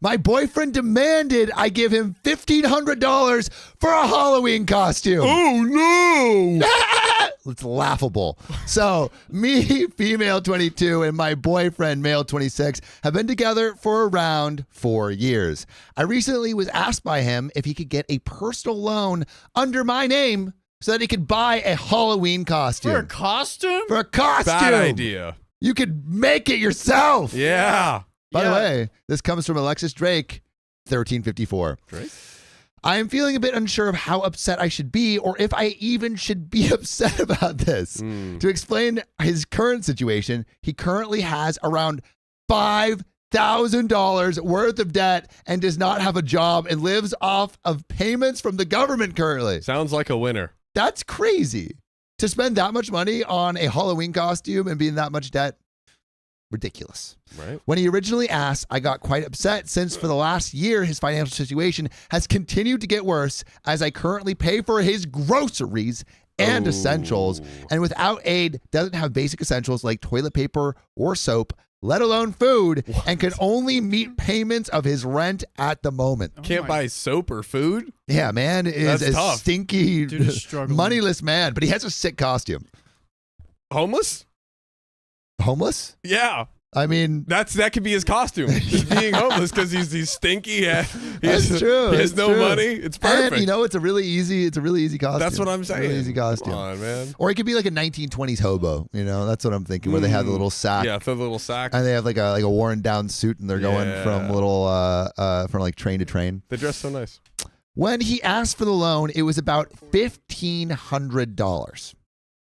My boyfriend demanded I give him $1,500 for a Halloween costume. Oh, no. It's laughable. So me, female 22, and my boyfriend, male 26, have been together for around 4 years. I recently was asked by him if he could get a personal loan under my name so that he could buy a Halloween costume. For a costume? For a costume. Bad idea. You could make it yourself. Yeah. By the way, this comes from Alexis Drake, 1354. Drake? I am feeling a bit unsure of how upset I should be or if I even should be upset about this. To explain his current situation, he currently has around $5,000 worth of debt and does not have a job and lives off of payments from the government currently. Sounds like a winner. That's crazy. To spend that much money on a Halloween costume and be in that much debt, ridiculous. Right. When he originally asked, I got quite upset since for the last year, his financial situation has continued to get worse as I currently pay for his groceries and essentials, and without aid, doesn't have basic essentials like toilet paper or soap, let alone food, and can only meet payments of his rent at the moment. Can't buy soap or food? Yeah, man is That's a tough. stinky, Dude is struggling. moneyless man, but he has a sick costume. Homeless? Homeless? Yeah. I mean, That could be his costume. Just being homeless because he's stinky. That's true. He has That's no true. money. It's perfect. and you know, it's a really easy costume. That's what I'm It's a saying. really easy costume. Come on, man. Or it could be like a 1920s hobo. You know, that's what I'm thinking, where they have the little sack. Yeah, throw the little sack. And they have like a worn down suit, and they're going from from like train to train. They dress so nice. When he asked for the loan, it was about $1,500.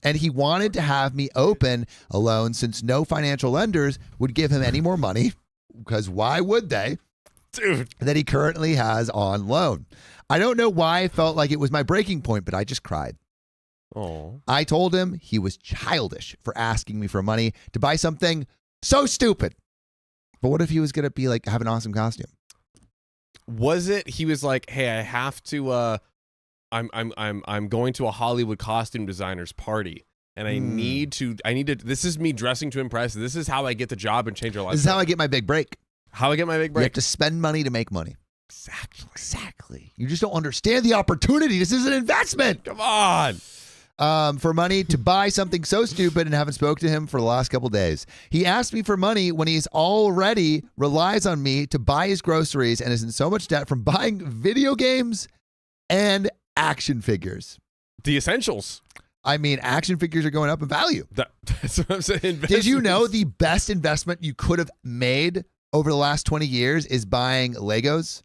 And he wanted to have me open a loan since no financial lenders would give him any more money, because why would they? Dude. That he currently has on loan. I don't know why I felt like it was my breaking point, but I just cried. Oh. I told him he was childish for asking me for money to buy something so stupid. But what if he was going to be like, have an awesome costume? Was it he was like, "Hey, I have to I'm going to a Hollywood costume designer's party and I need to this is me dressing to impress. This is how I get the job and change your life." This is how I get my big break. How I get my big You break. have to spend money to make money. Exactly. You just don't understand the opportunity. This is an investment. Come on. For money to buy something so stupid, and haven't spoke to him for the last couple days. He asked me for money when he's already relies on me to buy his groceries and is in so much debt from buying video games and action figures. The essentials. I mean, action figures are going up in value. That's what I'm saying. Did you know the best investment you could have made over the last 20 years is buying Legos?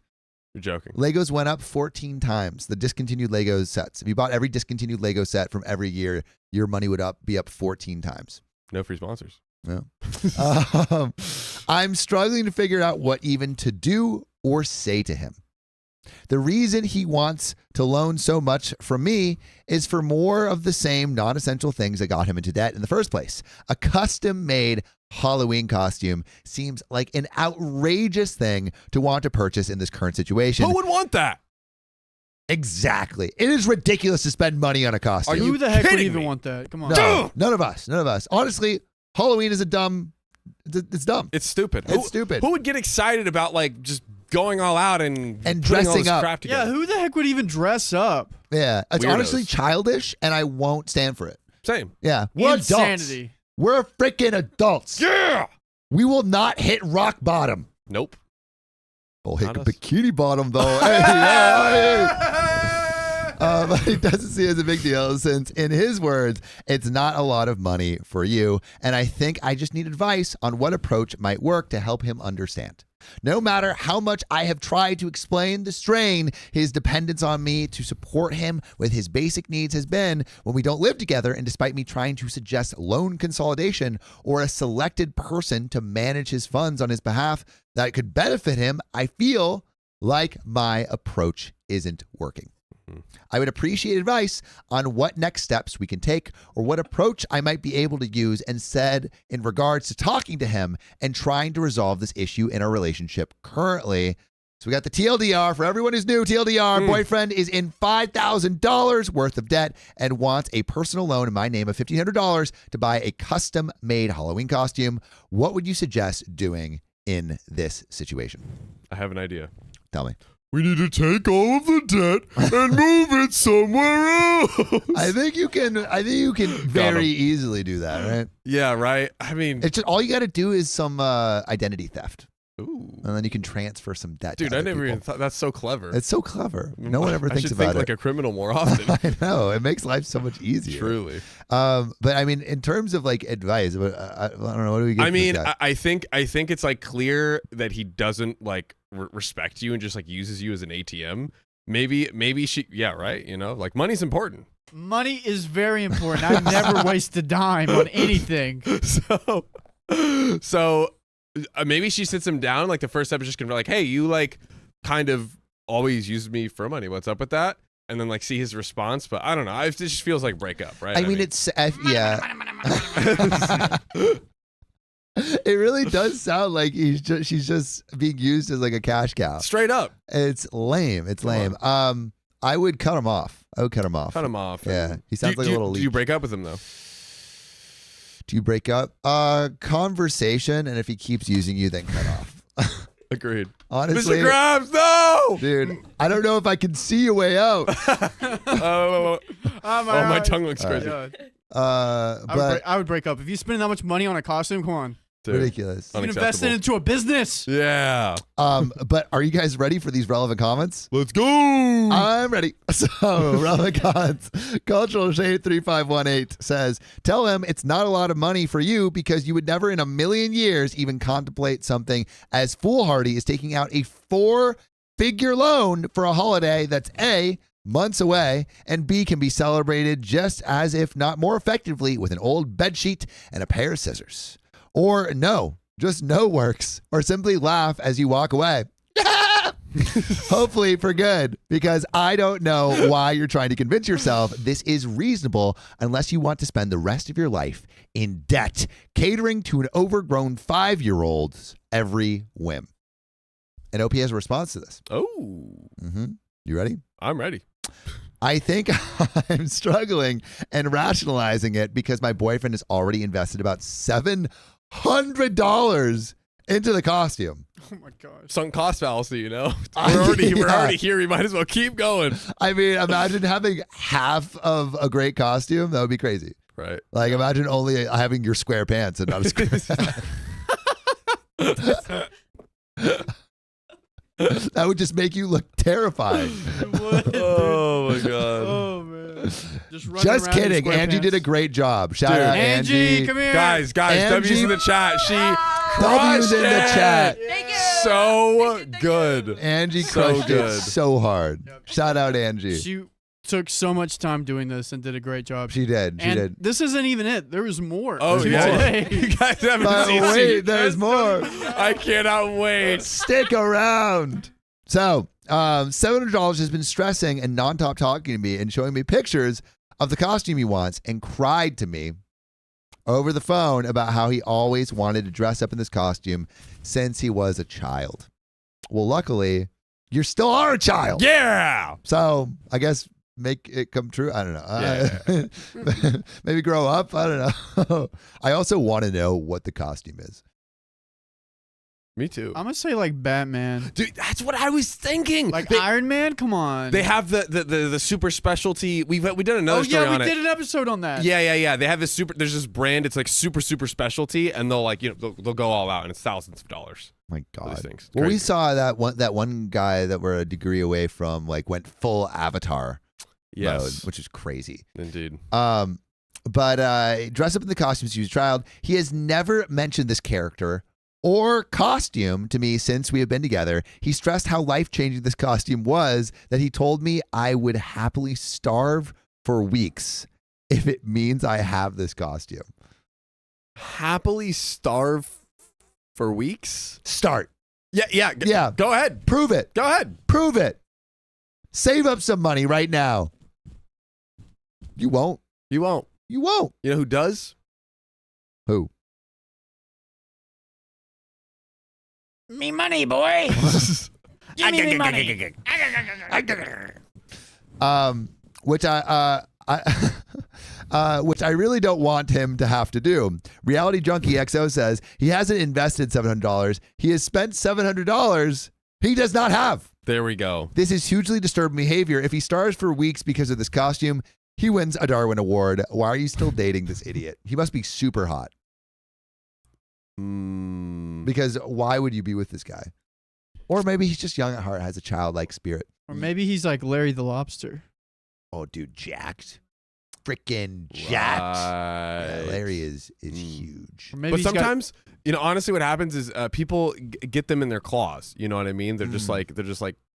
You're joking. Legos went up 14 times, the discontinued Lego sets. If you bought every discontinued Lego set from every year, your money would be up 14 times. No free sponsors. No. I'm struggling to figure out what even to do or say to him. The reason he wants to loan so much from me is for more of the same non-essential things that got him into debt in the first place. A custom-made Halloween costume seems like an outrageous thing to want to purchase in this current situation. Who would want that? Exactly. It is ridiculous to spend money on a costume. Who the heck would kidding even me? want that? Come on. No, none of us. None of us. Honestly, Halloween is it's dumb. It's stupid. It's stupid. Who would get excited about like just going all out and putting dressing all this up? crap together? Yeah, who the heck would even dress up? Yeah, it's Weirdos. honestly childish, and I won't stand for it. Same. Yeah, we're adults. Insanity. We're freaking adults. Yeah. We will not hit rock bottom. Nope. We'll hit Not us. bikini bottom, though. Hey. But he doesn't see it as a big deal since, in his words, it's not a lot of money for you. And I think I just need advice on what approach might work to help him understand. No matter how much I have tried to explain the strain his dependence on me to support him with his basic needs has been when we don't live together, and despite me trying to suggest loan consolidation or a selected person to manage his funds on his behalf that could benefit him, I feel like my approach isn't working. I would appreciate advice on what next steps we can take or what approach I might be able to use and said in regards to talking to him and trying to resolve this issue in our relationship currently. So we got the TLDR. For everyone who's new, TLDR, boyfriend is in $5,000 worth of debt and wants a personal loan in my name of $1,500 to buy a custom-made Halloween costume. What would you suggest doing in this situation? I have an idea. Tell me. We need to take all of the debt and move it somewhere else. I think you can very easily do that, right? Yeah, right. I mean, It's just all you got to do is some identity theft, ooh. and then you can transfer some debt. Dude, to I other never even people. thought that's so clever. It's so clever. No one ever I thinks should about think it. like a criminal more often. I know, it makes life so much easier. Truly. But I mean, in terms of like advice, I don't know. What do we get? I mean, I think it's like clear that he doesn't like respect you and just like uses you as an ATM. Maybe she, yeah, right. You know, like money's important. Money is very important. I never waste a dime on anything. So maybe she sits him down. Like the first step is just gonna be like, hey, you like kind of always use me for money. What's up with that? And then like see his response. But I don't know. It just feels like breakup, right? I mean, it's yeah. It really does sound like she's just being used as like a cash cow. straight up. It's lame. It's lame. I would cut him off. I would cut him off. Cut him off. Yeah, he sounds like a little leech. Do you break up with him though? Do you break up? Conversation, and if he keeps using you, then cut off. Agreed. Honestly, Mr. Grimes, no! dude, I don't know if I can see a way out. Oh, my tongue looks All right. crazy. But I would break up. If you spend that much money on a costume, come on. Dude, ridiculous. You can invest it into a business. yeah. But are you guys ready for these relevant comments? Let's go. I'm ready. So, relevant comments. Cultural Shade 3518 says, tell him it's not a lot of money for you because you would never in a million years even contemplate something as foolhardy as taking out a 4-figure loan for a holiday that's A, months away, and B, can be celebrated just as if not more effectively with an old bedsheet and a pair of scissors. Or no, just no works, or simply laugh as you walk away. Hopefully for good, because I don't know why you're trying to convince yourself this is reasonable unless you want to spend the rest of your life in debt, catering to an overgrown 5-year-old's every whim. And OP has a response to this. Oh. You ready? I'm ready. I think I'm struggling and rationalizing it because my boyfriend has already invested about $700 into the costume. Oh my gosh. Sunk cost fallacy, you know? We're already here. We might as well keep going. I mean, imagine having half of a great costume. That would be crazy. Right. Like, imagine only having your square pants and not a square pants. That would just make you look terrifying. Oh my god. Oh man. Just kidding. Angie did a great job. Shout out Angie, Angie. come here. Guys, Angie- W's in the chat. She W's crushed in the it. chat. Thank you. So good. Angie So crushed good. it so hard. Yep. Shout out Angie. She took so much time doing this and did a great job. She did. She and did. this isn't even it. There was more. Oh to yeah. today. You guys haven't But seen wait, it. there's more. I cannot wait. Stick around. So, $700 has been stressing and non-stop talking to me and showing me pictures of the costume he wants and cried to me over the phone about how he always wanted to dress up in this costume since he was a child. Well, luckily, you still are a child. Yeah. So, I guess make it come true. I don't know. Yeah. Maybe grow up. I don't know. I also want to know what the costume is. Me too. I'm gonna say like Batman. Dude, that's what I was thinking. Like Iron Man? Come on. They have the super specialty. We did another Oh story yeah, on we it. did an episode on that. Yeah. They have this super. There's this brand. It's like super specialty, and they'll like they'll go all out, and it's thousands of dollars. My for these God. things. Well, we Crazy. saw that one guy that we're a degree away from like went full Avatar mode, Yes, which is crazy. indeed. But dress up in the costumes he was a child. He has never mentioned this character or costume to me since we have been together. He stressed how life-changing this costume was that he told me I would happily starve for weeks if it means I have this costume. Happily starve for weeks. Start. Yeah. Yeah. Go ahead. Prove it. Go ahead. Prove it. Save up some money right now. You won't. You won't. You won't. You know who does? Who? Me money, boy. Give me money. Which which I really don't want him to have to do. Reality Junkie XO says he hasn't invested $700. He has spent $700 he does not have. There we go. This is hugely disturbing behavior. If he stars for weeks because of this costume, he wins a Darwin Award. Why are you still dating this idiot? He must be super hot. Because why would you be with this guy? Or maybe he's just young at heart, has a childlike spirit. Or maybe he's like Larry the Lobster. Oh, dude, jacked. Freaking jacked. Yeah, Right. Larry is huge. Or maybe But he's got- sometimes, honestly, what happens is people get them in their claws. You know what I mean? They're just like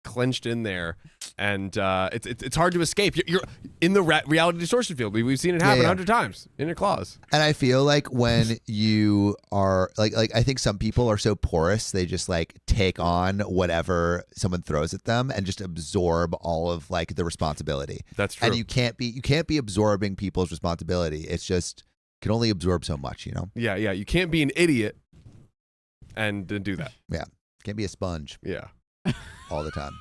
clenched in there, and it's hard to escape. You're in the reality distortion field. We've seen it happen 100 times in your claws. And I feel like when you are like I think some people are so porous, they just like take on whatever someone throws at them and just absorb all of like the responsibility. That's true. And you can't be absorbing people's responsibility. It's just can only absorb so much, you know? Yeah. You can't be an idiot and do that. Yeah. Can't be a sponge Yeah. all the time.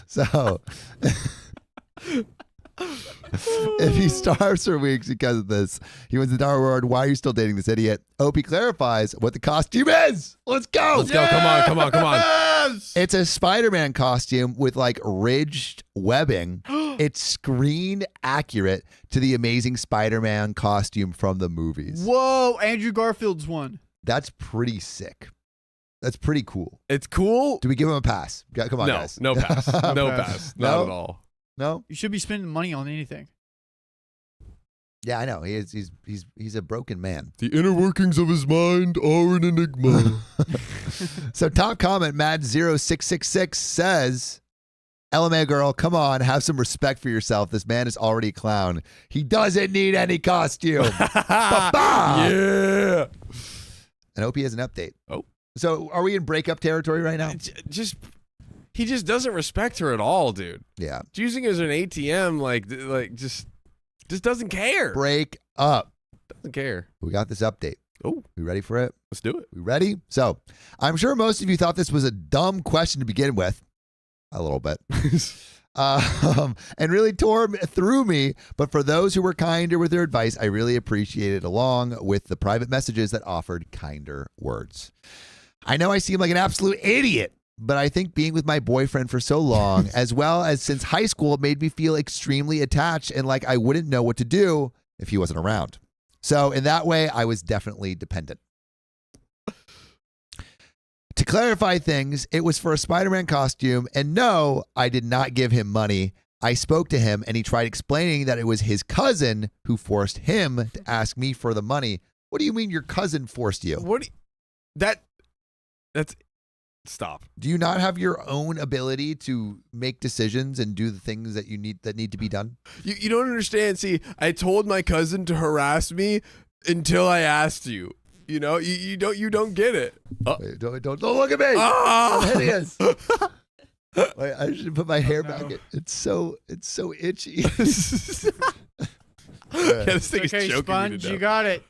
So if he starves for weeks because of this, he wins the Darwin Award. Why are you still dating this idiot? OP clarifies what the costume is. Let's go. Let's go. Come on. Yes! It's a Spider-Man costume with like ridged webbing. It's screen accurate to the Amazing Spider-Man costume from the movies. Whoa, Andrew Garfield's one. That's pretty sick. That's pretty cool. It's cool. Do we give him a pass? Come on, No, guys. no pass. No Pass. pass. No? Not at all. No? You should be spending money on anything. Yeah, I know. He's a broken man. The inner workings of his mind are an enigma. So top comment, Mad0666 says, LMA girl, come on, have some respect for yourself. This man is already a clown. He doesn't need any costume. Ba-ba! Yeah. And OP has an update. Oh. So are we in breakup territory right now? He just doesn't respect her at all, dude. Yeah. Using her as an ATM, like just doesn't care. Break up. Doesn't care. We got this update. Oh, We ready for it? let's do it. We ready? So I'm sure most of you thought this was a dumb question to begin with. A little bit. And really tore through me. But for those who were kinder with their advice, I really appreciate it, along with the private messages that offered kinder words. I know I seem like an absolute idiot, but I think being with my boyfriend for so long, as well as since high school, made me feel extremely attached and like I wouldn't know what to do if he wasn't around. So in that way, I was definitely dependent. To clarify things, it was for a Spider-Man costume, and no, I did not give him money. I spoke to him, and he tried explaining that it was his cousin who forced him to ask me for the money. What do you mean your cousin forced you? What? That's stop. Do you not have your own ability to make decisions and do the things that need to be done? You don't understand. See, I told my cousin to harass me until I asked you. You know, you don't get it. Wait, don't look at me. Ah! I'm hideous. Wait, I should put my hair back. It's so itchy. Yeah, this thing is Okay, choking Sponge, me to you death. got it.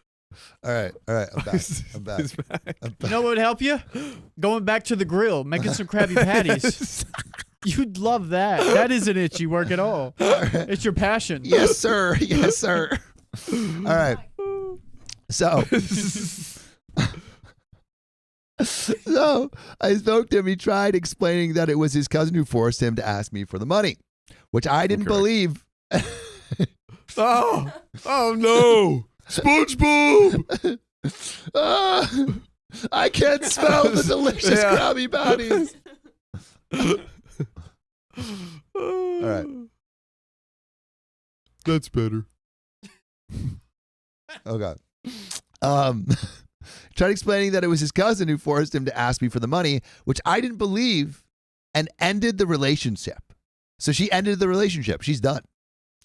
All right. I'm back. It's back. You know what would help you? Going back to the grill, making some Krabby Patties. You'd love that. That isn't itchy work at all. It's your passion. Yes, sir. Yes, sir. All right. So I spoke to him. He tried explaining that it was his cousin who forced him to ask me for the money, which I didn't believe. Oh no, SpongeBob! I can't smell the delicious Yeah. Krabby Patties. All right. That's better. Oh God. Tried explaining that it was his cousin who forced him to ask me for the money, which I didn't believe, and ended the relationship. So she ended the relationship. She's done.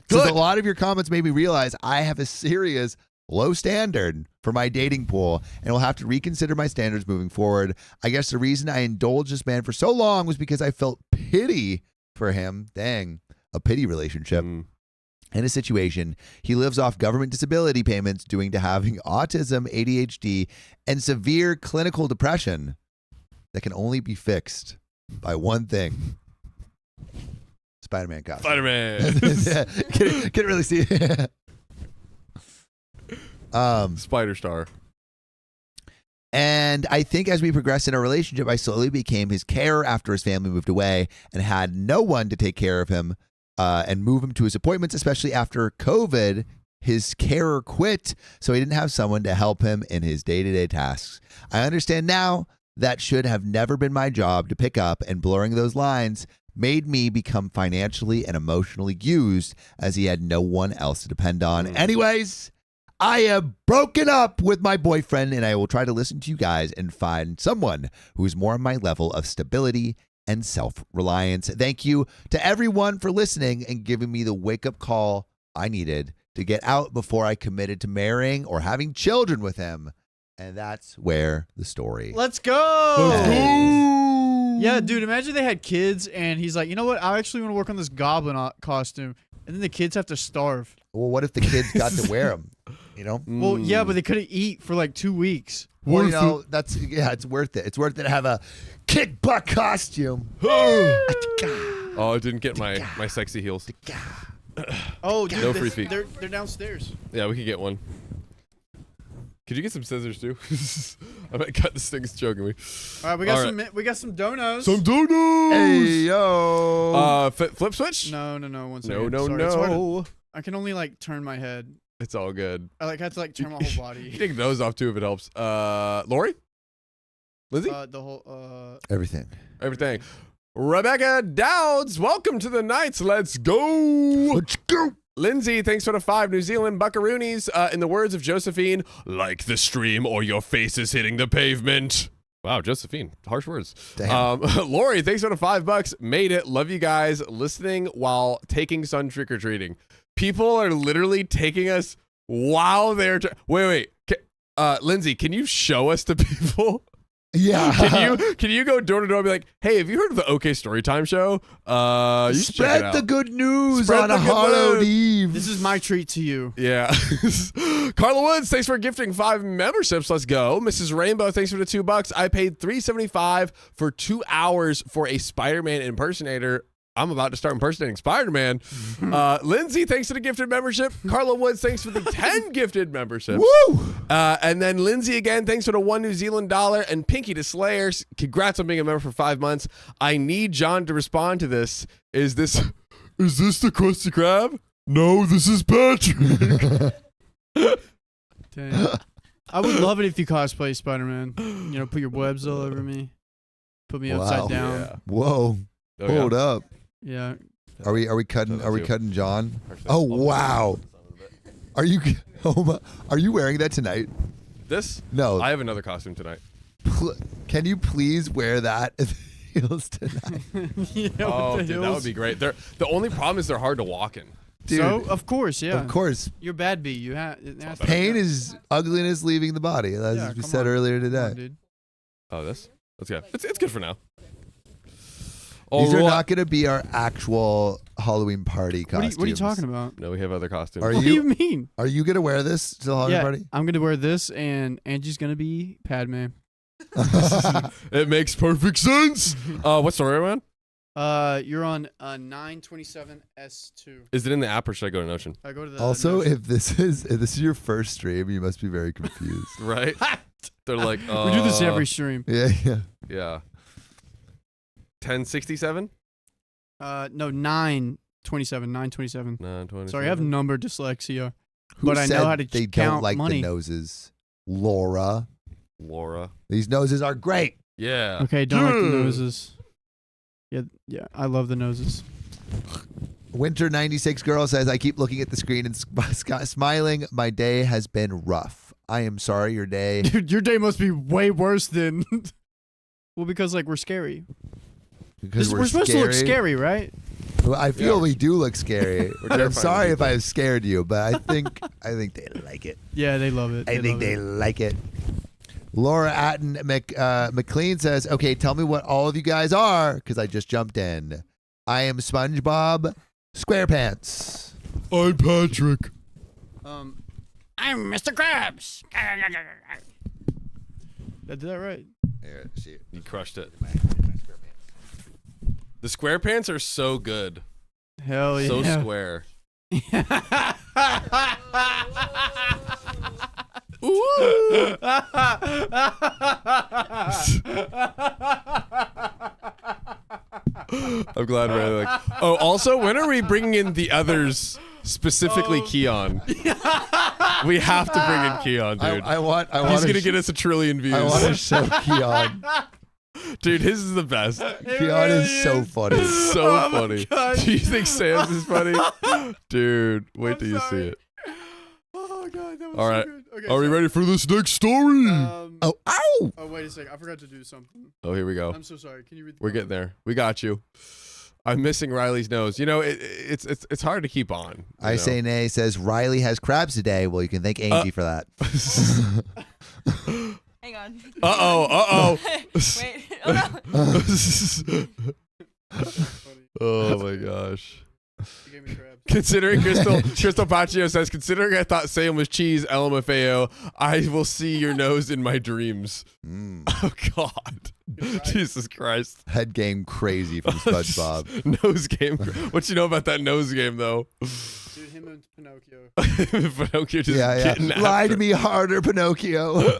Since Good. a lot of your comments made me realize I have a serious low standard for my dating pool and will have to reconsider my standards moving forward. I guess the reason I indulged this man for so long was because I felt pity for him. Dang, a pity relationship. In a situation, he lives off government disability payments due to having autism, ADHD, and severe clinical depression that can only be fixed by one thing. Spider-Man costume. Spider-Man. Can't really see it. Spider Star. And I think as we progressed in our relationship, I slowly became his carer after his family moved away and had no one to take care of him and move him to his appointments, especially after COVID. His carer quit, so he didn't have someone to help him in his day-to-day tasks. I understand now that should have never been my job to pick up, and blurring those lines made me become financially and emotionally used as he had no one else to depend on. Anyways, I have broken up with my boyfriend, and I will try to listen to you guys and find someone who's more on my level of stability and self-reliance. Thank you to everyone for listening and giving me the wake-up call I needed to get out before I committed to marrying or having children with him. And that's where the story Let's go. ends. Yeah, dude, imagine they had kids and he's like, you know what? I actually want to work on this goblin costume. And then the kids have to starve. Well, what if the kids got to wear them? You know? Well, yeah, but they couldn't eat for like 2 weeks. Well, you know, it's worth it. It's worth it to have a kick butt costume. Oh, I didn't get my sexy heels. Oh, dude, No free feet. They're downstairs. Yeah, we could get one. Could you get some scissors too? I might cut this thing. It's choking me. All right, we got some donuts. Some donuts. Hey, yo. Flip switch? No, one second. No. Sorry, it's hard to- I can only like turn my head. It's all good. I have to like turn my whole body. You take those off too if it helps. Lori? Lindsay? The whole Everything. Everything. Rebecca Dowds, welcome to the Knights. Let's go. Let's go. Lindsay, thanks for the 5 New Zealand buckaroonies. In the words of Josephine, like the stream or your face is hitting the pavement. Wow, Josephine, harsh words. Damn. Lori, thanks for the $5. Made it. Love you guys. Listening while taking son trick-or-treating. People are literally taking us while they're... Wait. Lindsay, can you show us to people? Yeah. Can you go door to door and be like, hey, have you heard of the OK Storytime show? You should check it Spread out. the good news Spread on the a good hallowed news. eve. This is my treat to you. Yeah. Carla Woods, thanks for gifting 5 memberships. Let's go. Mrs. Rainbow, thanks for the $2. I paid $3.75 for 2 hours for a Spider-Man impersonator. I'm about to start impersonating Spider-Man. Lindsay, thanks for the gifted membership. Carla Woods, thanks for the 10 gifted memberships. Woo! And then Lindsay again, thanks for the $1 New Zealand. And Pinky to Slayers, congrats on being a member for 5 months. I need John to respond to this. Is this the Krusty Krab? No, this is Patrick. Dang. I would love it if you cosplay Spider-Man. You know, put your webs all over me. Put me upside down. Yeah. Whoa. Oh, Hold up. Yeah. Are we cutting John? Oh Actually, wow. Are you are you wearing that tonight? This? No. I have another costume tonight. Can you please wear that at the heels tonight? Yeah, Oh, with the dude, that hills. would be great. The only problem is they're hard to walk in. Dude, So of course, yeah. of course. You're bad B. You have Pain is ugliness leaving the body, as we said earlier today. dude. Oh, this? Let's go. It's good for now. These are Alright. not going to be our actual Halloween party costumes. What are you talking about? No, we have other costumes. Are What do you mean? Are you going to wear this to the Halloween Yeah, party? I'm gonna wear this, and Angie's gonna be Padme. It makes perfect sense. What story am I on? You're on 927 S2. Is it in the app or should I go to Notion? I go to the Also, Notion. if this is your first stream, you must be very confused. Right? They're like, we do this every stream. Yeah. Yeah. 1067? No, 927. 927. 927. Sorry, I have number dyslexia. Who But I said know how to they count don't like money. the noses? Laura. Laura. These noses are great. Yeah. Okay, don't like the Dude. noses. Yeah, I love the noses. Winter 96 girl says, I keep looking at the screen and smiling. My day has been rough. I am sorry your day. Dude, your day must be way worse than. Well, because like we're scary. Because We're supposed to look scary, right? Well, I feel Yeah. we do look scary. But I'm terrifying sorry if people. I've scared you, but I think they like it. Yeah, they love it. I think they like it. Laura Atten McLean says, okay, tell me what all of you guys are, because I just jumped in. I am SpongeBob SquarePants. I'm Patrick. I'm Mr. Krabs. I did that right. Here, see. You crushed it. The SquarePants are so good. Hell yeah. So square. I'm glad Riley like. Oh, also, when are we bringing in the others, specifically Keon? We have to bring in Keon, dude. I want. He's gonna get us 1 trillion views. I want to show Keon. Dude, his is the best. Keon is so funny. So funny. Do you think Sam's is funny? Dude, wait till you see it. Oh god, that was All right. so good. Okay, Are we so, ready for this next story? Oh, ow! Oh wait a second, I forgot to do something. Oh, here we go. I'm so sorry. Can you read? We're getting there. We got you. I'm missing Riley's nose. You know, it's hard to keep on. I say nay says Riley has crabs today. Well, you can thank Angie for that. Hang on. Uh-oh. Wait. Oh no. Oh my gosh. You gave me crabs. Considering Crystal Paccio says, considering I thought Sam was cheese, LMFAO, I will see your nose in my dreams. Oh God. Jesus Christ. Head game crazy from SpongeBob. Nose game. What you know about that nose game though? Dude, him and Pinocchio. Pinocchio just Yeah. getting Lie after to me harder, Pinocchio.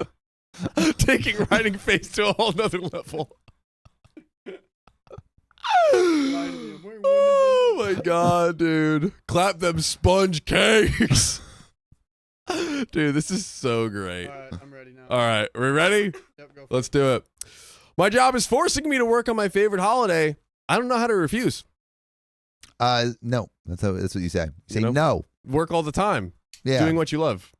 taking writing face to a whole nother level. Oh my God, dude. Clap them sponge cakes. Dude, this is so great. Alright, I'm ready now. All right, are we ready? Yep, go for Let's do it. My job is forcing me to work on my favorite holiday. I don't know how to refuse. No. That's what you say. You say You know? no. Work all the time. Yeah. Doing what you love.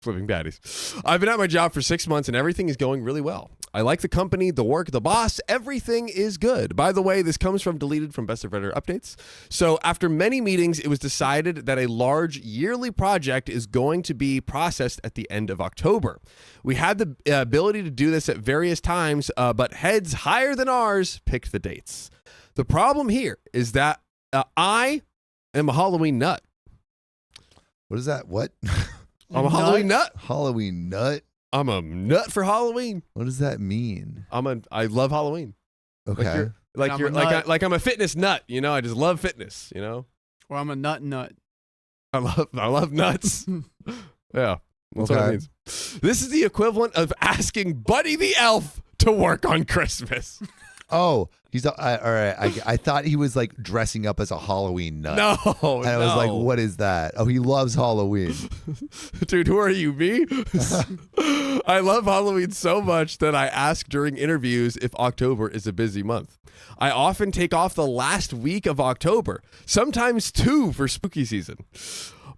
Flipping baddies. I've been at my job for 6 months and everything is going really well. I like the company, the work, the boss. Everything is good. By the way, this comes from deleted from Best of Redditor updates. So after many meetings, it was decided that a large yearly project is going to be processed at the end of October. We had the ability to do this at various times, but heads higher than ours picked the dates. The problem here is that I am a Halloween nut. What is that? What? I'm a Halloween nut. Halloween nut? I'm a nut for Halloween. What does that mean? I love Halloween. Okay. I'm a nut. Like I'm a fitness nut, you know? I just love fitness, you know? Or I'm a nut. I love nuts. Yeah. That's what it Okay. means. This is the equivalent of asking Buddy the Elf to work on Christmas. Oh, he's all right. I thought he was like dressing up as a Halloween nut. No. And I was like, what is that? Oh, he loves Halloween. Dude, who are you, me? I love Halloween so much that I ask during interviews if October is a busy month. I often take off the last week of October, sometimes 2 for spooky season.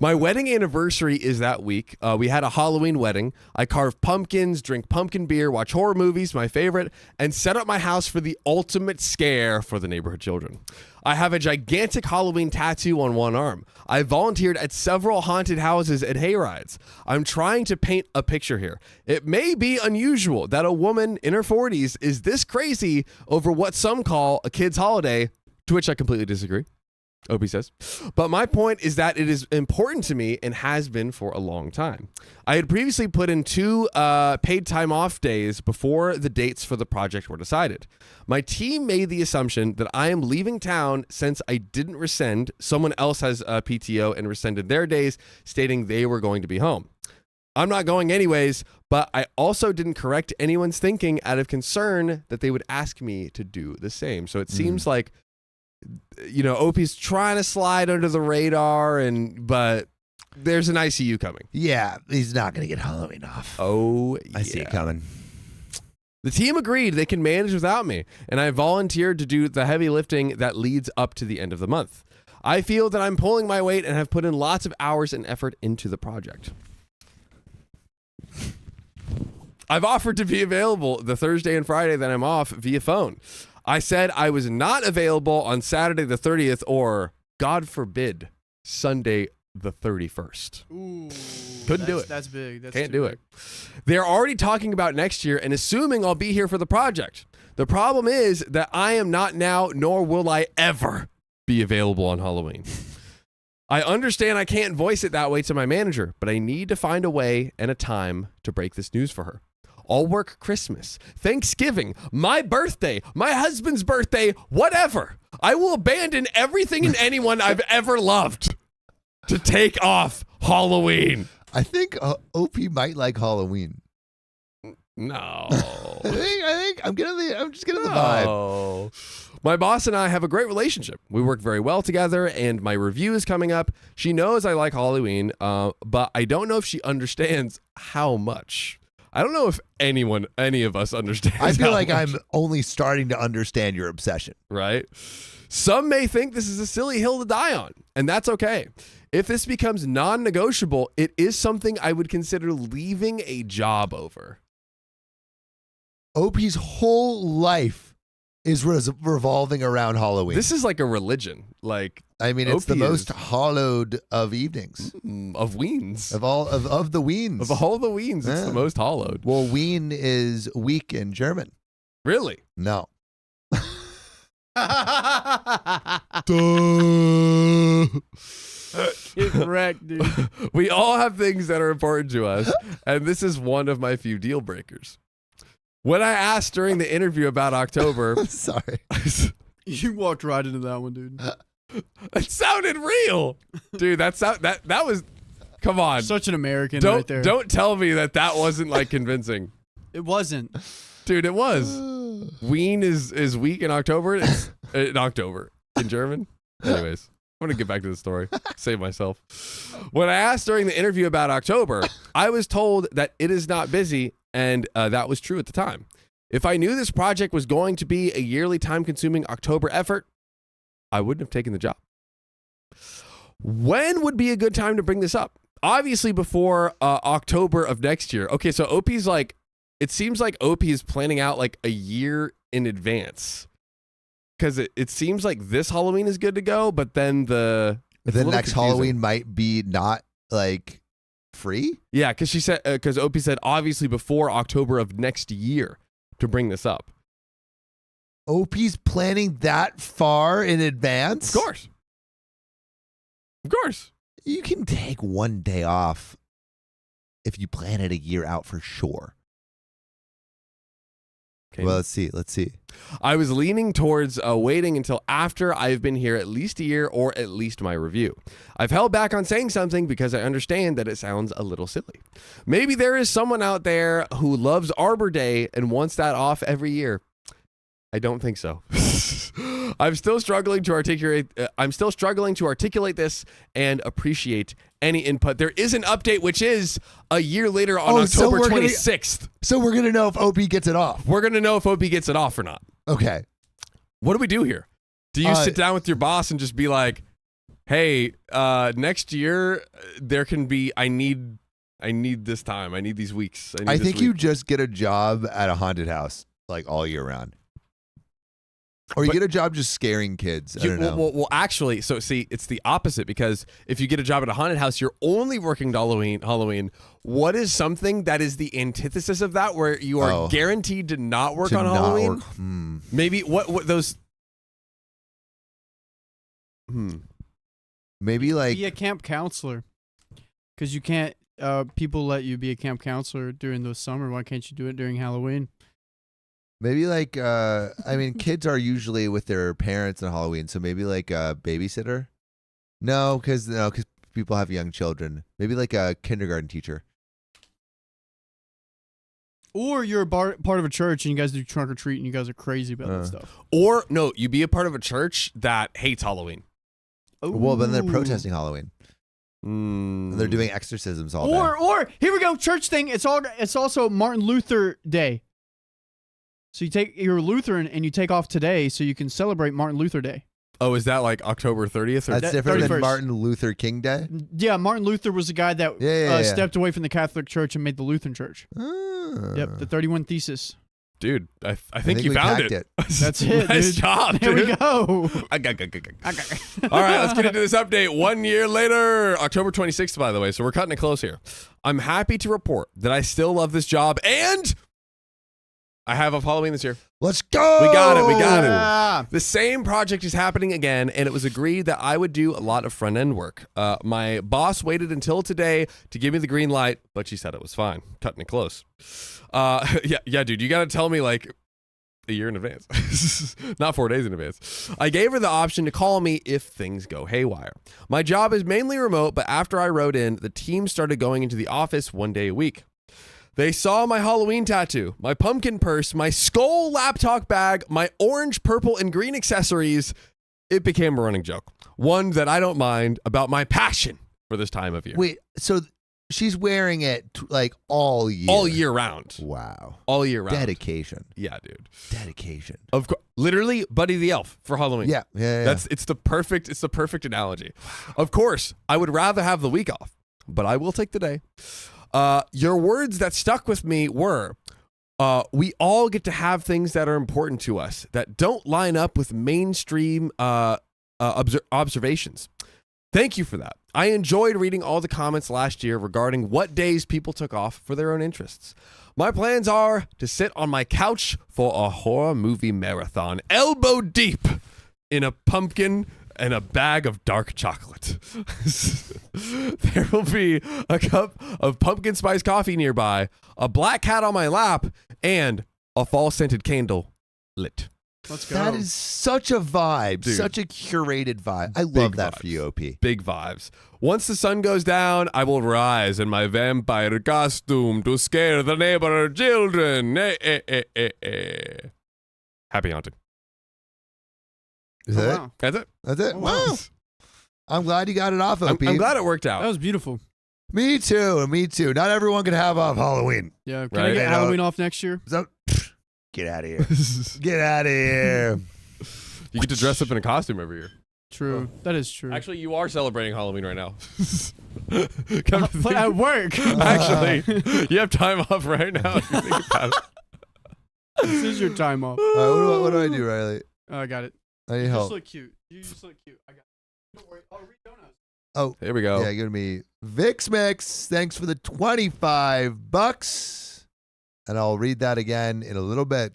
My wedding anniversary is that week. We had a Halloween wedding. I carve pumpkins, drink pumpkin beer, watch horror movies, my favorite, and set up my house for the ultimate scare for the neighborhood children. I have a gigantic Halloween tattoo on one arm. I volunteered at several haunted houses at hayrides. I'm trying to paint a picture here. It may be unusual that a woman in her 40s is this crazy over what some call a kid's holiday, to which I completely disagree. Opie says. But my point is that it is important to me and has been for a long time. I had previously put in 2 paid time off days before the dates for the project were decided. My team made the assumption that I am leaving town since I didn't rescind. Someone else has PTO and rescinded their days, stating they were going to be home. I'm not going anyways, but I also didn't correct anyone's thinking out of concern that they would ask me to do the same. So it seems like, you know, Opie's trying to slide under the radar, but there's an ICU coming. Yeah, he's not going to get Halloween off. Oh, I see it coming. The team agreed they can manage without me, and I volunteered to do the heavy lifting that leads up to the end of the month. I feel that I'm pulling my weight and have put in lots of hours and effort into the project. I've offered to be available the Thursday and Friday that I'm off via phone. I said I was not available on Saturday the 30th or, God forbid, Sunday the 31st. Ooh. Couldn't do it. That's big. That's Can't too do big. it. They're already talking about next year and assuming I'll be here for the project. The problem is that I am not now, nor will I ever be available on Halloween. I understand I can't voice it that way to my manager, but I need to find a way and a time to break this news for her. I'll work Christmas, Thanksgiving, my birthday, my husband's birthday, whatever. I will abandon everything and anyone I've ever loved to take off Halloween. I think OP might like Halloween. No. I think I'm just getting the vibe. No. My boss and I have a great relationship. We work very well together, and my review is coming up. She knows I like Halloween, but I don't know if she understands how much. I don't know if any of us understands. I feel how like much, I'm only starting to understand your obsession. right? Some may think this is a silly hill to die on, and that's okay. If this becomes non-negotiable, it is something I would consider leaving a job over. OP's whole life is revolving around Halloween. This is like a religion, like I mean, it's OP the most is- hallowed of evenings. of weens. Of all of the weens. Of all the weens, it's Yeah. the most hollowed. Well, ween is week in German. Really? No. Get wrecked, dude. We all have things that are important to us, and this is one of my few deal breakers. When I asked during the interview about October, Sorry. You walked right into that one, dude. it sounded real, dude. That was. Come on, Such an American don't right there. don't tell me that wasn't like convincing, It wasn't. dude. It was. Ween is week in October. It's in October in German. Anyways, I'm gonna get back to the story. Save myself. When I asked during the interview about October, I was told that it is not busy, and that was true at the time. If I knew this project was going to be a yearly time-consuming October effort, I wouldn't have taken the job. When would be a good time to bring this up? Obviously before October of next year. Okay, so OP's like, it seems like OP is planning out like a year in advance. Because it seems like this Halloween is good to go, but then it's a The little next confusing. Halloween might be not like free. Yeah, because she said, because OP said obviously before October of next year to bring this up. OP's planning that far in advance. Of course. Of course. You can take one day off if you plan it a year out for sure. Okay. Well, let's see. I was leaning towards waiting until after I've been here at least a year or at least my review. I've held back on saying something because I understand that it sounds a little silly. Maybe there is someone out there who loves Arbor Day and wants that off every year. I don't think so. I'm still struggling to articulate this and appreciate any input. There is an update, which is a year later on October 26th. So we're gonna know if OP gets it off. We're going to know if OP gets it off or not. Okay. What do we do here? Do you sit down with your boss and just be like, hey, next year there can be, I need this time. I need these weeks. I think you just get a job at a haunted house like all year round. Or you get a job just scaring kids. I don't know. Well, actually, so see, it's the opposite, because if you get a job at a haunted house, you're only working to Halloween. What is something that is the antithesis of that, where you are guaranteed to not work on Halloween? Maybe what those? Maybe like Be a camp counselor. Because you can't, people let you be a camp counselor during the summer. Why can't you do it during Halloween? maybe like I mean, kids are usually with their parents on Halloween, so maybe like a babysitter. No, because people have young children. Maybe like a kindergarten teacher. Or you're part of a church and you guys do trunk or treat and you guys are crazy about that stuff. Or no, you be a part of a church that hates Halloween. Well, then they're protesting Halloween. Mm. They're doing exorcisms all day. Or here we go, church thing. It's also Martin Luther Day. So you're Lutheran and you take off today so you can celebrate Martin Luther Day. Oh, is that like October 30th? Or That's different than 31st. Martin Luther King Day. Yeah, Martin Luther was the guy that Yeah. stepped away from the Catholic Church and made the Lutheran Church. Yep, the 31 Thesis. Dude, I think you we found cracked it. That's it, Nice dude. job, There dude. we go. All right, let's get into this update. 1 year later, October 26th, by the way, so we're cutting it close here. I'm happy to report that I still love this job, and I have a Halloween this year. Let's go. We got it. Yeah. The same project is happening again, and it was agreed that I would do a lot of front-end work. My boss waited until today to give me the green light, but she said it was fine. Cutting it close. Yeah, dude, you got to tell me, like, a year in advance. Not 4 days in advance. I gave her the option to call me if things go haywire. My job is mainly remote, but after I wrote in, the team started going into the office 1 day a week. They saw my Halloween tattoo, my pumpkin purse, my skull laptop bag, my orange, purple, and green accessories. It became a running joke. One that I don't mind about my passion for this time of year. Wait, so she's wearing it like all year? All year round. Wow. All year round. Dedication. Yeah, dude. Dedication. Of course, literally Buddy the Elf for Halloween. Yeah. It's the perfect analogy. Of course, I would rather have the week off, but I will take the day. Your words that stuck with me were, we all get to have things that are important to us that don't line up with mainstream observations. Thank you for that. I enjoyed reading all the comments last year regarding what days people took off for their own interests. My plans are to sit on my couch for a horror movie marathon, elbow deep in a pumpkin and a bag of dark chocolate. There will be a cup of pumpkin spice coffee nearby, a black cat on my lap, and a fall-scented candle lit. Let's go. That is such a vibe, Dude. such a curated vibe. I love Big that vibes. for you, OP. Big vibes. Once the sun goes down, I will rise in my vampire costume to scare the neighbor children. Happy haunting. Is Oh, that it? wow. That's it. That's it? Oh, Wow. wow. I'm glad you got it off, OP. I'm glad it worked out. That was beautiful. Me too. Not everyone can have off Halloween. Yeah. Can I Right. get You know- Halloween off next year? So, get out of here. Get out of here. You get to dress up in a costume every year. True. That is true. Actually, you are celebrating Halloween right now. Come to but think- at work. Actually, you have time off right now. If you think about it. This is your time off. All right, what do I do, Riley? Oh, I got it. I need You help. just look cute. You just look cute. I got it. Don't worry. Oh, read donuts. Oh, Here we go. yeah, give me Vix Mix. Thanks for the $25. And I'll read that again in a little bit.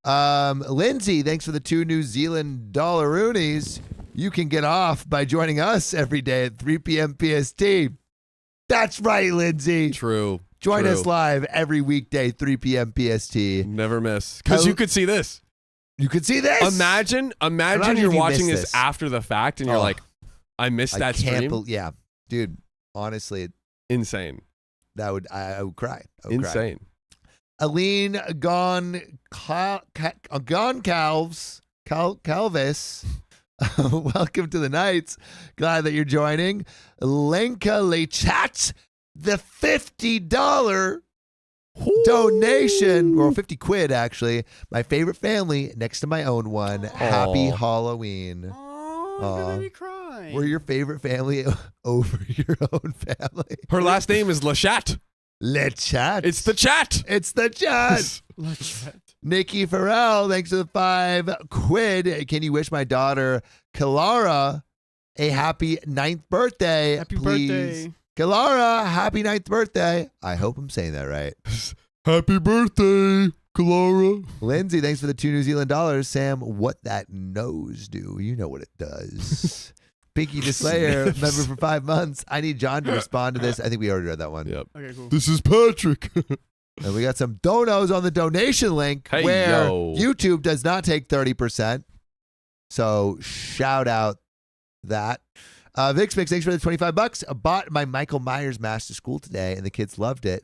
Lindsay, thanks for the 2 New Zealand dollaroonies. You can get off by joining us every day at 3 p.m. PST. That's right, Lindsay. True. Join True. us live every weekday, 3 p.m. PST. Never miss. Because you could see this. You can see this. Imagine Imagine you're if you watching missed this this. after the fact and you're Oh. like, I missed that stream. Yeah, dude. Honestly, Insane. I would cry. I would cry. Insane. Aline Calvis. Welcome to the Nights. Glad that you're joining. Lenka Lechat, the $50 donation, or 50 quid actually. My favorite family next to my own one. Happy Aw. Halloween. Oh, Aw. you're gonna be crying. We're your favorite family over your own family. Her last name is Lachat. Lechat. It's the chat. It's the chat. Let's chat. Nikki Farrell, thanks for the 5 quid. Can you wish my daughter, Kalara, a happy 9th birthday? Happy please? birthday. Kalara, happy 9th birthday. I hope I'm saying that right. Happy birthday, Clara. Lindsay, thanks for the 2 New Zealand dollars. Sam, what that nose do? You know what it does. Pinky the Slayer, member for 5 months. I need John to respond to this. I think we already read that one. Yep. Okay, cool. This is Patrick. And we got some donos on the donation link Hey, where yo. YouTube does not take 30%. So shout out that. Vix Mix, thanks for the $25. I bought my Michael Myers mask to school today, and the kids loved it.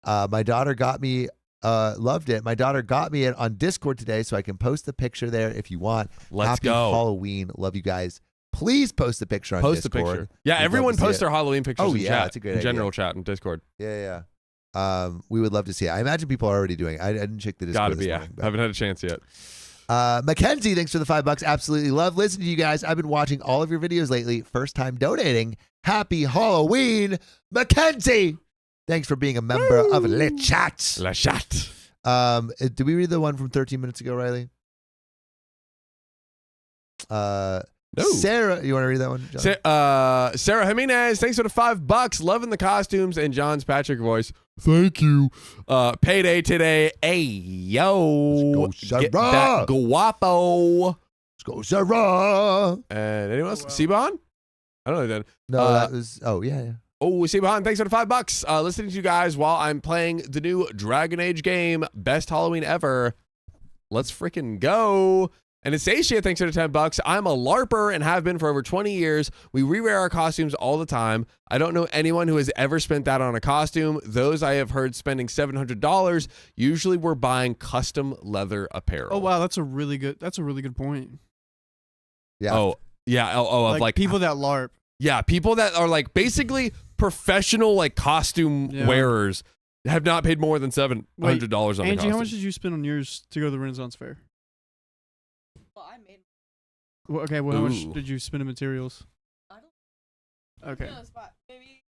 My daughter got me loved it. My daughter got me it on Discord today, so I can post the picture there if you want. Let's Happy go. Halloween. Love you guys. Please post the picture on Post the Discord. picture. Yeah, We'd love everyone to see post it. their Halloween pictures Oh, in yeah, chat. that's a great in idea. general chat in Discord. Yeah. We would love to see it. I imagine people are already doing it. I didn't check the Discord Gotta this be, yeah. morning, but- Haven't had a chance yet. Mackenzie, thanks for the $5. Absolutely love listening to you guys. I've been watching all of your videos lately. First time donating. Happy Halloween, Mackenzie. Thanks for being a member of Lit Chat. La chat. Did we read the one from 13 minutes ago, Riley? No. Sarah, you want to read that one? John? Sarah Jimenez, thanks for the $5. Loving the costumes and John's Patrick voice. Thank you. Payday today. Hey, yo. Let's go, Get Sarah. that guapo. Let's go, Sarah. And anyone else? Oh, wow. Seaban? I don't know that. No, that was. Oh, yeah. Oh, Seaban, thanks for the $5. Listening to you guys while I'm playing the new Dragon Age game. Best Halloween ever. Let's freaking go. And Asatia, thanks for the $10. I'm a LARPer and have been for over 20 years. We rewear our costumes all the time. I don't know anyone who has ever spent that on a costume. Those I have heard spending $700. Usually we're buying custom leather apparel. Oh wow, that's a really good point. Yeah. Oh, yeah. Of like people that LARP. Yeah, people that are like basically professional like costume wearers have not paid more than $700 on Angie, the costume. how much did you spend on yours to go to the Renaissance Fair? Well, I made. Well, okay, well, how much Ooh. did you spend in materials? I don't. Okay, No, spot. Maybe.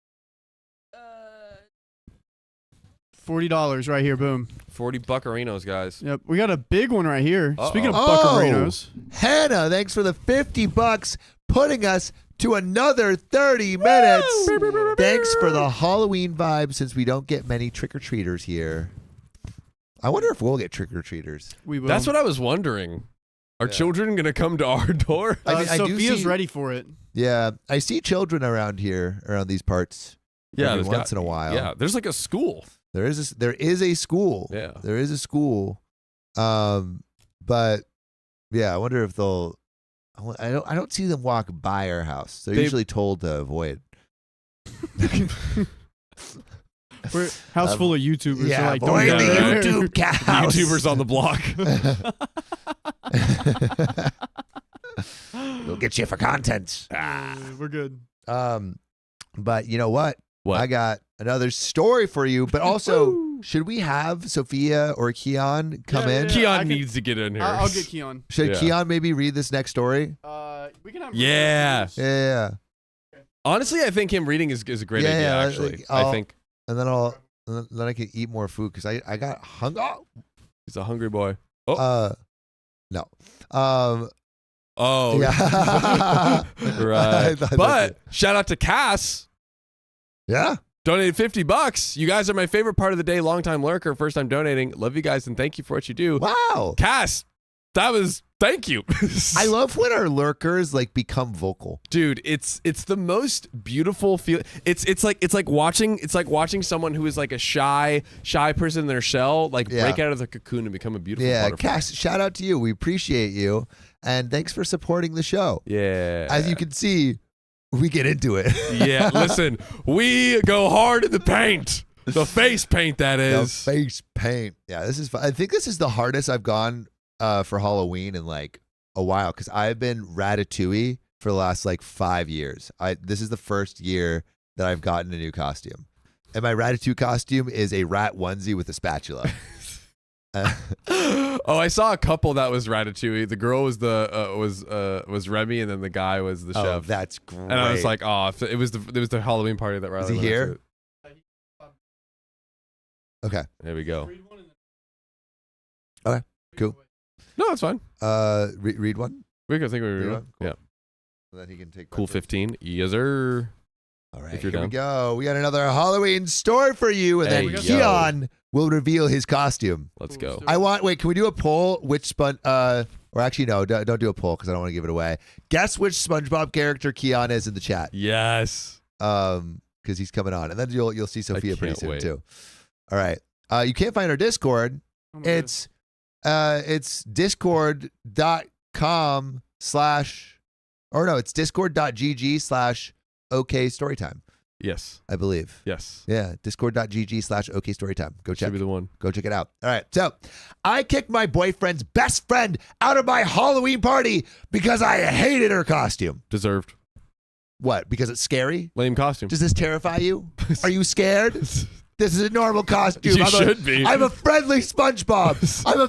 $40 right here. Boom. 40 buccarinos, guys. Yep, we got a big one right here. Speaking of Oh. buccarinos, Hannah, thanks for the $50, putting us to another 30 minutes. Thanks for the Halloween vibe, since we don't get many trick-or-treaters here. I wonder if we'll get trick-or-treaters. we will. That's what I was wondering. Are Yeah. children going to come to our door? I mean, I do Sophia's see- ready for it. Yeah, I see children around here, around these parts. every there's once in a while. Yeah, there's like a school. There is a school. Yeah. There is a school. But yeah, I wonder if they'll. I don't see them walk by our house. They're They- usually told to avoid. We're house full of YouTubers. Yeah, so like, avoid don't the go there. YouTube house. YouTubers on the block. We'll get you for content. We're good. But you know what? What? I got another story for you. But also, should we have Sophia or Keon come Yeah, in? yeah. Keon I can- needs to get in here. I'll get Keon. Should Yeah. Keon maybe read this next story? We can have. Yeah. Yeah. Honestly, I think him reading is a great Yeah, idea, yeah, actually. like, I I'll- think And then I can eat more food because I got hung up. he's a hungry boy. No. Oh. Yeah. I Right. thought But shout out to Cass. Yeah. Donated $50. You guys are my favorite part of the day. Long-time lurker, first-time donating. Love you guys and thank you for what you do. Wow. Cass, thank you. I love when our lurkers like become vocal. Dude, it's the most beautiful feel. It's like watching someone who is like a shy person in their shell like Yeah. break out of the cocoon and become a beautiful Yeah, butterfly. Cass, shout out to you. We appreciate you. And thanks for supporting the show. Yeah. As you can see, we get into it. Yeah, listen, we go hard in the paint. The face paint, that The is. face paint. Yeah, this is fun. I think this is the hardest I've gone for Halloween in like a while because I've been Ratatouille for the last like 5 years. This is the first year that I've gotten a new costume. And my Ratatouille costume is a rat onesie with a spatula. Oh, I saw a couple that was Ratatouille. The girl was was Remy, and then the guy was the Oh, chef. that's great. And I was like, oh, if it was the Halloween party that Riley Is he went here? to. Okay, There we go. cool. No, it's fine. Read one. We can think we Read were one? Cool. yeah. So that he can take Cool my- 15. Yes, sir. All right, if you're here we down. go. We got another Halloween story for you, and Hey, then yo. Keon will reveal his costume. Let's Cool, go. let's do Wait, can we do a poll? Which or actually, no, don't do a poll because I don't want to give it away. Guess which SpongeBob character Keon is in the chat. Yes. Because he's coming on, and then you'll see Sophia pretty can't soon wait. too. All right. You can't find our Discord. Oh my God. It's discord.com/ or no, it's discord.gg/OK Storytime, Yes. I believe. Yes. Yeah, discord.gg/OK Storytime. Go check. Should be the one. Go check it out. All right. So I kicked my boyfriend's best friend out of my Halloween party because I hated her costume. Deserved. What? Because it's scary? Lame costume. Does this terrify you? Are you scared? This is a normal costume. You should be. I'm a friendly SpongeBob. I'm a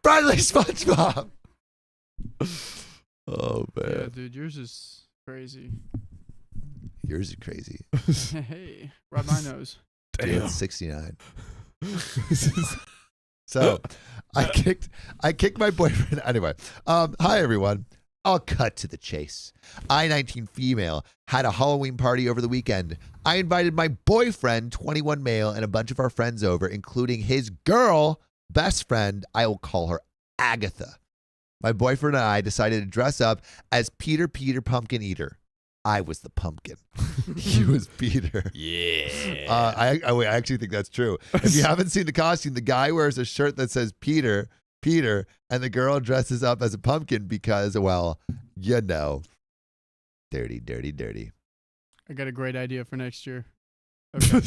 friendly SpongeBob. Oh Yeah, man. dude, yours is crazy. Yours is crazy. Hey, rub my nose. Dude, Damn. it's 69. So I kicked my boyfriend. Anyway, hi everyone. I'll cut to the chase. I, 19 female, had a Halloween party over the weekend. I invited my boyfriend, 21 male, and a bunch of our friends over, including his girl, best friend. I will call her Agatha. My boyfriend and I decided to dress up as Peter Pumpkin Eater. I was the pumpkin. He was Peter. Yeah. I actually think that's true. If you haven't seen the costume, the guy wears a shirt that says Peter, and the girl dresses up as a pumpkin because, well, you know, dirty, dirty, dirty. I got a great idea for next year. Okay.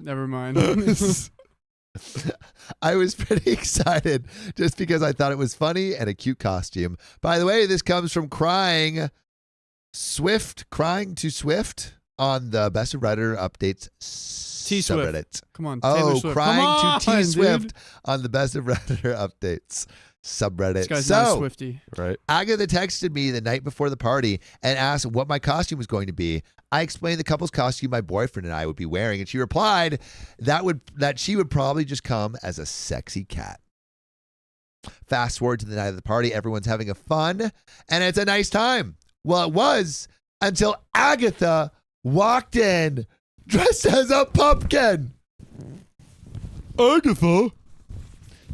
Never mind. I was pretty excited just because I thought it was funny and a cute costume. By the way, this comes from Crying to Swift on the Best of Reddit updates T-Swift. subreddit. Come on, Taylor Swift. Crying Come to on, T-Swift dude. on the Best of Reddit updates subreddit. This guy's not a Swiftie. Right. Agatha texted me the night before the party and asked what my costume was going to be. I explained the couple's costume my boyfriend and I would be wearing, and she replied that she would probably just come as a sexy cat. Fast forward to the night of the party, everyone's having a fun, and it's a nice time. Well, it was until Agatha walked in dressed as a pumpkin. Agatha.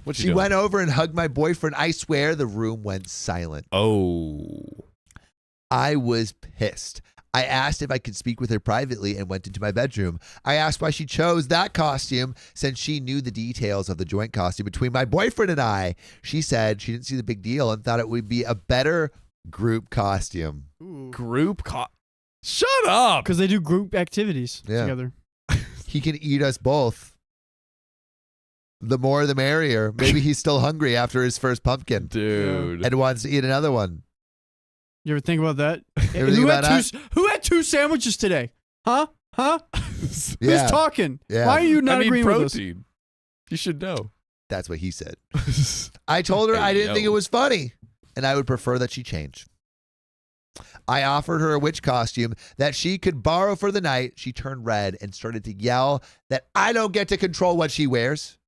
What's She went over and hugged my boyfriend. I swear the room went silent. Oh. I was pissed. I asked if I could speak with her privately and went into my bedroom. I asked why she chose that costume since she knew the details of the joint costume between my boyfriend and I. She said she didn't see the big deal and thought it would be a better group costume. Ooh. Shut up. Because they do group activities together. He can eat us both. The more the merrier. Maybe he's still hungry after his first pumpkin Dude. and wants to eat another one. You ever think about that? Ever think about that? Who had 2 sandwiches today? Huh? Yeah. Who's talking? Yeah. Why are you not I need agreeing with us? protein. You should know. That's what he said. I told her I didn't think it was funny, and I would prefer that she change. I offered her a witch costume that she could borrow for the night. She turned red and started to yell that I don't get to control what she wears.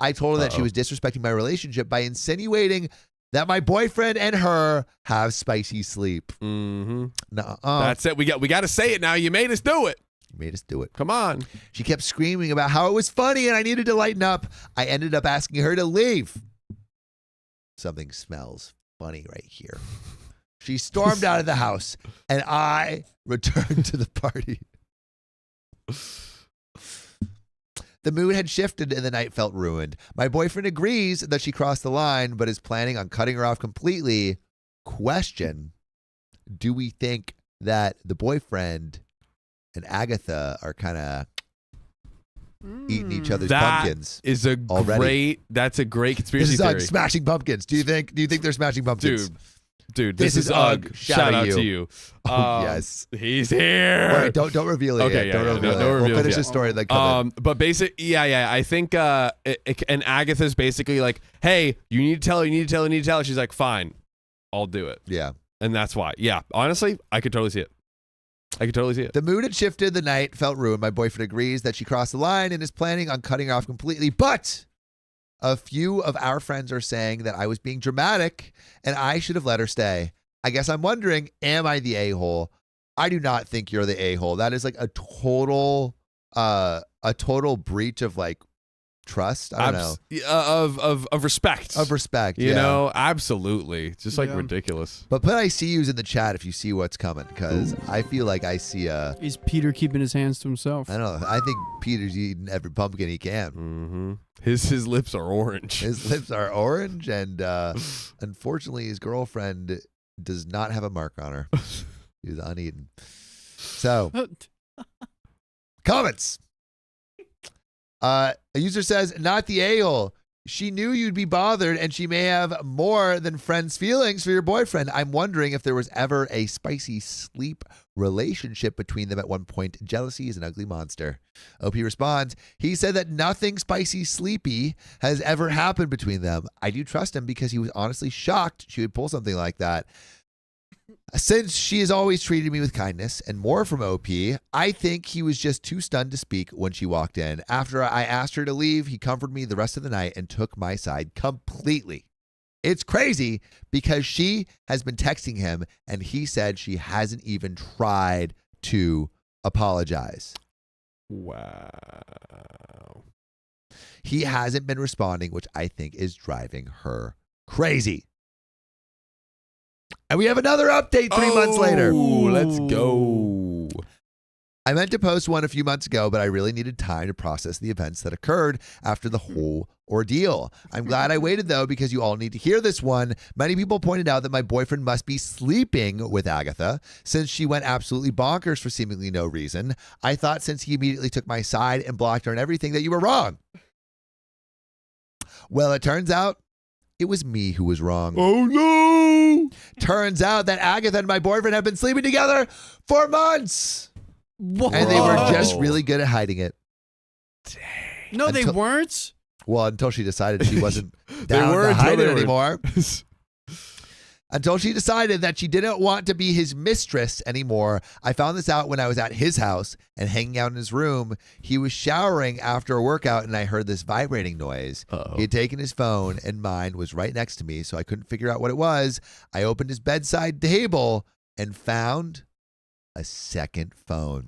I told her that she was disrespecting my relationship by insinuating that my boyfriend and her have spicy sleep. Mm-hmm. Nuh-uh. That's it. We got to say it now. You made us do it. You made us do it. Come on. She kept screaming about how it was funny and I needed to lighten up. I ended up asking her to leave. Something smells funny right here. She stormed out of the house and I returned to the party. The mood had shifted and the night felt ruined. My boyfriend agrees that she crossed the line, but is planning on cutting her off completely. Question: do we think that the boyfriend and Agatha are kind of eating each other's pumpkins? Is a already? That's a great This conspiracy is theory. smashing pumpkins. Do you think they're smashing pumpkins? Dude, This is Ugg. Shout out to you. Oh, yes. He's here. Wait, don't reveal it Okay, yet. yeah, Don't yeah, reveal it. don't reveal We'll it finish yet. the story like come in. But yeah. I think and Agatha's basically like, hey, you need to tell her. She's like, fine, I'll do it. Yeah. And that's why. Yeah, honestly, I could totally see it. The mood had shifted. The night felt ruined. My boyfriend agrees that she crossed the line and is planning on cutting her off completely. But a few of our friends are saying that I was being dramatic and I should have let her stay. I guess I'm wondering, am I the a-hole? I do not think you're the a-hole. That is like a total breach of like trust. I don't know. Of respect. Of respect. You know, absolutely. Just like Yeah. ridiculous. But put I see yous in the chat if you see what's coming, because I feel like I see Is Peter keeping his hands to himself? I don't know. I think Peter's eating every pumpkin he can. Mm-hmm. His lips are orange. His lips are orange, and unfortunately, his girlfriend does not have a mark on her. She's uneaten. So, comments. A user says, not the a-hole. She knew you'd be bothered, and she may have more than friends' feelings for your boyfriend. I'm wondering if there was ever a spicy sleep relationship between them at one point. Jealousy is an ugly monster. OP responds, he said that nothing spicy sleepy has ever happened between them. I do trust him because he was honestly shocked she would pull something like that. Since she has always treated me with kindness and more from OP, I think he was just too stunned to speak when she walked in. After I asked her to leave, he comforted me the rest of the night and took my side completely. It's crazy because she has been texting him and he said she hasn't even tried to apologize. Wow. He hasn't been responding, which I think is driving her crazy. And we have another update 3 months later. Ooh, let's go. I meant to post one a few months ago, but I really needed time to process the events that occurred after the whole ordeal. I'm glad I waited, though, because you all need to hear this one. Many people pointed out that my boyfriend must be sleeping with Agatha since she went absolutely bonkers for seemingly no reason. I thought since he immediately took my side and blocked her and everything that you were wrong. Well, it turns out it was me who was wrong. Oh, no. Turns out that Agatha and my boyfriend have been sleeping together for months. Whoa. And they were Whoa. just really good at hiding it. No, they Until- weren't. Well, until she decided she wasn't They down were to until hide they it were. anymore. Until she decided that she didn't want to be his mistress anymore. I found this out when I was at his house and hanging out in his room. He was showering after a workout and I heard this vibrating noise. Uh-oh. He had taken his phone and mine was right next to me, so I couldn't figure out what it was. I opened his bedside table and found a second phone.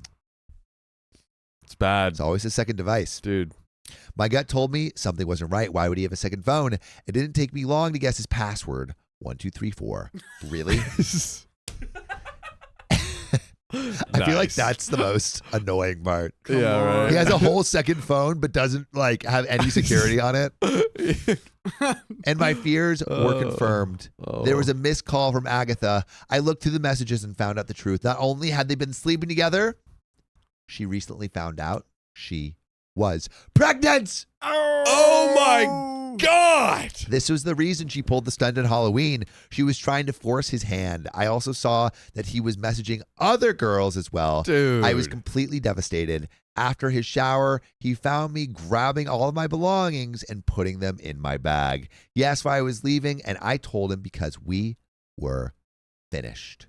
It's bad, It's always a second device. dude. My gut told me something wasn't right. Why would he have a second phone? It didn't take me long to guess his password. 1234. Really? I feel like Nice. that's the most annoying part. Yeah, on. right. He has a whole second phone, but doesn't like have any security on it. And my fears were confirmed. There was a missed call from Agatha. I looked through the messages and found out the truth. Not only had they been sleeping together, she recently found out she was pregnant. Oh my God. This was the reason she pulled the stunt on Halloween. She was trying to force his hand. I also saw that he was messaging other girls as well. Dude. I was completely devastated. After his shower, he found me grabbing all of my belongings and putting them in my bag. He asked why I was leaving, and I told him because we were finished.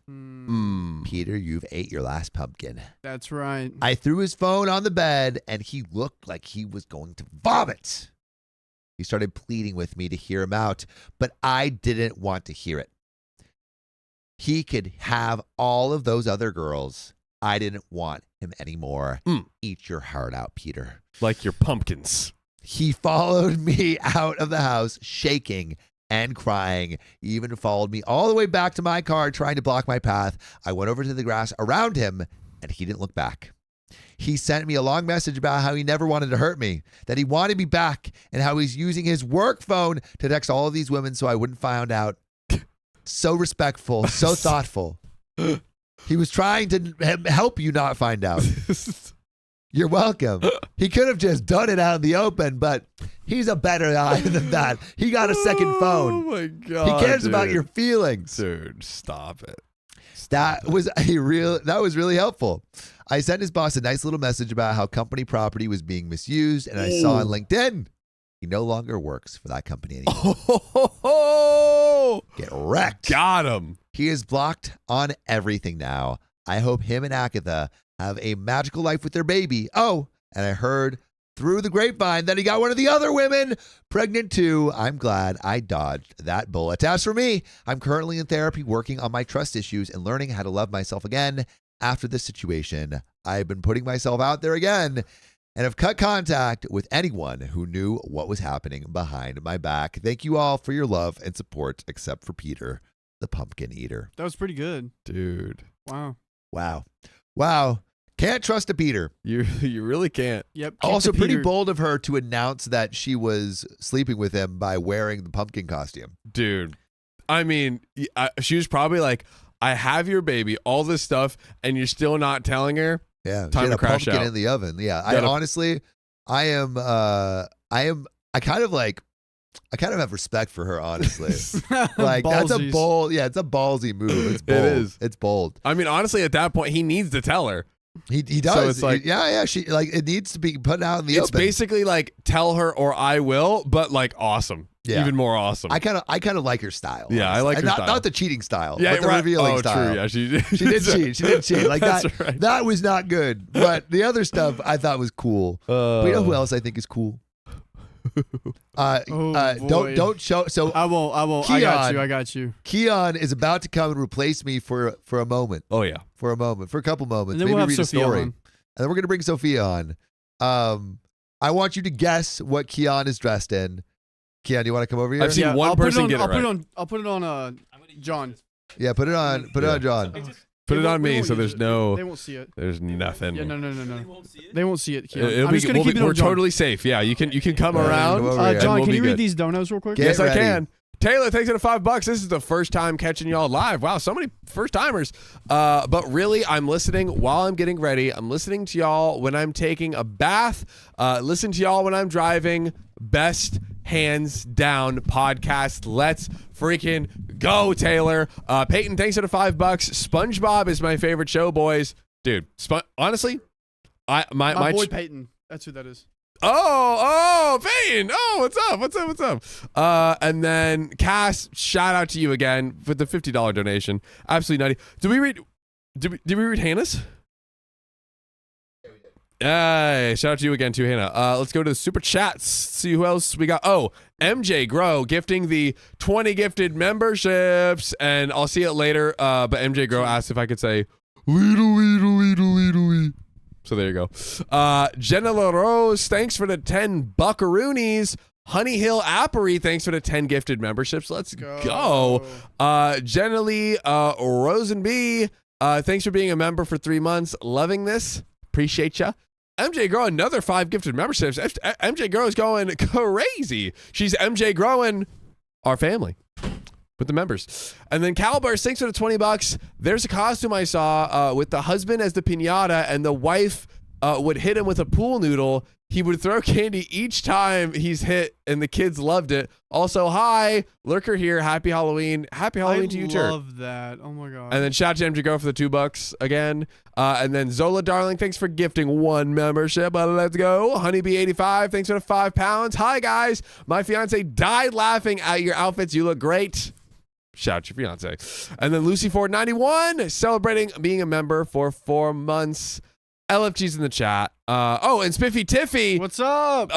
Peter, you've ate your last pumpkin. That's right. I threw his phone on the bed, and he looked like he was going to vomit. He started pleading with me to hear him out, but I didn't want to hear it. He could have all of those other girls. I didn't want him anymore. Eat your heart out, Peter. Like your pumpkins. He followed me out of the house, shaking and crying. He even followed me all the way back to my car, trying to block my path. I went over to the grass around him, and he didn't look back. He sent me a long message about how he never wanted to hurt me, that he wanted me back, and how he's using his work phone to text all of these women so I wouldn't find out. So respectful, so thoughtful. He was trying to help you not find out. You're welcome. He could have just done it out in the open, but he's a better guy than that. He got a second phone. Oh my God. He cares about dude. your feelings. Dude, stop it. That was really helpful. I sent his boss a nice little message about how company property was being misused, and I saw on LinkedIn he no longer works for that company anymore. Oh, Get wrecked. got him. He is blocked on everything now. I hope him and Agatha have a magical life with their baby. Oh, and I heard through the grapevine that he got one of the other women pregnant too. I'm glad I dodged that bullet. As for me, I'm currently in therapy working on my trust issues and learning how to love myself again. After this situation, I've been putting myself out there again and have cut contact with anyone who knew what was happening behind my back. Thank you all for your love and support, except for Peter, the pumpkin eater. That was pretty good. Dude, Wow. Wow. Can't trust a Peter. you really can't. Yep. keep Also the pretty Peter- bold of her to announce that she was sleeping with him by wearing the pumpkin costume. Dude, I mean, she was probably like, I have your baby, all this stuff, and you're still not telling her? Yeah. Time she had to a crash pumpkin out. in the oven. Yeah. I Gotta- honestly, I kind of have respect for her, honestly. Like that's a Ballsies. bold, it's a ballsy move. It's It bold. is. It's bold. I mean, honestly, at that point, he needs to tell her. He does. So it's like- yeah. She like it needs to be put out in the It's open. basically like, tell her or I will, but like awesome. Yeah. Even more awesome. I kind of like her style. Yeah, I honestly. like And her not, style. not the cheating style, yeah, but the right. revealing Oh, style. true. Yeah, she did. She did cheat. She did cheat. Like That's that. right. That was not good. But the other stuff I thought was cool. But you know who else I think is cool? boy. Don't show. So I won't. Keon. I got you. Keon is about to come and replace me for a moment, Oh, yeah. for a couple moments. And then Maybe we'll have read a Sophia story, on. and then we're gonna bring Sophia on. I want you to guess what Keon is dressed in. Keon, do you want to come over here? I've seen one I'll put it person on- get it I'll right. I'll put it on. John. Yeah, put it on. Put it on, John. Put it on We me, won't so use there's it. no. They won't see it. There's nothing. Yeah, no. They won't see it. Keon. It'll I'm be, just gonna keep it we're on John. totally safe. Yeah, you can come All right, around. come over here. John, we'll can be you read good. these donuts real quick? Get Yes, I ready. can. Taylor, thanks for the $5. This is the first time catching y'all live. Wow, so many first timers. But really, I'm listening while I'm getting ready. I'm listening to y'all when I'm taking a bath. Listen to y'all when I'm driving. Best hands down podcast. Let's freaking go, Taylor. Peyton, thanks for the $5. SpongeBob is my favorite show, boys. Dude, honestly, my boy Peyton. That's who that is. Oh, Payne. Oh, what's up? And then Cass, shout out to you again for the $50 donation. Absolutely nutty. Did we read Hannah's? Hey, shout out to you again too, Hannah. Let's go to the super chats. See who else we got. Oh, MJ Grow gifting the 20 gifted memberships, and I'll see it later. But MJ Grow asked if I could say weedle. So there you go. Jenna LaRose, thanks for the 10 buckaroonies. Honey Hill Appery, thanks for the 10 gifted memberships. Let's go. Jenna Lee Rosenby, thanks for being a member for 3 months. Loving this. Appreciate ya. MJ Grow, another 5 gifted memberships. MJ Grow is going crazy. She's MJ growing our family with the members. And then Calburst, thanks for the $20. There's a costume I saw with the husband as the piñata, and the wife would hit him with a pool noodle. He would throw candy each time he's hit, and the kids loved it. Also, hi, Lurker here. Happy Halloween. Happy Halloween to you, too. I love that. Oh, my God. And then shout out to MJ Go for the $2 again. And then Zola Darling, thanks for gifting 1 membership. Let's go. Honeybee85, thanks for the £5. Hi, guys. My fiance died laughing at your outfits. You look great. Shout out to your fiance. And then Lucy Ford 91, celebrating being a member for 4 months. LFG's in the chat. And Spiffy Tiffy. What's up?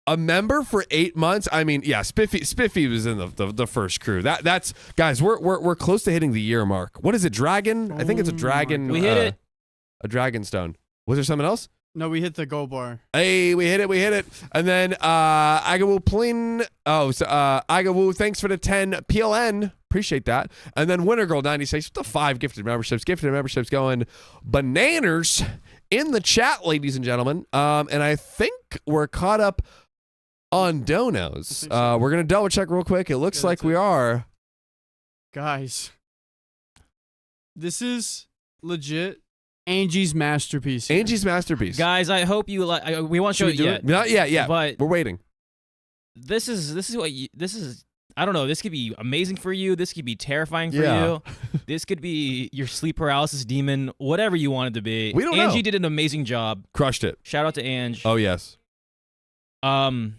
A member for 8 months. I mean, yeah, Spiffy was in the first crew. That's guys. We're close to hitting the year mark. What is it? Dragon? I think it's a dragon. We hit it. A dragon stone. Was there something else? No, we hit the gold bar. Hey, we hit it. And then Agawu Plin. Agawu, thanks for the 10 PLN. Appreciate that. And then Winter Girl 96 with the 5 gifted memberships. Gifted memberships going bananas in the chat, ladies and gentlemen. And I think we're caught up on donos. We're gonna double check real quick. It looks like we are. Guys, this is legit Angie's masterpiece. here. Angie's masterpiece. Guys, I hope you like. We won't show Should we it do yet. it? Not yet. Yeah, But we're waiting. this is what this is. I don't know. This could be amazing for you. This could be terrifying for Yeah. you. This could be your sleep paralysis demon. Whatever you want it to be. We don't know. Angie did an amazing job. Crushed it. Shout out to Ange. Oh yes. Do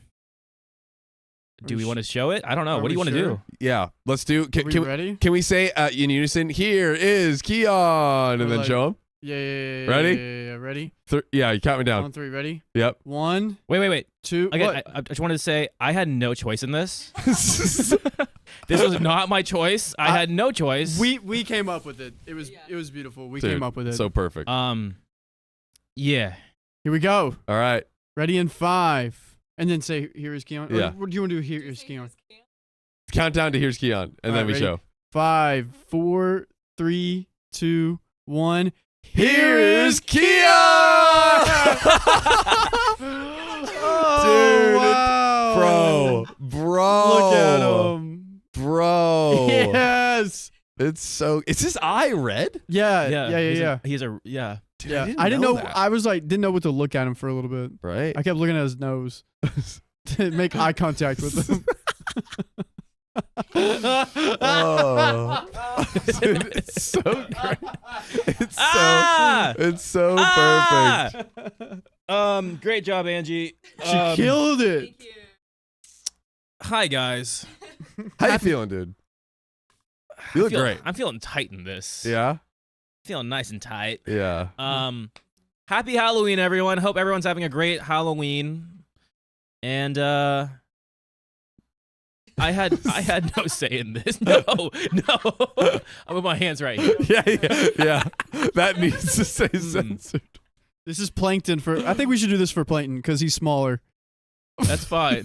we want to show it? I don't know. Are What do you we want to sure? do? Yeah. Let's do. Are Can, we can, ready? can we say in unison? Here is Keon, and Or then like- show him. Yeah. Ready? Yeah. Ready? Yeah, you count me down. On 3. Ready? Yep. 1, Wait. 2. Again, What? I just wanted to say I had no choice in this. This was not my choice. I had no choice. We came up with it. It was beautiful. We Dude, came up with it. So perfect. Yeah. Here we go. All right. Ready in 5. And then say, here is Keon. Or Yeah. what do you want to do? Here is Keon. Countdown to here's Keon, and All then right, we ready? show. 5, 4, 3, 2, 1. Here is Keon! Oh, Dude, wow. Bro. Look at him. Bro. Yes. It's so. Is his eye red? Yeah. He's a yeah. Dude, Yeah. I didn't know. I was like, didn't know what to look at him for a little bit. Right. I kept looking at his nose to make eye contact with him. Oh. Dude, it's so great. It's Ah! It's so Ah! perfect. Great job, Angie. She killed it. Thank you. Hi guys. How you feeling, dude? You look great. I'm feeling tight in this. Yeah. Feeling nice and tight. Yeah. Happy Halloween, everyone. Hope everyone's having a great Halloween. And I had no say in this. No. I'm with my hands right here. Yeah. That needs to stay censored. This is Plankton for. I think we should do this for Plankton because he's smaller. That's fine.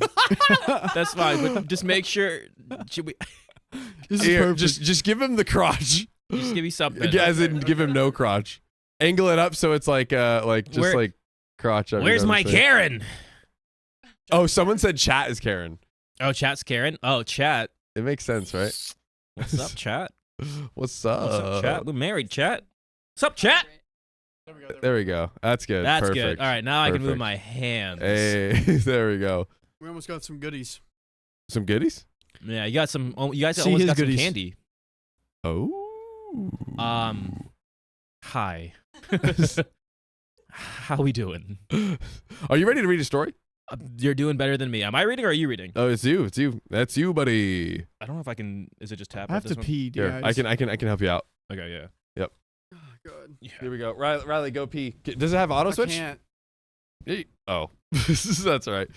That's fine. But just make sure. Should we? This is Here, perfect. just give him the crotch. Just give me something. As in, give him no crotch. Angle it up so it's like crotch. up. Where's my Karen? Oh, someone said chat is Karen. Oh, chat's Karen. Oh, chat. It makes sense, right? What's up, chat? What's up? What's up, chat? We're married, chat. What's up, chat? There we go. That's good. That's Perfect. good. All right, now I can move Perfect. my hands. Hey, there we go. We almost got some goodies. Some goodies? Yeah, you got some. You guys See almost his got goodies. some candy. Oh. Hi. How we doing? Are you ready to read a story? You're doing better than me. Am I reading or are you reading? Oh, it's you. It's you. That's you, buddy. I don't know if I can. Is it just tap? I have this to one? pee, dude. Here, I can help you out. Okay, yeah. Oh, God. Here we go. Riley, go pee. Does it have auto switch? I can't. Oh, that's all right.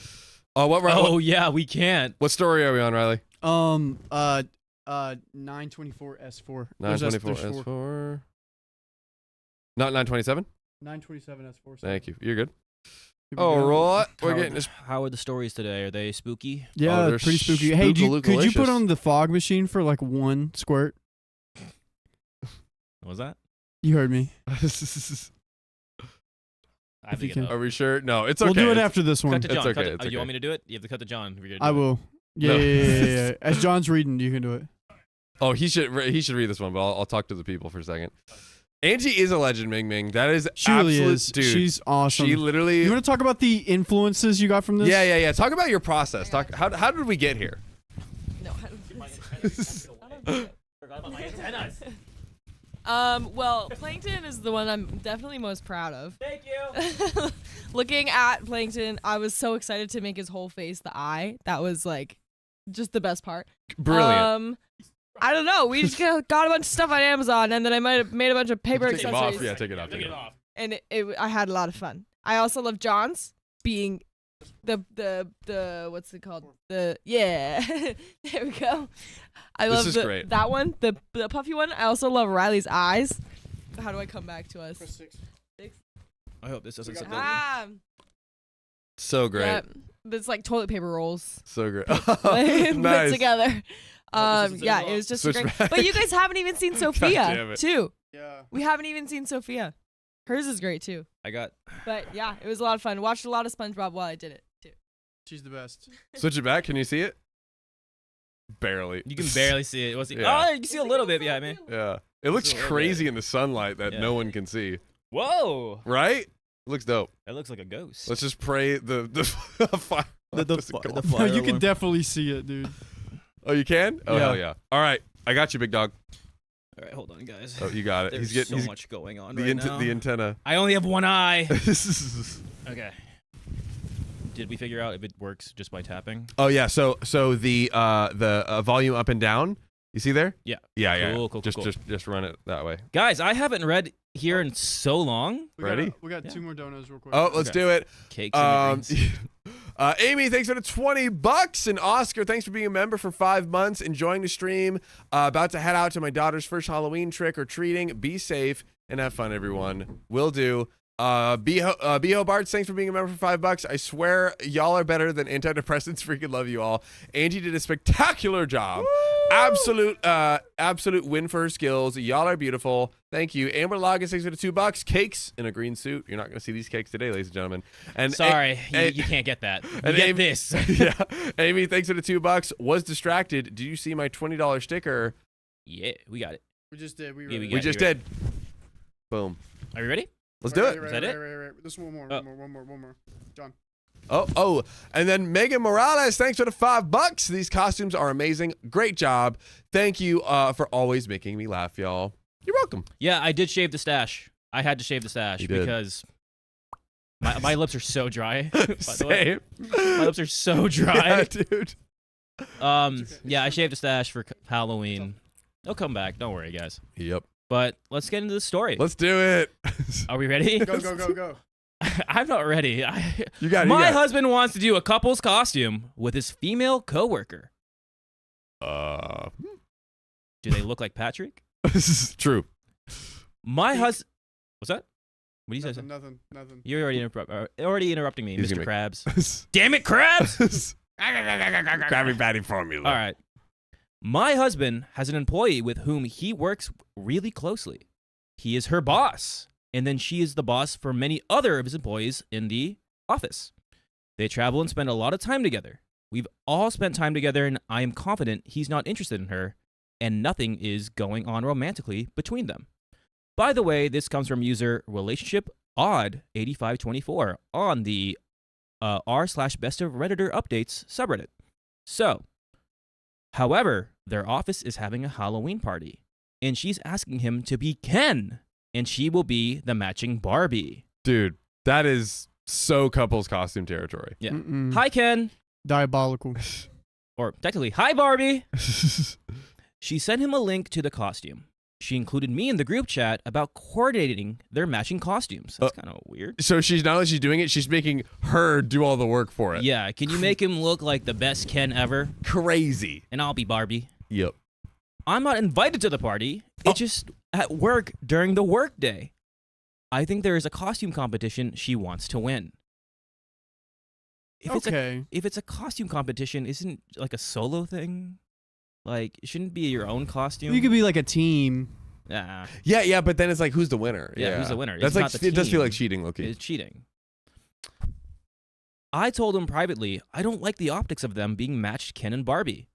Oh, what? Oh yeah, we can't. What story are we on, Riley? 924 S4. 924 S4. Not 927. 927 S4. Thank you. You're good. Here we All go. right, we're getting this. How are the stories today? Are they spooky? Yeah, they're pretty spooky. Hey, could you put spookalicious. on the fog machine for like one squirt? What was that? You heard me. I have If to you get can. up. Are we sure? No, it's okay. We'll do it It's- after this one. Cut to John. okay, Cut to, it's You okay. want me to do it? You have to cut to John. If you're gonna I do it. will. Yeah, No. yeah. As John's reading, you can do it. Oh, he should read this one, but I'll talk to the people for a second. Angie is a legend, Ming Ming. That is She really absolute, is. dude. She's awesome. She literally. You want to talk about the influences you got from this? Yeah. Talk about your process. Talk. How did we get here? No, I don't Antennas. well, Plankton is the one I'm definitely most proud of. Thank you. Looking at Plankton, I was so excited to make his whole face the eye. That was like just the best part. Brilliant. I don't know. We just got a bunch of stuff on Amazon, and then I might have made a bunch of paper Take them accessories. off. Yeah, take it off. Take it off. off. And I had a lot of fun. I also love John's being the what's it called? There we go. I This love is great. that one, the puffy one. I also love Riley's eyes. How do I come back to us? Press 6. I hope this doesn't. So great. Yeah, it's like toilet paper rolls So great. put Nice. together. Oh, this is Yeah, it it was just Switch great. back. But you guys haven't even seen damn Sophia it. too. Yeah. We haven't even seen Sophia. Hers is great too. I got. But yeah, it was a lot of fun. Watched a lot of SpongeBob while I did it too. She's the best. Switch it back. Can you see it? Barely. You can barely see it. Yeah. Oh, you can see a little bit behind me. Yeah. It looks a little crazy in the sunlight that Yeah. no one can see. Whoa, Right? It looks dope. that looks like a ghost. Let's just pray the fire. What's it called? No, you can definitely see it, dude. Oh, you can? Oh, Yeah. hell yeah. All right. I got you, big dog. All right, hold on, guys. Oh, you got it. There's He's getting so much going on the, right now. the antenna. I only have one eye. Oh Okay. Did we figure out if it works just by tapping? yeah. So the volume up and down. You see there? Yeah. Yeah. Cool, Just cool. just run it that way. Guys, I haven't read here in so long. Ready? We got Yeah. 2 more donuts real quick. Oh, let's Okay. do it. Cakes and the greens. Amy, thanks for the $20, and Oscar, thanks for being a member for 5 months. Enjoying the stream. About to head out to my daughter's first Halloween trick or treating. Be safe and have fun, everyone. Will do. Beho Barts, thanks for being a member for $5. I swear y'all are better than antidepressants. Freaking love you all. Angie did a spectacular job. Absolute win for her skills. Y'all are beautiful. Thank you. Amber Loggins, thanks for the $2. Cakes in a green suit. You're not going to see these cakes today, ladies and gentlemen. And Sorry, you can't get that. You and get Amy- this. yeah. Amy, thanks for the $2. Was distracted. Did you see my $20 sticker? Yeah, we got it. We just did. we We got just you. did. Boom. Are you ready? Let's do it. Is that it? Right. Just one more. Oh. One more. John. Oh, and then Megan Morales, thanks for the $5. These costumes are amazing. Great job. Thank you for always making me laugh, y'all. You're welcome. Yeah, I did shave the stash. I had to shave the stash You did. because my lips are so dry. By the way. Same. My lips are so Yeah, dry. dude. Yeah, I shaved the stash for Halloween. They'll come back. Don't worry, guys. Yep. But let's get into the story. Let's do it. Are we ready? Go. I'm not ready. You got it. My husband wants to do a couple's costume with his female coworker. Do Do they look like Patrick? this is true. My husband. What's that? What do you say? Nothing. You're already interrupting me, He's Mr. gonna Krabs. Damn it, Krabs! Krabby Patty formula. All right. My husband has an employee with whom he works really closely. He is her boss, and then she is the boss for many other of his employees in the office. They travel and spend a lot of time together. We've all spent time together, and I am confident he's not interested in her, and nothing is going on romantically between them. By the way, this comes from user relationship odd8524 on the r/best of Redditor updates subreddit. So, however, their office is having a Halloween party, and she's asking him to be Ken, and she will be the matching Barbie. Dude, that is so couples costume territory. Yeah. Mm-mm. Hi, Ken. Diabolical. Or technically, hi, Barbie. She sent him a link to the costume. She included me in the group chat about coordinating their matching costumes. That's kind of weird. So she's not only she's doing it, she's making her do all the work for it. Yeah, can you make him look like the best Ken ever? Crazy. And I'll be Barbie. Yep. I'm not invited to the party. It's just at work during the work day. I think there is a costume competition she wants to win. If it's a costume competition, isn't it like a solo thing? Like, it shouldn't be your own costume. You could be like a team. Nah, Yeah, but then it's like, who's the winner? Yeah, who's the winner? That's It's like not the it does feel team. like cheating, Loki. it's cheating. I told him privately, I don't like the optics of them being matched Ken and Barbie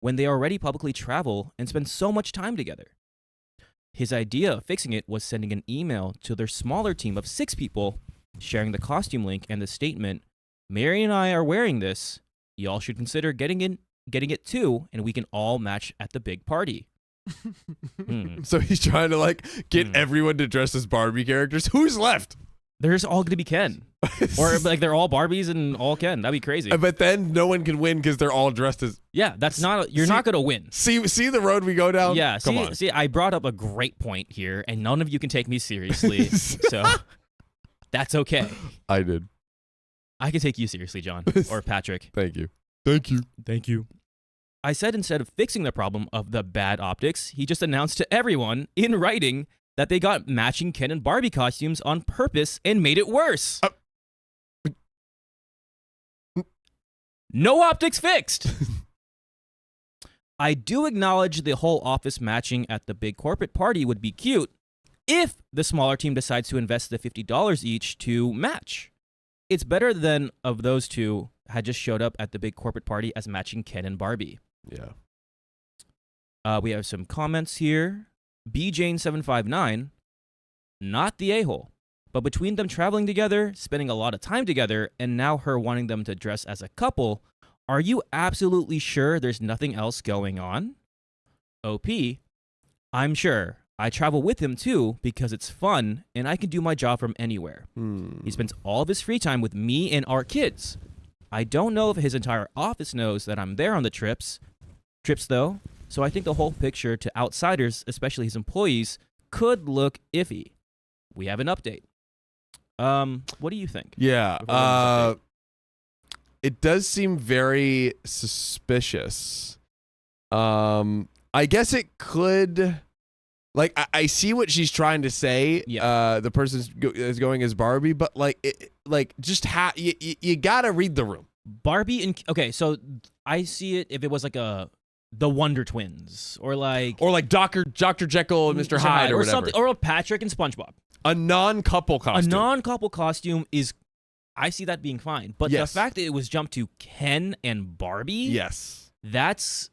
when they already publicly travel and spend so much time together. His idea of fixing it was sending an email to their smaller team of 6 people, sharing the costume link and the statement, Mary and I are wearing this. Y'all should consider getting it too, and we can all match at the big party. So he's trying to like get everyone to dress as Barbie characters. Who's left? There's all going to be Ken. Or like they're all Barbies and all Ken. That'd be crazy. But then no one can win because they're all dressed as. Yeah, that's not. You're not going to win. See the road we go down. Yeah, Come on. see, I brought up a great point here, and none of you can take me seriously. So that's okay. I did. I can take you seriously, John or Patrick. Thank you. Thank you. Thank you. I said instead of fixing the problem of the bad optics, he just announced to everyone in writing that they got matching Ken and Barbie costumes on purpose and made it worse. No optics fixed. I do acknowledge the whole office matching at the big corporate party would be cute if the smaller team decides to invest the $50 each to match. It's better than of those two had just showed up at the big corporate party as matching Ken and Barbie. Yeah. We have some comments here. BJane759, not the a-hole, but between them traveling together, spending a lot of time together, and now her wanting them to dress as a couple, are you absolutely sure there's nothing else going on? OP, I'm sure. I travel with him too because it's fun and I can do my job from anywhere. He spends all of his free time with me and our kids. I don't know if his entire office knows that I'm there on the trips though, so I think the whole picture to outsiders, especially his employees, could look iffy. We have an update. What do you think? Yeah. It does seem very suspicious. I guess it could. Like, I see what she's trying to say. Yeah. The person is going as Barbie, but you gotta read the room. Barbie and okay, so I see it if it was like the Wonder Twins or like Dr. Jekyll and Mr. Hyde or whatever. something, or Patrick and SpongeBob. A non-couple costume. A non-couple costume is, I see that being fine, but Yes. the fact that it was jumped to Ken and Barbie, Yes. that's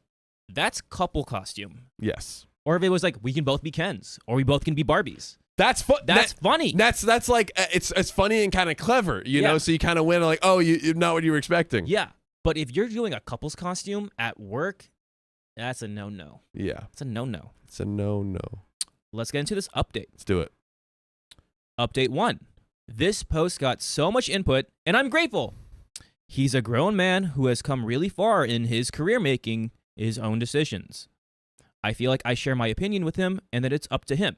couple costume. Yes. Or if it was like we can both be Kens or we both can be Barbies. That's That's funny. That's like it's funny and kind of clever, you know. So you kind of win like, oh, you not what you were expecting. Yeah, but if you're doing a couple's costume at work, that's a no-no. Yeah. It's a no-no. It's a no. Let's get into this update. Let's do it. Update 1. This post got so much input, and I'm grateful. He's a grown man who has come really far in his career making his own decisions. I feel like I share my opinion with him and that it's up to him.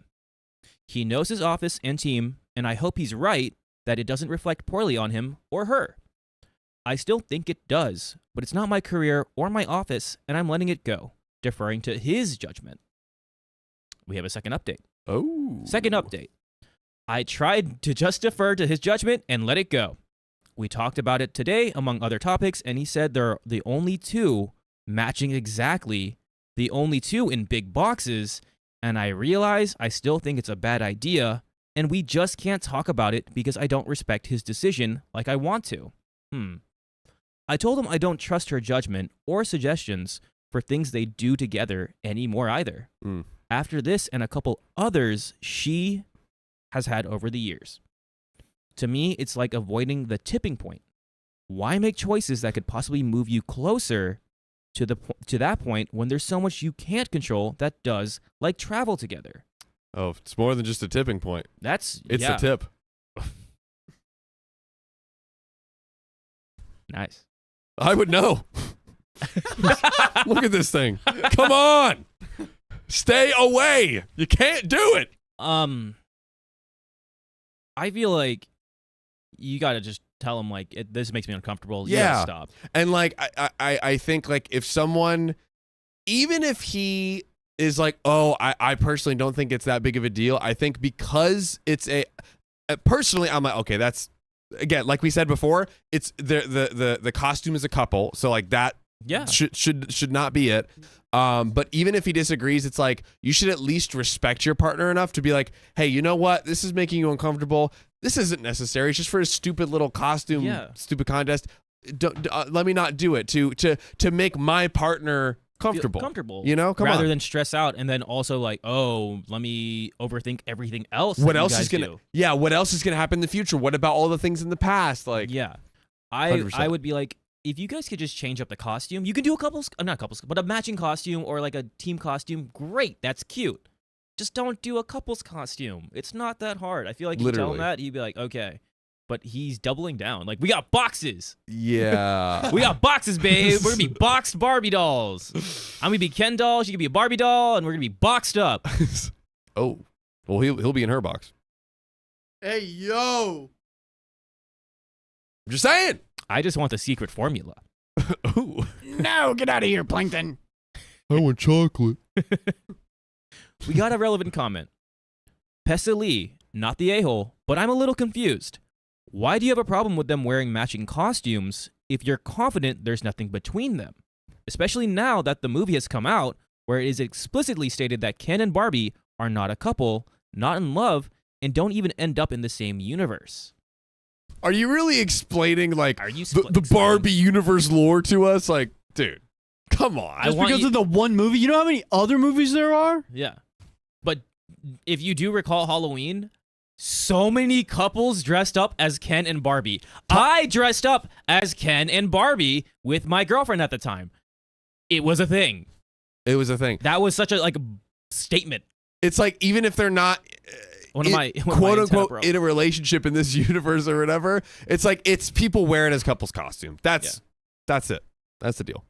He knows his office and team, and I hope he's right that it doesn't reflect poorly on him or her. I still think it does, but it's not my career or my office, and I'm letting it go, deferring to his judgment. We have a second update. Oh. Second update. I tried to just defer to his judgment and let it go. We talked about it today, among other topics, and he said they're the only two matching exactly the only two in big boxes, and I realize I still think it's a bad idea, and we just can't talk about it because I don't respect his decision like I want to. I told him I don't trust her judgment or suggestions for things they do together anymore either. After this and a couple others she has had over the years. To me, it's like avoiding the tipping point. Why make choices that could possibly move you closer to that point when there's so much you can't control that does, like travel together? Oh, it's more than just a tipping point. It's yeah. the tip. Nice. I would know. Look at this thing. Come on. Stay away. You can't do it. I feel like you gotta just tell him like this makes me uncomfortable. You Yeah. gotta stop. And like I think like if someone, even if he is like, oh, I personally don't think it's that big of a deal. I think because it's personally, I'm like, okay, that's, again, like we said before, it's the costume is a couple, so like that Yeah. should not be it. But even if he disagrees, it's like you should at least respect your partner enough to be like, hey, you know what? This is making you uncomfortable. This isn't necessary. It's just for a stupid little costume, stupid contest. Let me not do it to make my partner comfortable. You know, rather than stress out and then also like, oh, let me overthink everything else. What else is gonna? Yeah, what else is gonna happen in the future? What about all the things in the past? Like, yeah, I 100%. would be like, if you guys could just change up the costume, you can do but a matching costume or like a team costume. Great, that's cute. Just don't do a couple's costume. It's not that hard. I feel like you tell him that, he'd be like, okay. But he's doubling down. Like, we got boxes. Yeah. We got boxes, babe. We're going to be boxed Barbie dolls. I'm going to be Ken doll. She can be a Barbie doll. And we're going to be boxed up. Oh. Well, he'll be in her box. Hey, yo. I'm just saying. I just want the secret formula. Ooh. No, get out of here, Plankton. I want chocolate. We got a relevant comment. Pessa Lee, not the a-hole, but I'm a little confused. Why do you have a problem with them wearing matching costumes if you're confident there's nothing between them? Especially now that the movie has come out where it is explicitly stated that Ken and Barbie are not a couple, not in love, and don't even end up in the same universe. Are you really explaining like Are you the Barbie universe lore to us? Like, dude, come on. Just because of the one movie? You know how many other movies there are? Yeah. But if you do recall Halloween, so many couples dressed up as Ken and Barbie. I dressed up as Ken and Barbie with my girlfriend at the time. It was a thing. It was a thing. That was such a statement. It's like, even if they're not quote unquote in a relationship in this universe or whatever, it's like it's people wear it as couples costume. That's it. That's the deal.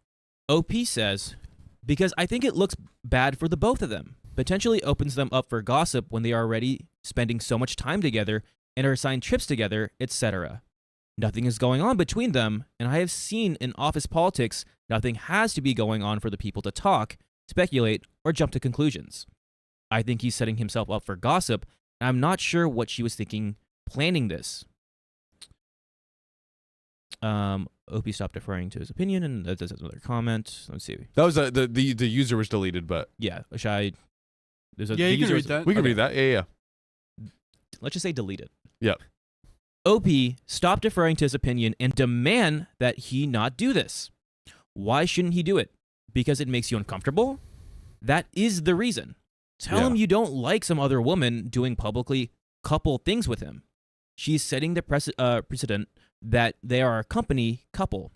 OP says, because I think it looks bad for the both of them. Potentially opens them up for gossip when they are already spending so much time together and are assigned trips together, etc. Nothing is going on between them, and I have seen in office politics, nothing has to be going on for the people to talk, speculate, or jump to conclusions. I think he's setting himself up for gossip, and I'm not sure what she was thinking planning this. OP stopped deferring to his opinion, and that's another comment. Let's see. That was the user was deleted, but Yeah, should I? You can read that. we can read that. Yeah. Let's just say deleted. Yep. OP stopped deferring to his opinion and demand that he not do this. Why shouldn't he do it? Because it makes you uncomfortable? That is the reason. Tell him you don't like some other woman doing publicly couple things with him. She's setting the precedent that they are a company couple.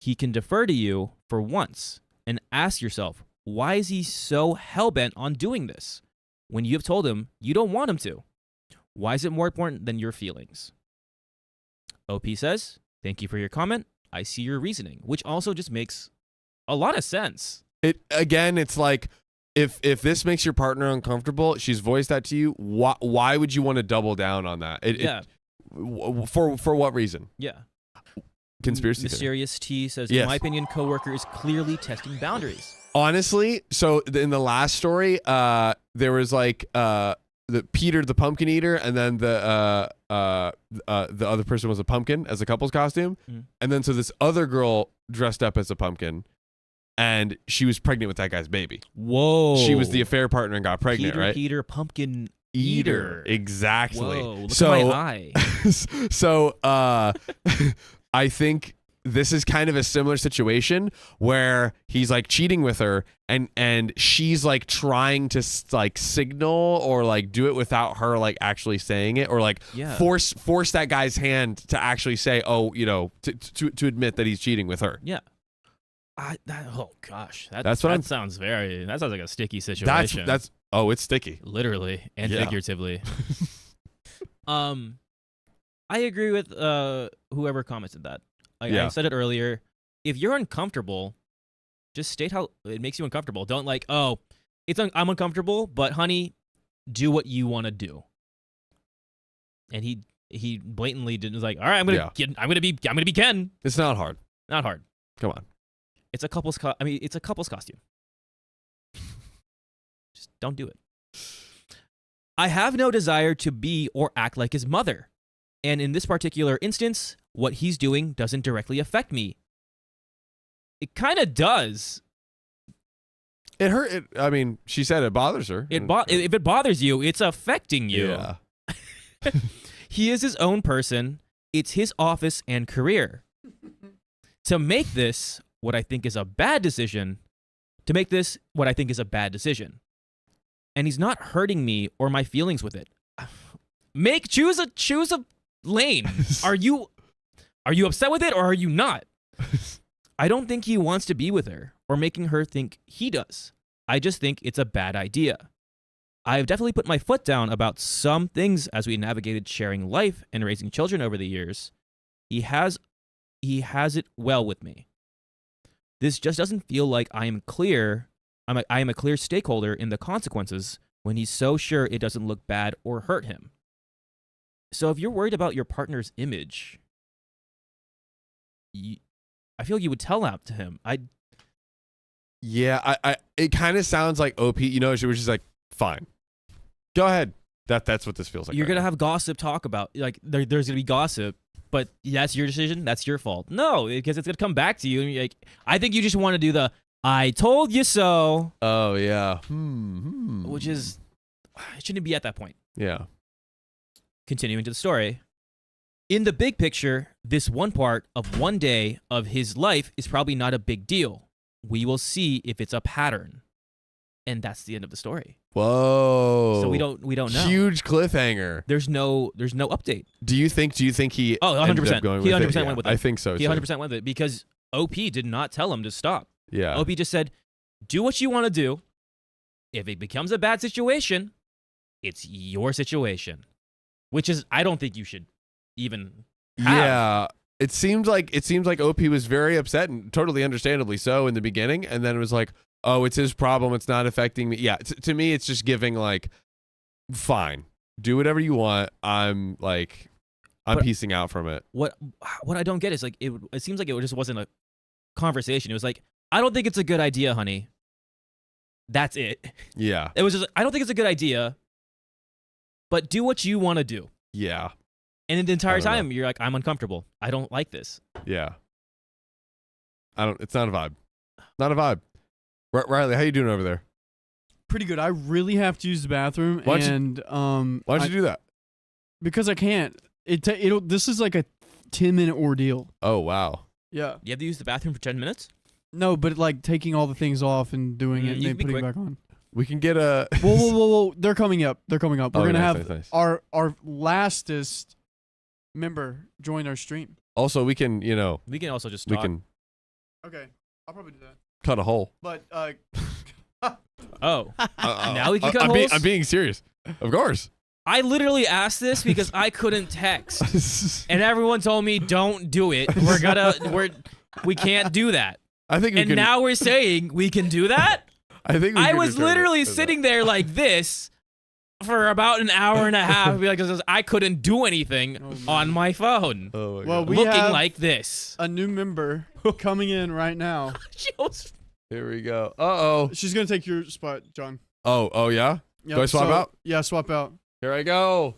He can defer to you for once and ask yourself, why is he so hell-bent on doing this when you have told him you don't want him to? Why is it more important than your feelings? OP says, thank you for your comment. I see your reasoning, which also just makes a lot of sense. It's like, if this makes your partner uncomfortable, she's voiced that to you. Why would you want to double down on that? For what reason? Yeah. Conspiracy theory. Mysterious T says, Yes. in my opinion, coworker is clearly testing boundaries. Honestly, so in the last story, there was like the Peter the pumpkin eater, and then the other person was a pumpkin as a couple's costume, and then so this other girl dressed up as a pumpkin, and she was pregnant with that guy's baby. Whoa. She was the affair partner and got pregnant, Peter right? Peter Pumpkin Eater. Exactly. Whoa, look so, at my eye. so I think this is kind of a similar situation where he's like cheating with her and she's like trying to like signal or like do it without her like actually saying it, or like Yeah. force that guy's hand to actually say, oh, you know, to admit that he's cheating with her. Yeah. Oh gosh, That sounds like a sticky situation. That's it's sticky. Literally and Yeah. figuratively. I agree with whoever commented that. I said it earlier. If you're uncomfortable, just state how it makes you uncomfortable. Don't like, I'm uncomfortable, but honey, do what you want to do. And he blatantly didn't was like, all right, I'm gonna be Ken. It's not hard. Not hard. Come on. It's a couple's costume. Just don't do it. I have no desire to be or act like his mother. And in this particular instance, what he's doing doesn't directly affect me. It kind of does. It hurt. I mean, she said it bothers her. If it bothers you, it's affecting you. Yeah. He is his own person. It's his office and career. To make this what I think is a bad decision, and he's not hurting me or my feelings with it. Choose a lane. Are you upset with it or are you not? I don't think he wants to be with her or making her think he does. I just think it's a bad idea. I've definitely put my foot down about some things as we navigated sharing life and raising children over the years. He has it well with me. This just doesn't feel like I am a clear stakeholder in the consequences when he's so sure it doesn't look bad or hurt him. So if you're worried about your partner's image, I feel like you would tell that to him. Yeah, it kind of sounds like OP, you know, she was just like, fine. Go ahead. That's what this feels like. You're right going to now. have gossip talk about, like, there's going to be gossip, but that's your decision. That's your fault. No, because it's going to come back to you. And you're like, I think you just want to do the, I told you so. Oh, yeah. Which is, it shouldn't be at that point. Yeah. Continuing to the story. In the big picture, this one part of one day of his life is probably not a big deal. We will see if it's a pattern. And that's the end of the story. Whoa. So we don't know. Huge cliffhanger. There's no update. Do you think he 100%. ended up going He with 100% it? went with it. I think so. He too. 100% went with it because OP did not tell him to stop. Yeah. OP just said, do what you want to do. If it becomes a bad situation, it's your situation. Which is, I don't think you should even have. Yeah. It seems like OP was very upset, and totally understandably so, in the beginning, and then it was like, oh, it's his problem, it's not affecting me. Yeah, to me it's just giving like, fine, do whatever you want. I'm piecing out from it. What I don't get is like it seems like it just wasn't a conversation. It was like, I don't think it's a good idea, honey. That's it. Yeah. It was just, I don't think it's a good idea, but do what you want to do. Yeah. And the entire I don't time, you're like, I'm uncomfortable. I don't like this. Yeah. It's not a vibe. Not a vibe. Riley, how you doing over there? Pretty good. I really have to use the bathroom, Why'd you- and Why'd you do that? because I can't. This is like a 10-minute ordeal. Oh, wow. Yeah. You have to use the bathroom for 10 minutes? No, but like taking all the things off and doing it and you then can be putting it quick. back on. We can get a... Whoa. They're coming up. We're Oh, gonna nice, have nice. our lastest member join our stream. Also, we can, We can also just we talk. can Okay. I'll probably do that. cut a hole. But Oh. Now we can cut I'm holes? I'm being serious. Of course. I literally asked this because I couldn't text. And everyone told me, don't do it. We can't do that. I think we And can... now we're saying we can do that? I think we I can was determine literally it. sitting there like this for about an hour and a half because I couldn't do anything Oh, man. on my phone. Oh, my Well, God. we Looking have like this. a new member coming in right now. Here we go. Uh-oh. She's gonna take your spot, John. Oh, yeah? Yep, Do I swap out? Yeah, swap out. Here I go.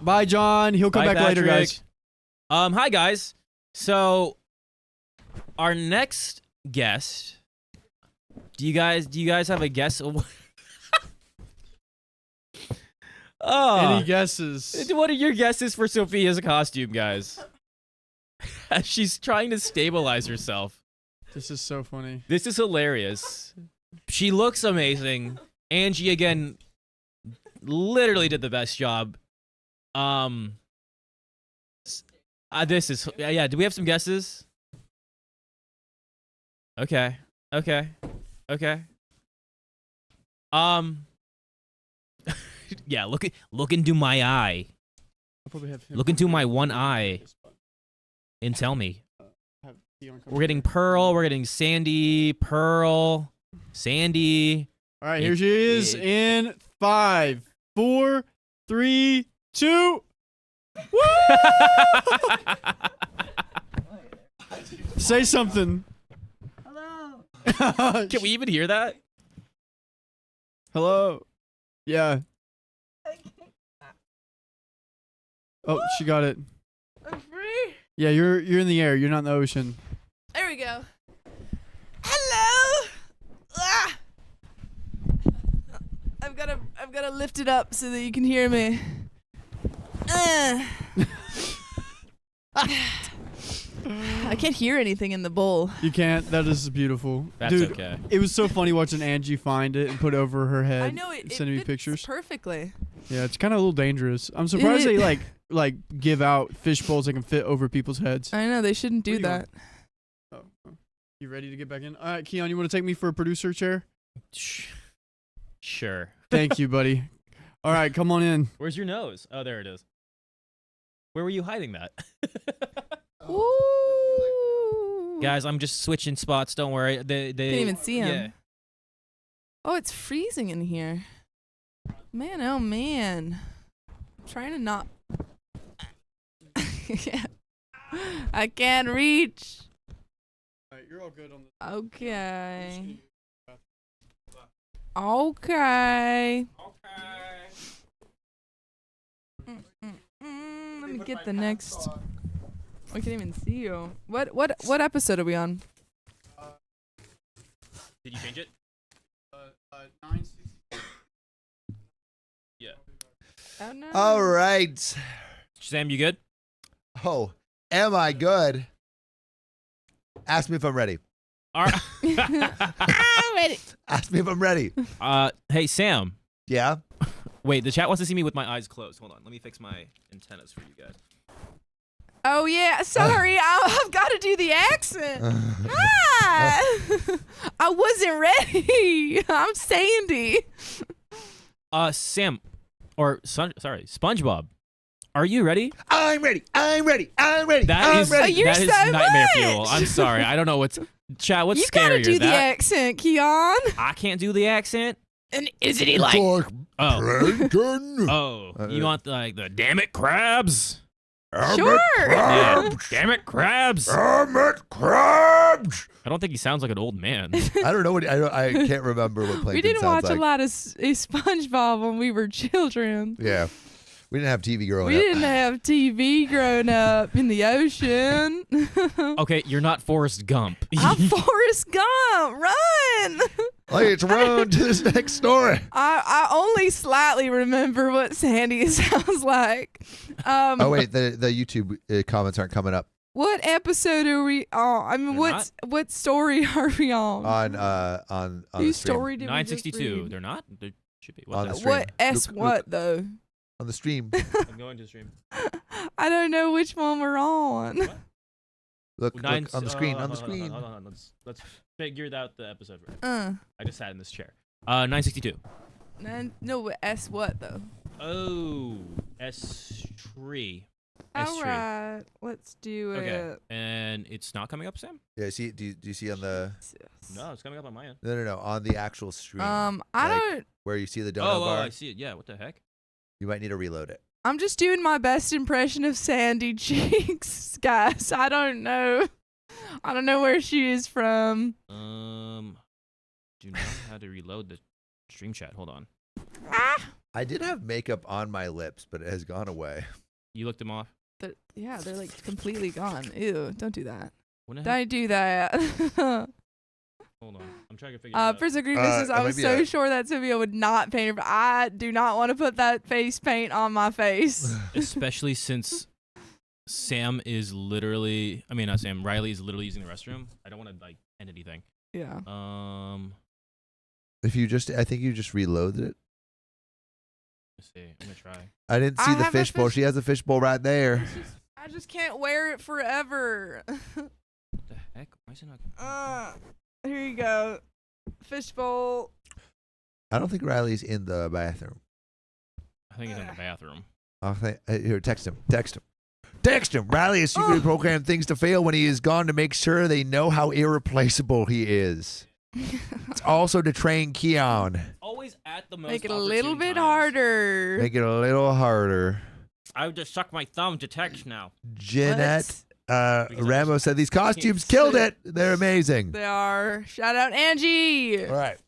Bye, John. He'll come Bye, back later, Patrick. guys. Hi guys. So our next guessed. Do you guys have a guess? Any guesses? What are your guesses for Sophia's costume, guys? She's trying to stabilize herself. This is so funny. This is hilarious. She looks amazing. Angie again literally did the best job. This is yeah, do we have some guesses? Okay. Yeah, look into my eye. I'll probably have him. Look into my one eye and tell me. Have Theon come We're getting Pearl, we're getting Sandy, Pearl, Sandy. All right, here she is in 5, 4, 3, 2. Woo! Say something. Hello. Can we even hear that? Hello. Yeah. Oh, she got it. I'm free. Yeah, you're in the air. You're not in the ocean. There we go. Hello. Ah. I've gotta lift it up so that you can hear me. I can't hear anything in the bowl. You can't. That is beautiful. That's Dude, okay. it was so funny watching Angie find it and put it over her head. I know it Sending me fits pictures. perfectly. Yeah, it's kind of a little dangerous. I'm surprised they like give out fish bowls that can fit over people's heads. I know they shouldn't do Where you that. Oh. You ready to get back in? All right, Keon, you want to take me for a producer chair? Sure. Thank you, buddy. All right, come on in. Where's your nose? Oh, there it is. Where were you hiding that? Ooh. Guys, I'm just switching spots. Don't worry. They Can't even see him. Yeah. Oh, it's freezing in here. Man, oh man. I'm trying to not. I can't reach. All right, you're all good on the. Okay. Okay. Let me get the next. I can't even see you. What episode are we on? Did you change it? 960. Yeah. Oh no. All right. Sam, you good? Oh, am I good? Ask me if I'm ready. All right. I'm ready. Ask me if I'm ready. Hey, Sam. Yeah? Wait, the chat wants to see me with my eyes closed. Hold on. Let me fix my antennas for you guys. Oh yeah, sorry, I've got to do the accent. Ah! I wasn't ready. I'm Sandy. Sam, or sorry, SpongeBob. Are you ready? I'm ready. I'm ready. I'm ready. That I'm is ready. You're that is so nightmare much. fuel. I'm sorry. I don't know what's chat. What's You gotta scarier? do the that accent, Keon. I can't do the accent. And isn't he like? Dark Oh, plankton. oh, you want the damn it crabs? Sure. Yeah, damn it crabs. Damn it, crabs. I don't think he sounds like an old man. I don't know what I can't remember what plankton We didn't sounds watch like. a lot of SpongeBob when we were children. Yeah. We didn't have TV growing We up. didn't have TV growing up in the ocean. Okay, you're not Forrest Gump. I'm Forrest Gump. Run! Let's run to this next story. I only slightly remember what Sandy sounds like. Oh wait, the YouTube comments aren't coming up What episode are we on? I mean, They're what story are we on? on the Whose stream. story did we just 962. read? They're not. They should be. On What the the? stream. What S Look, what though? On the stream. I'm going to stream. I don't know which one we're on. What? Look on the screen. On the Hold screen. Hold on. Let's figure out the episode. Right. Uh, I just sat in this chair. 962. no, but S what though? Oh, S3. All S3. right, let's do Okay, it. and it's not coming up, Sam. Yeah. See? Do you see on the? No, it's coming up on my end. No. On the actual stream. I like, don't. Where you see the donut Oh, bar. I see it. Yeah, what the heck? You might need to reload it. I'm just doing my best impression of Sandy Cheeks, guys. I don't know. I don't know where she is from. Do not know how to reload the stream chat. Hold on. I did have makeup on my lips, but it has gone away. You looked them off. They're like completely gone. Ew, don't do that. What the heck? Don't do that. Hold on. I'm trying to figure it out. For some grievances, I was so maybe sure that Sylvia would not paint her, but I do not want to put that face paint on my face. Especially since Sam is literally, I mean, not Sam, Riley is literally using the restroom. I don't want to, like, end anything. Yeah. If you just, I think you just reloaded it. Let's see. I'm going to try. I didn't see I the have a fishbowl. fish- She has a fishbowl right there. I just can't wear it forever. What the heck? Why is it not? Here you go. Fishbowl. I don't think Riley's in the bathroom. I think he's in the bathroom. I'll here, text him. Text him. Text him. Riley has secretly programmed things to fail when he is gone to make sure they know how irreplaceable he is. It's also to train Keon. Always at the most Make it a little opportune bit times. harder. Make it a little harder. I would just suck my thumb to text now. Jeanette Because I Ramo just said these can't costumes see killed it. it. They're amazing. They are. Shout out Angie. All right.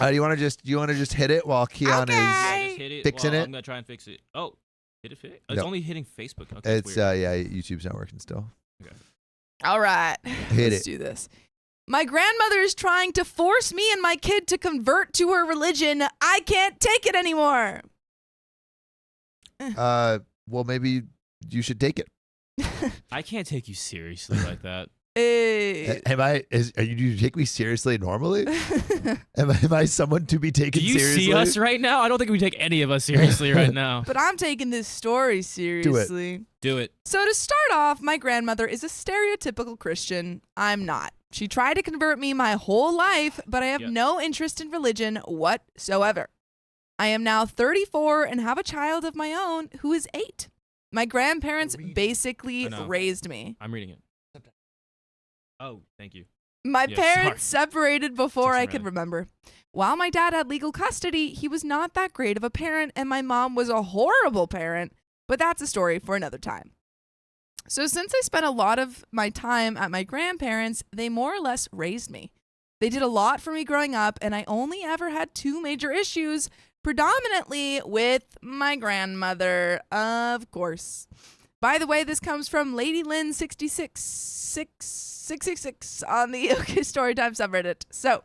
Do you want to just hit it while Keon Okay. Yeah, just hit it. Fixing it? I'm gonna try and fix it. Oh, did it fit? It's No. only hitting Facebook. Okay, is? it's It's weird. yeah, YouTube's not working still. All right. Hit Let's it. do this. My grandmother is trying to force me and my kid to convert to her religion. I can't take it anymore. Well, maybe you should take it. I can't take you seriously like that. Eh. Do you take me seriously normally? Am I someone to be taken Do you seriously? see us right now? I don't think we take any of us seriously right now. But I'm taking this story seriously. Do it. So to start off, my grandmother is a stereotypical Christian. I'm not. She tried to convert me my whole life, but I have Yep. no interest in religion whatsoever. I am now 34 and have a child of my own who is 8. My grandparents basically I know. raised me. I'm reading it. Oh, thank you. My Yeah, parents separated before I Takes a could minute. remember. While my dad had legal custody, he was not that great of a parent, and my mom was a horrible parent, but that's a story for another time. So since I spent a lot of my time at my grandparents, they more or less raised me. They did a lot for me growing up, and I only ever had 2 major issues, predominantly with my grandmother, of course. By the way, this comes from Lady Lynn 666 on the OK Storytime subreddit. So,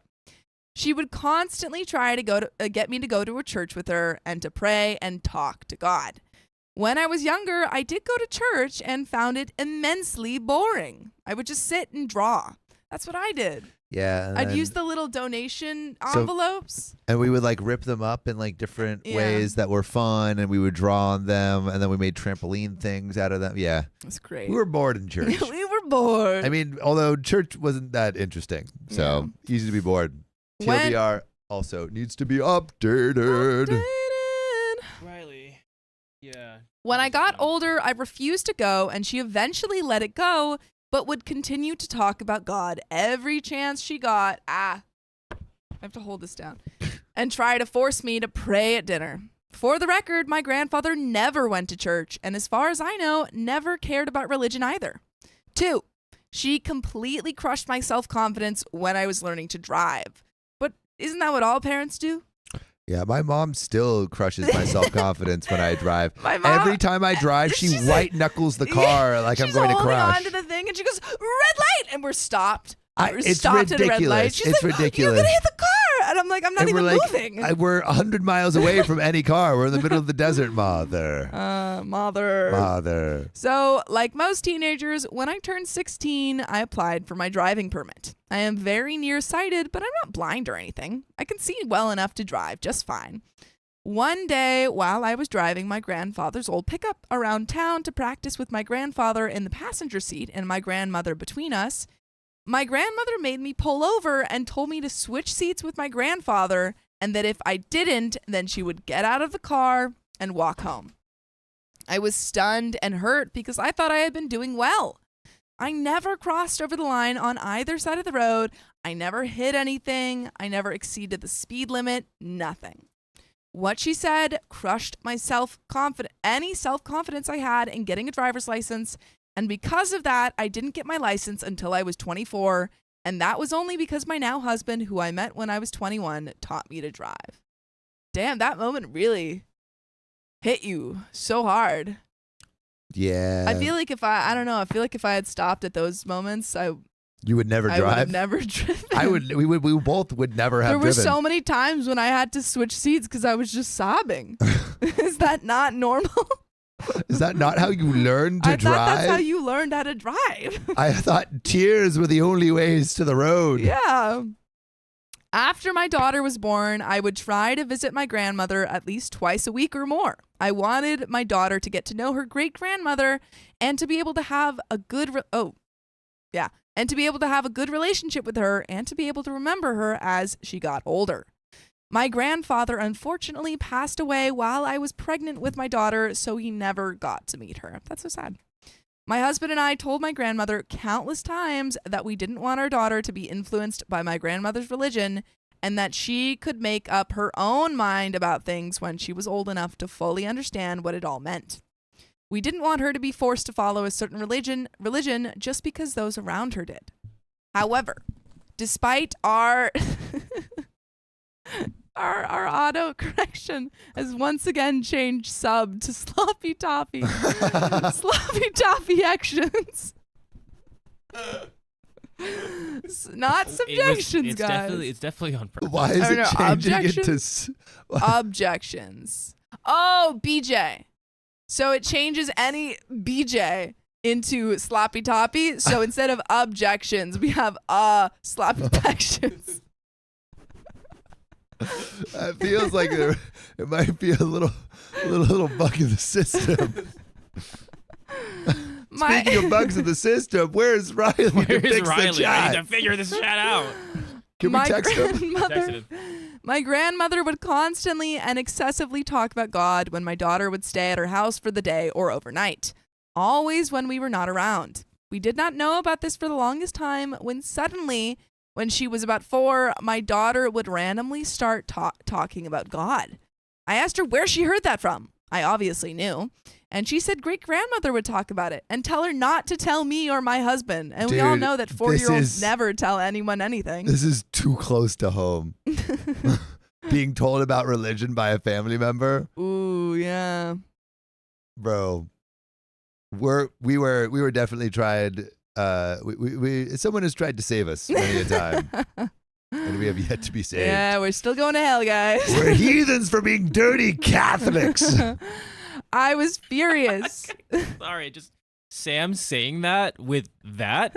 she would constantly try to get me to go to a church with her and to pray and talk to God. When I was younger, I did go to church and found it immensely boring. I would just sit and draw. That's what I did. Yeah. I'd use the little donation envelopes. And we would like rip them up in like different Yeah. ways that were fun, and we would draw on them, and then we made trampoline things out of them. Yeah. That's great. We were bored in church. We were bored. I mean, although church wasn't that interesting, so easy to be bored. When- TLDR also needs to be updated. Updated. Riley. Yeah. When I got older, I refused to go, and she eventually let it go, but would continue to talk about God every chance she got. I have to hold this down. And try to force me to pray at dinner. For the record, my grandfather never went to church, and as far as I know, never cared about religion either. 2, she completely crushed my self-confidence when I was learning to drive. But isn't that what all parents do? Yeah, my mom still crushes my self-confidence when I drive. My mom, Every time I drive, she she's white knuckles the car like I'm she's going to holding crash. on to the thing, and she goes, "Red light!" And we're stopped. We're It's stopped at a red light. ridiculous. She's It's like, ridiculous. "You're gonna hit the car!" And I'm like, "I'm not And even we're like, moving." we're 100 miles away from any car. We're in the middle of the desert, mother. Mother. Mother. So, like most teenagers, when I turned 16, I applied for my driving permit. I am very nearsighted, but I'm not blind or anything. I can see well enough to drive just fine. One day, while I was driving my grandfather's old pickup around town to practice with my grandfather in the passenger seat and my grandmother between us, my grandmother made me pull over and told me to switch seats with my grandfather, and that if I didn't, then she would get out of the car and walk home. I was stunned and hurt because I thought I had been doing well. I never crossed over the line on either side of the road. I never hit anything. I never exceeded the speed limit. Nothing. What she said crushed my any self-confidence I had in getting a driver's license. And because of that, I didn't get my license until I was 24. And that was only because my now husband, who I met when I was 21, taught me to drive. Damn, that moment really hit you so hard. Yeah. I feel like if I don't know, I feel like if I had stopped at those moments, I You would never I would have drive? never driven. We both would never have There were driven. so many times when I had to switch seats because I was just sobbing. Is that not normal? Is that not how you learn to I drive? thought that's how you learned how to drive. I thought tears were the only ways to the road. Yeah. After my daughter was born, I would try to visit my grandmother at least twice a week or more. I wanted my daughter to get to know her great-grandmother and to be able to have a good and to be able to have a good relationship with her and to be able to remember her as she got older. My grandfather unfortunately passed away while I was pregnant with my daughter, so he never got to meet her. That's so sad. My husband and I told my grandmother countless times that we didn't want our daughter to be influenced by my grandmother's religion and that she could make up her own mind about things when she was old enough to fully understand what it all meant. We didn't want her to be forced to follow a certain religion just because those around her did. However, despite our our auto correction has once again changed sub to sloppy toppy. Sloppy toppy actions. Not subjections, it's guys. It's definitely on purpose. Why is I don't it know, changing it to... objections? Objections. Oh, BJ. So it changes any BJ into sloppy toppy. So instead of objections, we have sloppy actions. It feels like it might be a little bug in the system. Speaking of bugs in the system, where's Riley to Where's fix Riley? the chat? I need to figure this chat out. Can we text him? Texted him. My grandmother would constantly and excessively talk about God when my daughter would stay at her house for the day or overnight, always when we were not around. We did not know about this for the longest time when suddenly, when she was about 4, my daughter would randomly start talking about God. I asked her where she heard that from. I obviously knew. And she said great-grandmother would talk about it and tell her not to tell me or my husband. And we all Dude, know that 4-year-olds never tell anyone anything. This is too close to home. Being told about religion by a family member. Ooh, yeah. Bro, we were definitely tried. Someone has tried to save us many a time, and we have yet to be saved. Yeah, we're still going to hell, guys. We're heathens for being dirty Catholics. I was furious. Sorry, just Sam saying that with that.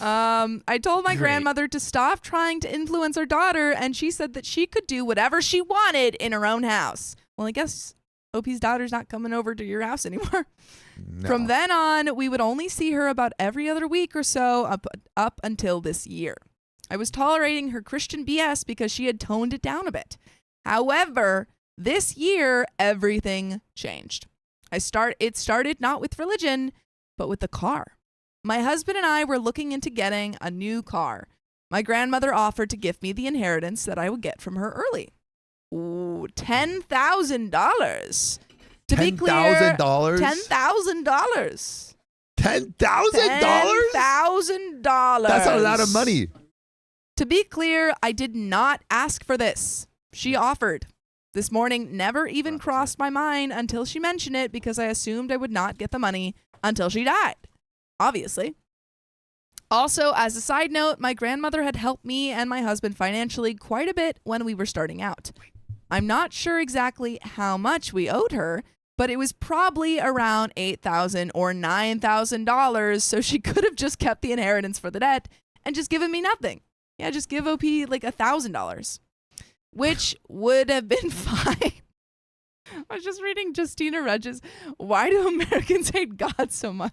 I told my Great. grandmother to stop trying to influence her daughter, and she said that she could do whatever she wanted in her own house. Well, I guess OP's daughter's not coming over to your house anymore. No. From then on, we would only see her about every other week or so up until this year. I was tolerating her Christian BS because she had toned it down a bit. However, this year, everything changed. It started not with religion, but with the car. My husband and I were looking into getting a new car. My grandmother offered to give me the inheritance that I would get from her early. Ooh, $10,000. To be clear, $10,000? $10,000. $10,000? $10,000. That's a lot of money. To be clear, I did not ask for this. She offered. This morning never even crossed my mind until she mentioned it because I assumed I would not get the money until she died. Obviously. Also, as a side note, my grandmother had helped me and my husband financially quite a bit when we were starting out. I'm not sure exactly how much we owed her, but it was probably around $8,000 or $9,000, so she could have just kept the inheritance for the debt and just given me nothing. Yeah, just give OP like $1,000, which would have been fine. I was just reading Justina Regis. Why do Americans hate God so much?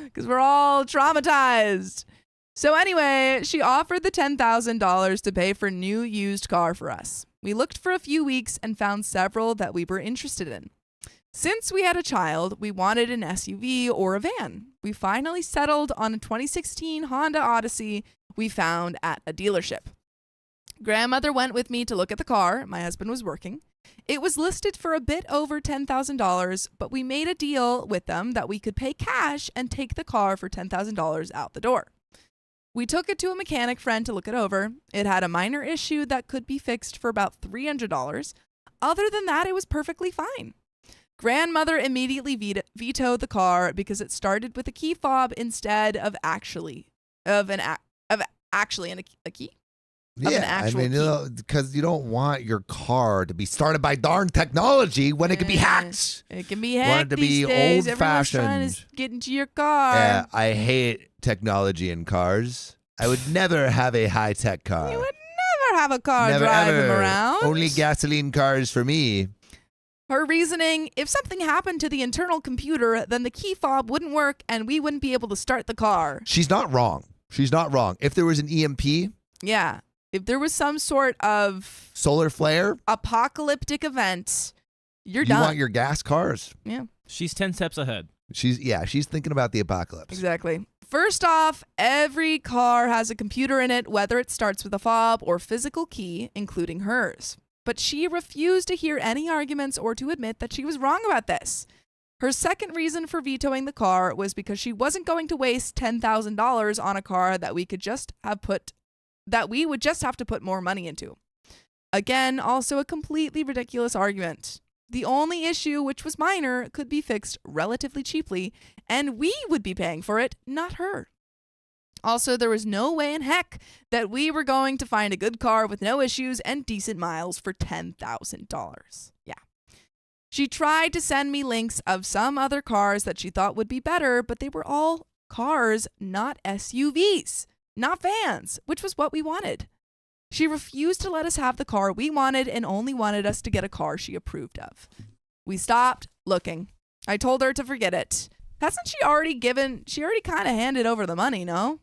Because we're all traumatized. So anyway, she offered the $10,000 to pay for a new used car for us. We looked for a few weeks and found several that we were interested in. Since we had a child, we wanted an SUV or a van. We finally settled on a 2016 Honda Odyssey we found at a dealership. Grandmother went with me to look at the car. My husband was working. It was listed for a bit over $10,000, but we made a deal with them that we could pay cash and take the car for $10,000 out the door. We took it to a mechanic friend to look it over. It had a minor issue that could be fixed for about $300. Other than that, it was perfectly fine. Grandmother immediately vetoed the car because it started with a key fob instead of actually a key. Of an Yeah, I actual mean, key. because you don't want your car to be started by darn technology when it could be hacked. It can be Want hacked it to these be days. Everyone's trying to old-fashioned. get into your car. Yeah, I hate technology in cars. I would never have a high-tech car. You would never have a car Never, driving ever. around. Only gasoline cars for me. Her reasoning, if something happened to the internal computer, then the key fob wouldn't work and we wouldn't be able to start the car. She's not wrong. She's not wrong. If there was an EMP, Yeah. If there was some sort of solar flare, apocalyptic event, you're you done. want your gas cars. Yeah, She's 10 steps ahead. She's thinking about the apocalypse. exactly. First off, every car has a computer in it, whether it starts with a fob or physical key, including hers. But she refused to hear any arguments or to admit that she was wrong about this. Her second reason for vetoing the car was because she wasn't going to waste $10,000 on a car that we would just have to put more money into. Again, also a completely ridiculous argument. The only issue, which was minor, could be fixed relatively cheaply, and we would be paying for it, not her. Also, there was no way in heck that we were going to find a good car with no issues and decent miles for $10,000. Yeah. She tried to send me links of some other cars that she thought would be better, but they were all cars, not SUVs, not vans, which was what we wanted. She refused to let us have the car we wanted and only wanted us to get a car she approved of. We stopped looking. I told her to forget it. Hasn't she already kind of handed over the money, no?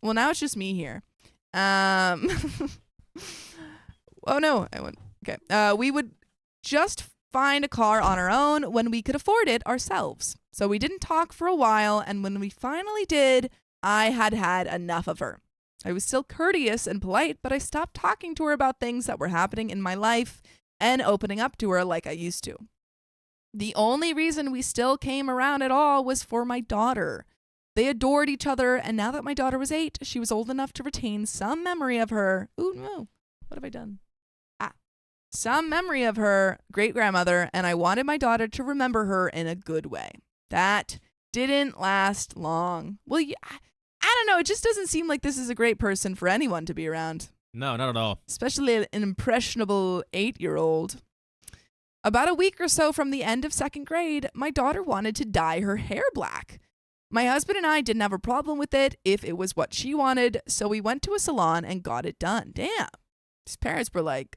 Well, now it's just me here. Oh no, I went. Okay. We would just find a car on our own when we could afford it ourselves. So we didn't talk for a while, and when we finally did, I had had enough of her. I was still courteous and polite, but I stopped talking to her about things that were happening in my life and opening up to her like I used to. The only reason we still came around at all was for my daughter. They adored each other, and now that my daughter was 8, she was old enough to retain some memory of her. Ooh, no. What have I done? Some memory of her great-grandmother, and I wanted my daughter to remember her in a good way. That didn't last long. Well, I don't know. It just doesn't seem like this is a great person for anyone to be around. No, not at all. Especially an impressionable 8-year-old. About a week or so from the end of 2nd grade, my daughter wanted to dye her hair black. My husband and I didn't have a problem with it if it was what she wanted, so we went to a salon and got it done. Damn. His parents were like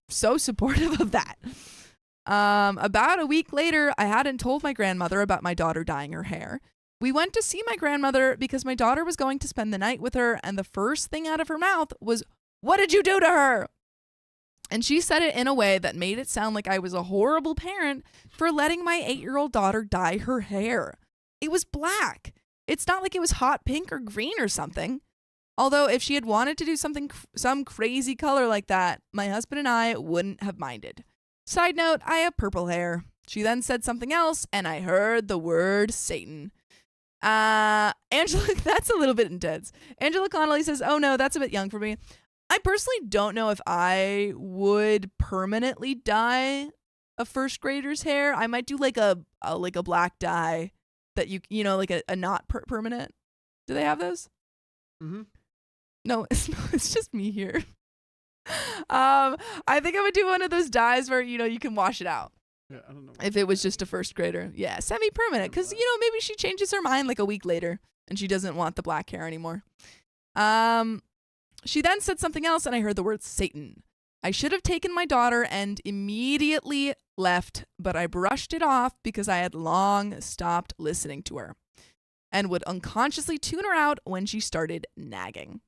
so supportive of that. About a week later, I hadn't told my grandmother about my daughter dyeing her hair. We went to see my grandmother because my daughter was going to spend the night with her, and the first thing out of her mouth was, "What did you do to her?" And she said it in a way that made it sound like I was a horrible parent for letting my 8-year-old daughter dye her hair. It was black. It's not like it was hot pink or green or something. Although if she had wanted to do some crazy color like that, my husband and I wouldn't have minded. Side note, I have purple hair. She then said something else, and I heard the word Satan. Angela, that's a little bit intense. Angela Connolly says, "Oh no, that's a bit young for me." I personally don't know if I would permanently dye a first grader's hair. I might do like a black dye that you know, like a not permanent. Do they have those? Mm-hmm. No, it's just me here. I think I would do one of those dyes where, you can wash it out. Yeah, I don't know. If it was just a first grader. Yeah, semi-permanent. Because, maybe she changes her mind like a week later and she doesn't want the black hair anymore. She then said something else and I heard the word Satan. I should have taken my daughter and immediately left, but I brushed it off because I had long stopped listening to her and would unconsciously tune her out when she started nagging.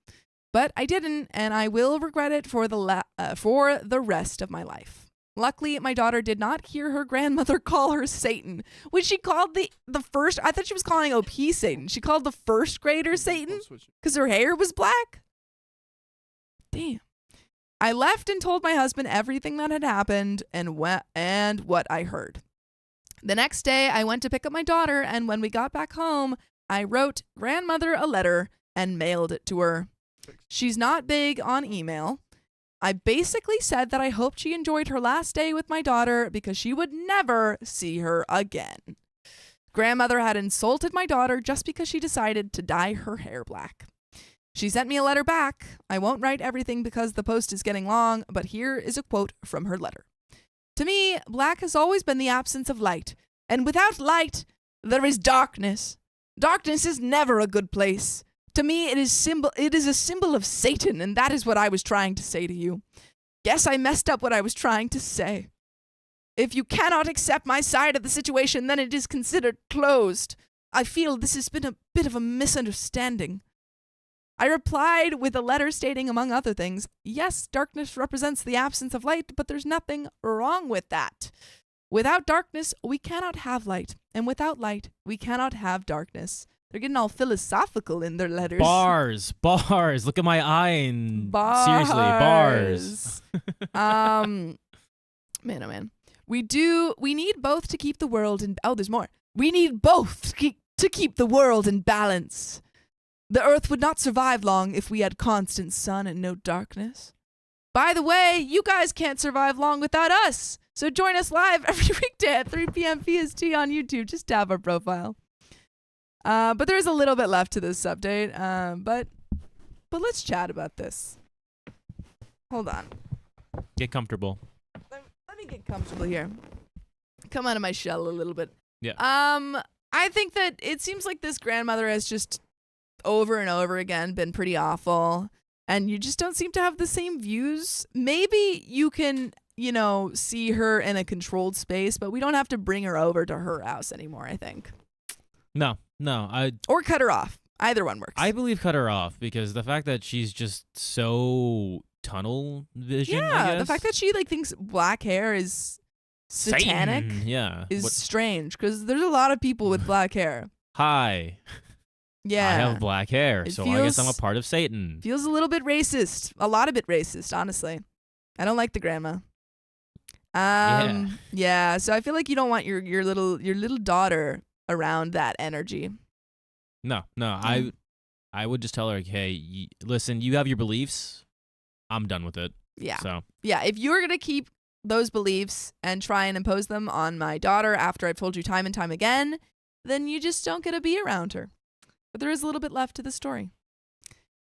But I didn't, and I will regret it for the rest of my life. Luckily, my daughter did not hear her grandmother call her Satan, which she called the first. I thought she was calling OP Satan. She called the first grader Satan because her hair was black. Damn. I left and told my husband everything that had happened and what I heard. The next day, I went to pick up my daughter, and when we got back home, I wrote grandmother a letter and mailed it to her. She's not big on email. I basically said that I hoped she enjoyed her last day with my daughter because she would never see her again. Grandmother had insulted my daughter just because she decided to dye her hair black. She sent me a letter back. I won't write everything because the post is getting long, but here is a quote from her letter. To me, black has always been the absence of light, and without light, there is darkness. Darkness is never a good place. To me, it is a symbol of Satan, and that is what I was trying to say to you. Yes, I messed up what I was trying to say. If you cannot accept my side of the situation, then it is considered closed. I feel this has been a bit of a misunderstanding. I replied with a letter stating, among other things, yes, darkness represents the absence of light, but there's nothing wrong with that. Without darkness, we cannot have light, and without light, we cannot have darkness. They're getting all philosophical in their letters. Bars. Look at my eye and Bars. seriously, bars. Man, oh man. We need both to keep the world in, there's more. We need both to keep the world in balance. The earth would not survive long if we had constant sun and no darkness. By the way, you guys can't survive long without us. So join us live every weekday at 3 p.m. PST on YouTube. Just tap our profile. But there is a little bit left to this update. But let's chat about this. Hold on. Get comfortable. Let me get comfortable here. Come out of my shell a little bit. Yeah. I think that it seems like this grandmother has just over and over again been pretty awful, and you just don't seem to have the same views. Maybe you can, see her in a controlled space, but we don't have to bring her over to her house anymore, I think. No. Or cut her off. Either one works. I believe cut her off because the fact that she's just so tunnel vision. I Yeah, guess. the fact that she thinks black hair is satanic Satan. is strange, because there's a lot of people with black hair. Hi. Yeah. I have black hair, It so I guess I'm a feels- part of Satan. Feels a little bit racist. A lot of it racist, honestly. I don't like the grandma. Yeah, so I feel like you don't want your little daughter around that energy. No. I would just tell her, hey, listen, you have your beliefs. I'm done with it. Yeah. So Yeah, if you're going to keep those beliefs and try and impose them on my daughter after I've told you time and time again, then you just don't get to be around her. But there is a little bit left to the story.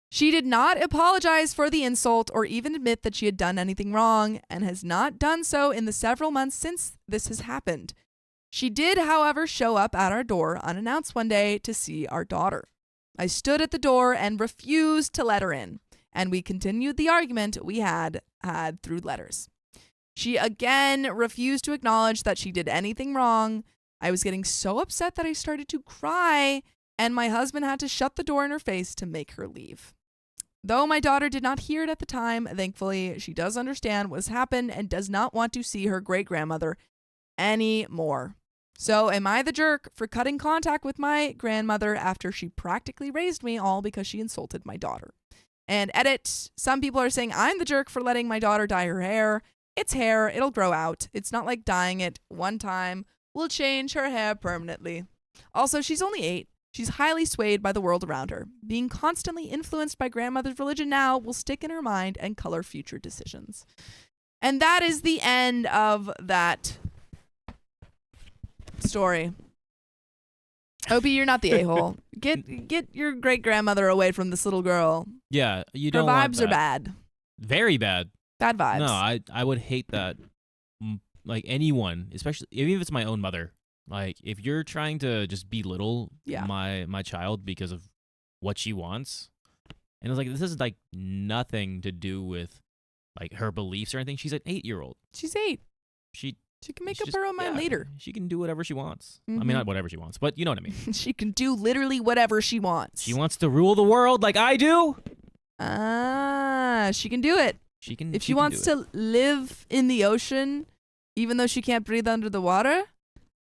She did not apologize for the insult or even admit that she had done anything wrong, and has not done so in the several months since this has happened. She did, however, show up at our door unannounced one day to see our daughter. I stood at the door and refused to let her in, and we continued the argument we had through letters. She again refused to acknowledge that she did anything wrong. I was getting so upset that I started to cry, and my husband had to shut the door in her face to make her leave. Though my daughter did not hear it at the time, thankfully, she does understand what's happened and does not want to see her great-grandmother anymore. So am I the jerk for cutting contact with my grandmother after she practically raised me, all because she insulted my daughter? And edit, some people are saying I'm the jerk for letting my daughter dye her hair. It's hair, it'll grow out. It's not like dyeing it one time will change her hair permanently. Also, she's only 8. She's highly swayed by the world around her. Being constantly influenced by grandmother's religion now will stick in her mind and color future decisions. And that is the end of that story. Opie, you're not the a-hole. Get your great-grandmother away from this little girl. yeah, you Her don't want vibes that. are bad. Very bad. Bad vibes. No, I would hate that. Like anyone, especially even if it's my own mother. Like if you're trying to just belittle Yeah. my child because of what she wants, and it's like this is like nothing to do with like her beliefs or anything. She's an 8-year-old. She's 8. She She can make she up just- her own mind yeah, later. She can do whatever she wants. I Mhm. mean, not whatever she wants, but you know what I mean. She can do literally whatever she wants. She wants to rule the world like I do. She can do it. She can. If she can wants do to live in the ocean, even though she can't breathe under the water,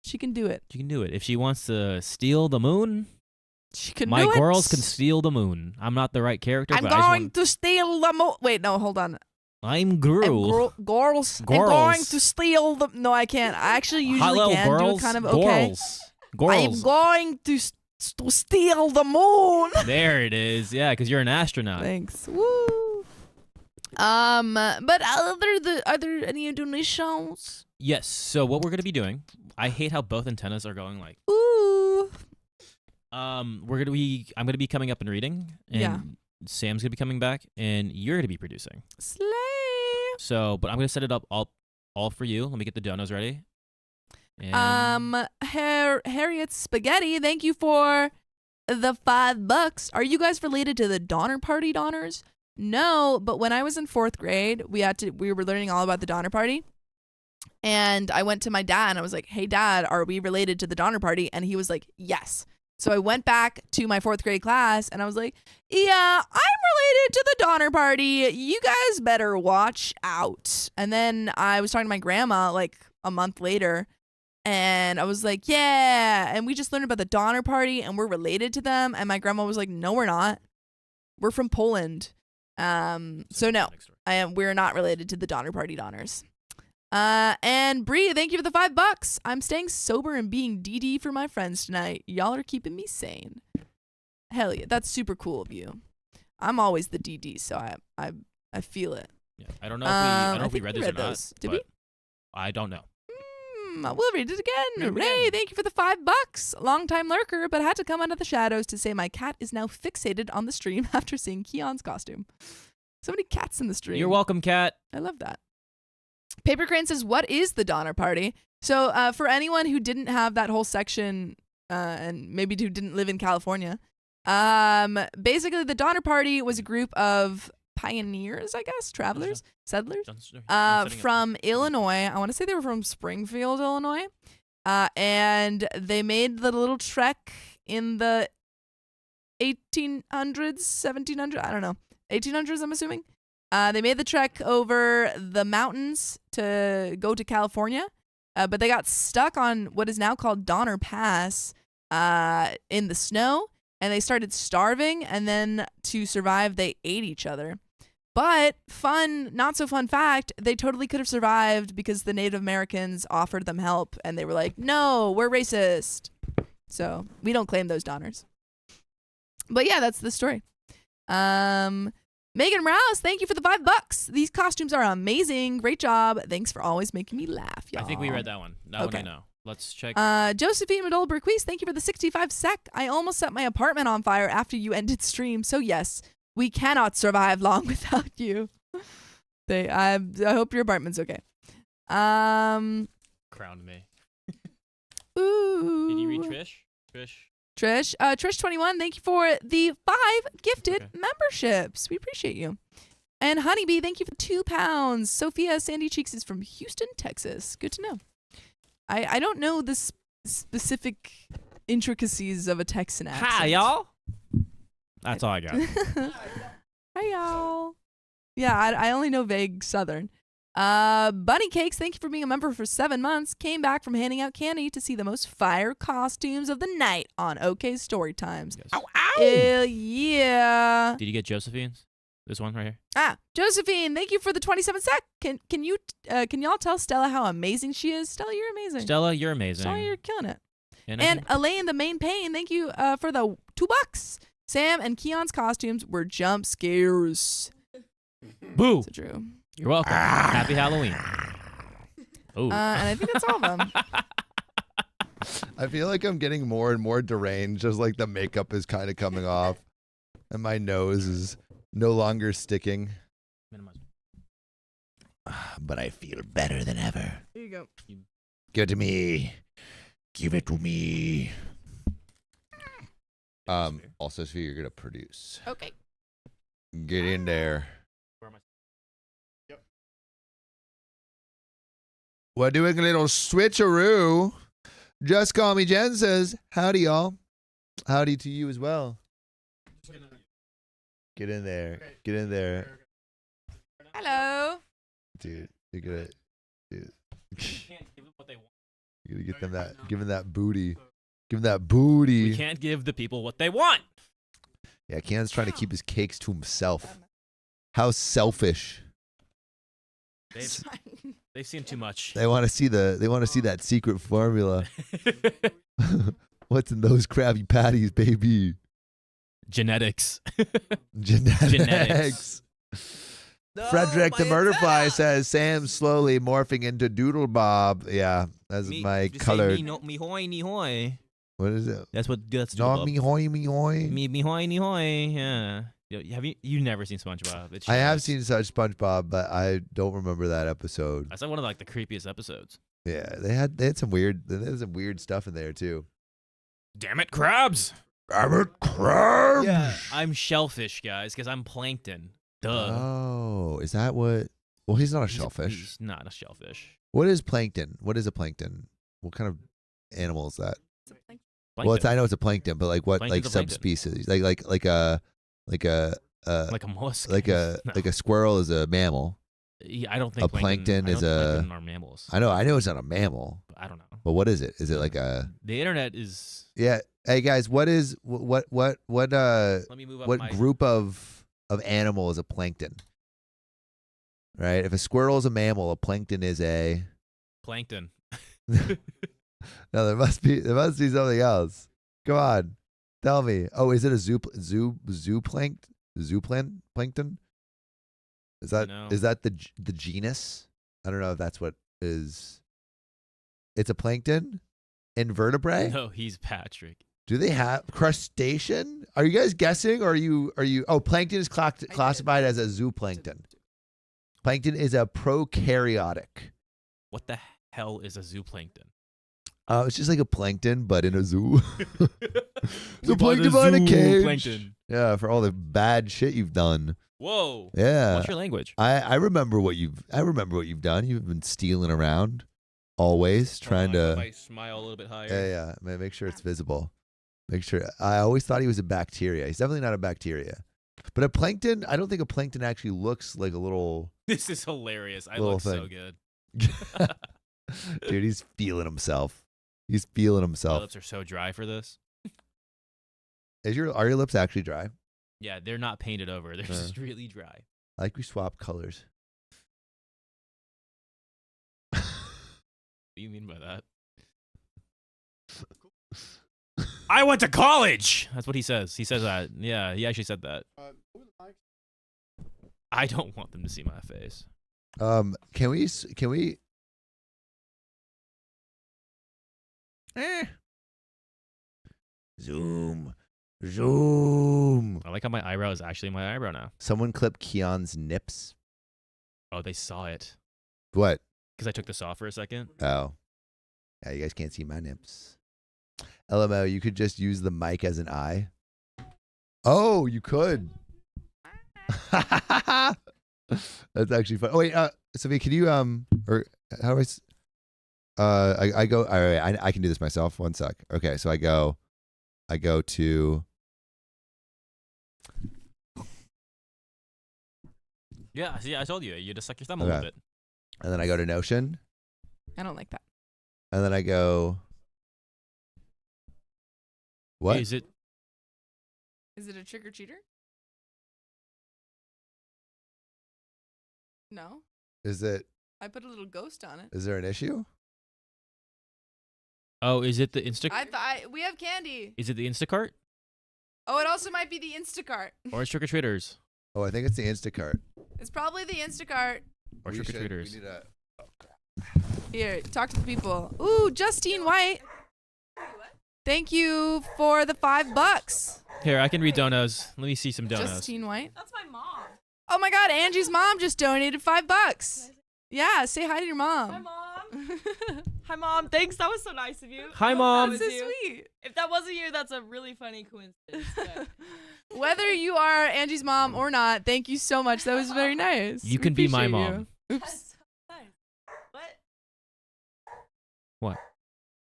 she can do it. she can do it. If she wants to steal the moon, She can my do it. girls can steal the moon. I'm not the right character, I'm but I just going want, to steal the Wait, no, hold on. I'm Gru. Girls. I'm Girls. going to steal the. No, I can't. I actually usually Hello, can girls. do it kind of okay. I'm Girls. going to steal the moon. There it is. Yeah, because you're an astronaut. Thanks. Woo. But are there any donations? Yes. So what we're gonna be doing? I hate how both antennas are going. Like, Ooh. I'm gonna be coming up and reading, and Yeah. Sam's gonna be coming back, and you're gonna be producing. Slay. So, but I'm gonna set it up all for you. Let me get the donos ready. And Harriet Spaghetti, thank you for the $5. Are you guys related to the Donner Party Donners? No, but when I was in 4th grade, we were learning all about the Donner Party. And I went to my dad and I was like, "Hey dad, are we related to the Donner Party?" And he was like, "Yes." So I went back to my 4th grade class and I was like, "Yeah, I'm related to the Donner Party. You guys better watch out." And then I was talking to my grandma like a month later and I was like, "Yeah." And we just learned about the Donner Party and we're related to them. And my grandma was like, "No, we're not. We're from Poland." So no, we're not related to the Donner Party Donners. And Bree, thank you for the $5. I'm staying sober and being DD for my friends tonight. Y'all are keeping me sane. Hell yeah, that's super cool of you. I'm always the DD, so I feel it. yeah, I don't know if we I read think this or not. those. Did we? I don't know. We'll read it again. Ray, thank you for the $5. Long-time lurker, but had to come out of the shadows to say my cat is now fixated on the stream after seeing Keon's costume. So many cats in the stream. You're welcome, Kat. I love that. Paper Crane says, "What is the Donner Party?" So for anyone who didn't have that whole section and maybe who didn't live in California, basically the Donner Party was a group of pioneers, I guess, travelers, settlers, from Illinois. I want to say they were from Springfield, Illinois. And they made the little trek in the 1800s, 1700s, I don't know, 1800s, I'm assuming. They made the trek over the mountains to go to California, but they got stuck on what is now called Donner Pass in the snow, and they started starving, and then to survive, they ate each other. But not so fun fact, they totally could have survived because the Native Americans offered them help, and they were like, "No, we're racist." So we don't claim those Donners. But yeah, that's the story. Megan Rouse, thank you for the $5. These costumes are amazing. Great job. Thanks for always making me laugh, y'all. I think we read that one. That Okay. one I know. Let's check. Josephine Madolberquist, thank you for the 65 sec. I almost set my apartment on fire after you ended stream. So yes, we cannot survive long without you. I hope your apartment's okay. Crowned me. Ooh. Did you read Trish? Trish21, thank you for the 5 gifted memberships. We appreciate you. And Honeybee, thank you for £2. Sophia Sandy Cheeks is from Houston, Texas. Good to know. I don't know the specific intricacies of a Texan accent. Hi, y'all. That's all I got. Hi, y'all. Yeah, I only know vague Southern. Bunny Cakes, thank you for being a member for 7 months. Came back from handing out candy to see the most fire costumes of the night on OK Story Times. Yes. Ow, ow. Yeah. Did you get Josephine's? This one right here. Josephine, thank you for the 27 sec. Can y'all tell Stella how amazing she is? Stella, you're amazing. Stella, you're amazing. Stella, you're killing it. And And Elaine, the main pain, thank you for the $2. Sam and Keon's costumes were jump scares. boo. So true. You're welcome. Happy Halloween. Oh. And I think that's all of them. I feel like I'm getting more and more deranged as like the makeup is kind of coming off and my nose is no longer sticking. But I feel better than ever. Here you go. Give it to me. Give it to me. Also, Sophia, you're gonna produce. Okay. Get in there. We're doing a little switcheroo. Just Call Me Jen says, howdy, y'all. Howdy to you as well. Get in there. Get in there. Hello. Dude, you're gonna, dude. Can't give them what they want. You're gonna get them that, give them that booty. Give them that booty. We can't give the people what they want. Yeah, Keon's trying to keep his cakes to himself. How selfish. They've seen too much. They want to see that secret formula. What's in those Krabby Patties, baby? Genetics. Genetics. Frederick the my Murderfly antenna. says Sam slowly morphing into Doodle Bob. Yeah, that's my Just say colored. me hoy, me hoy. What is it? That's No, Doodle me hoy, me hoy. Me hoy, me hoy. Yeah. Have you never seen SpongeBob? It's I have just- seen such SpongeBob, but I don't remember that episode. That's like one of like the creepiest episodes. Yeah, they had some weird stuff in there too. Damn it, crabs! Crabs. Yeah, I'm shellfish, guys, because I'm plankton. Duh. Oh, is that what? Well, he's not a shellfish. He's not a shellfish. What is plankton? What is a plankton? What kind of animal is that? Plankton. Well, I know it's a plankton, but like what? Plankton's Like a plankton. subspecies? Like a like a mollusk. like a No. like a squirrel is a mammal. Yeah, I don't think a plankton is plankton are mammals. I know it's not a mammal, But I don't know. but what is it? Is it like a? The internet is. Yeah. Hey guys, what is what Let me move up what my. group of animal is a plankton? Right. If a squirrel is a mammal, a plankton is a. Plankton. No, there must be something else. Come on, tell me. Oh, is it a plankton? Is that No. the genus? I don't know if that's what is. It's a plankton, invertebrate. No, he's Patrick. Do they have crustacean? Are you guys guessing, or are you? Oh, plankton is classified as a zooplankton. Plankton is a prokaryotic. What the hell is a zooplankton? It's just like a plankton, but in a zoo. It's a We bought plankton but in a cage. zooplankton. Yeah, for all the bad shit you've done. Whoa. Yeah, What's your language? I remember what you've done. You've been stealing around, always trying Hold on, I to. might smile a little bit higher. Yeah. Make sure it's visible. Make sure. I always thought he was a bacteria. He's definitely not a bacteria. But a plankton, I don't think a plankton actually looks like a little. This is hilarious. I Little look so thing. good. Dude, he's feeling himself. He's feeling My himself. lips are so dry for this. Are your lips actually dry? Yeah, they're not painted over. They're just really dry. I like we swap colors. What do you mean by that? I went to college. That's what he says. He says that. Yeah, he actually said that. I don't want them to see my face. Can we? Zoom. I like how my eyebrow is actually my eyebrow now. Someone clip Keon's nips. Oh, they saw it What? because I took this off for a second. Oh. Yeah, you guys can't see my nips. LMO, you could just use the mic as an eye. Oh, you could. That's actually fun. Oh wait, Sophie, can you or how do I go. All right, I can do this myself. One sec. Okay, so I go to. Yeah, see, I told you. You just suck your thumb a little Okay. bit. And then I go to Notion, I don't like that. and then I go. What? Is it? Is it a trick or cheater? No. Is it? I put a little ghost on it. Is there an issue? Oh, is it the Insta? I thought we have candy. Is it the Instacart Oh, it also might be the Instacart. or it's Trick or Treaters Oh, I think it's the Instacart. It's probably the Instacart. or Trick or Treaters? We need a. Here, talk to the people. Ooh, Justine White. Thank you for the $5. Here, I can read donos. Let me see some donos. Justine White. That's my mom. Oh my God, Angie's mom just donated $5. Yeah, say hi to your Hi, mom. Mom. Hi, Mom. Thanks. That was so nice of you. Hi, I hope Mom. that That's was so you. sweet. If that wasn't you, that's a really funny coincidence. but- Whether you are Angie's mom or not, thank you so much. That was very nice. You We can be my appreciate mom. you. That's Oops. so nice. What?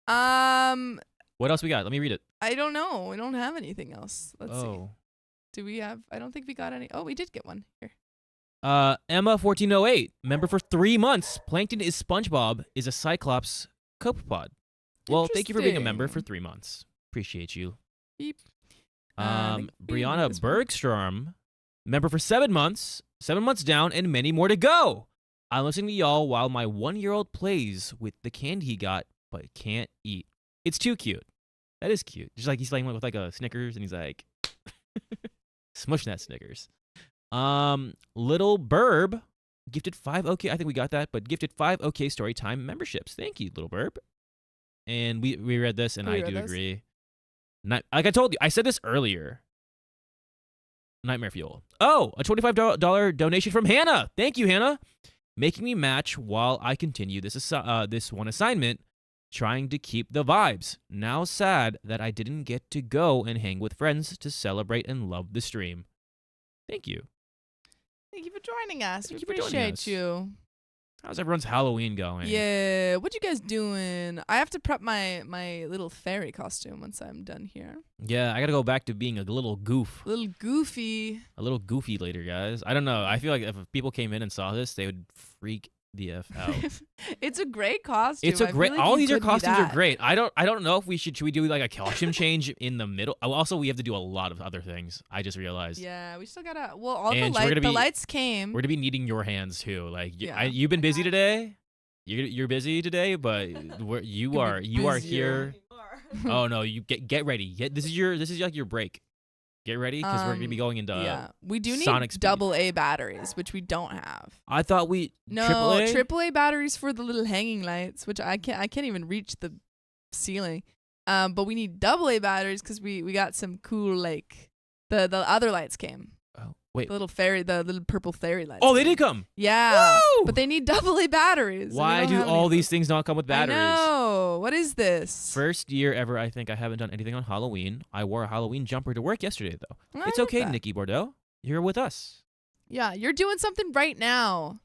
What? What else we got? Let me read it. I don't know. We don't have anything else. Let's see. Oh. Do we have? I don't think we got any. Oh, we did get one here. Emma1408, member for 3 months. Plankton is SpongeBob, is a Cyclops copepod. Well, thank you for being a member for Interesting. 3 months. Appreciate you. Beep. I think we Brianna this one. Bergstrom, member for 7 months. 7 months down and many more to go. I'm listening to y'all while my 1-year-old plays with the candy he got but can't eat. It's too cute. That is cute. Just like he's playing with like a Snickers and he's like, smush that Snickers. Little Burb gifted 5 OK. I think we got that, but gifted 5 OK Storytime memberships. Thank you, Little Burb. And we read this, and I do agree. Like I told you, I said this earlier. Nightmare Fuel. Oh, a $25 donation from Hannah. Thank you, Hannah. Making me match while I continue this one assignment, trying to keep the vibes. Now sad that I didn't get to go and hang with friends to celebrate and love the stream. Thank you. Thank you for joining us. Thank We you for joining appreciate us. you. How's everyone's Halloween going? Yeah, what you guys doing? I have to prep my little fairy costume once I'm done here. Yeah, I gotta go back to being a little goof. A little goofy. A little goofy later, guys. I don't know. I feel like if people came in and saw this, they would freak the F out. It's a great costume. It's a I great. feel like All you these could be costumes are that. great. I don't know if should we do like a costume change in the middle. Also, we have to do a lot of other things. I just realized. Yeah, we still gotta. Well, all And the we're gonna be- lights came. We're gonna be needing your hands too. Like Yeah. you've been busy today. You're busy today, but you are busier. here. Oh no, you get ready. This is like your break. Get ready because we're gonna be going into. Yeah, we do need Sonic speed. AA batteries, which we don't have. I thought we No, AAA? AAA batteries for the little hanging lights, which I can't even reach the ceiling. But we need AA batteries because we got some cool like the other lights came. Oh wait. The little purple fairy lights. Oh, they came. did come. Yeah, Woo! but they need AA batteries. and we Why don't do have all any. these things not come with batteries? I know. What is this? First year ever, I think I haven't done anything on Halloween. I wore a Halloween jumper to work yesterday, though. I It's love okay, that. Nikki Bordeaux. You're with us. Yeah, you're doing something right now.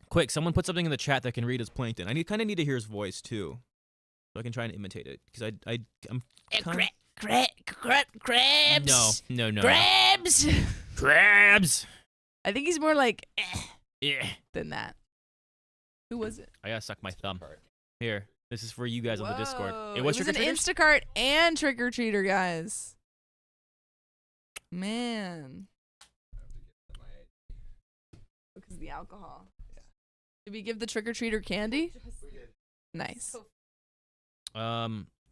Quick, someone put something in the chat that can read as Plankton. I kind of need to hear his voice too, so I can try and imitate it. Because I'm kinda... Crabs. No. Crabs. Crabs. I think he's more like Yeah. than that. Who was it? I gotta suck my thumb. Here, this is for you guys on the Discord. Whoa, It was an trick or treaters? Instacart and trick or treater, guys. Man. Because of the alcohol. Yeah. Did we give the trick or treater candy? Nice.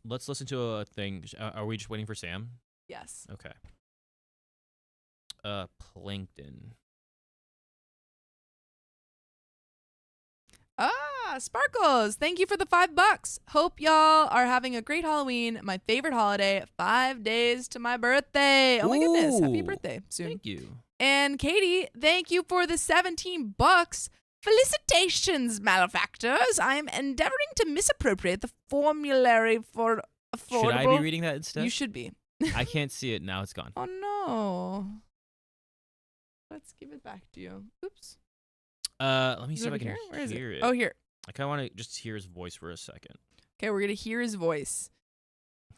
Let's listen to a thing. Are we just waiting for Sam? Yes. Okay. Plankton. Sparkles, thank you for the $5. Hope y'all are having a great Halloween. My favorite holiday, 5 days to my birthday. Oh my goodness, happy Ooh. birthday soon. Thank you. And Katie, thank you for the $17. Felicitations, malefactors. I am endeavoring to misappropriate the formulary for affordable. Should I be reading that instead? You should be. I can't see it now. It's gone. Oh no. Let's give it back to you. Oops. Let me Is see it if I over can here? Where is hear it? it. Oh, here. I kind of want to just hear his voice for a second, Okay, we're gonna hear his voice.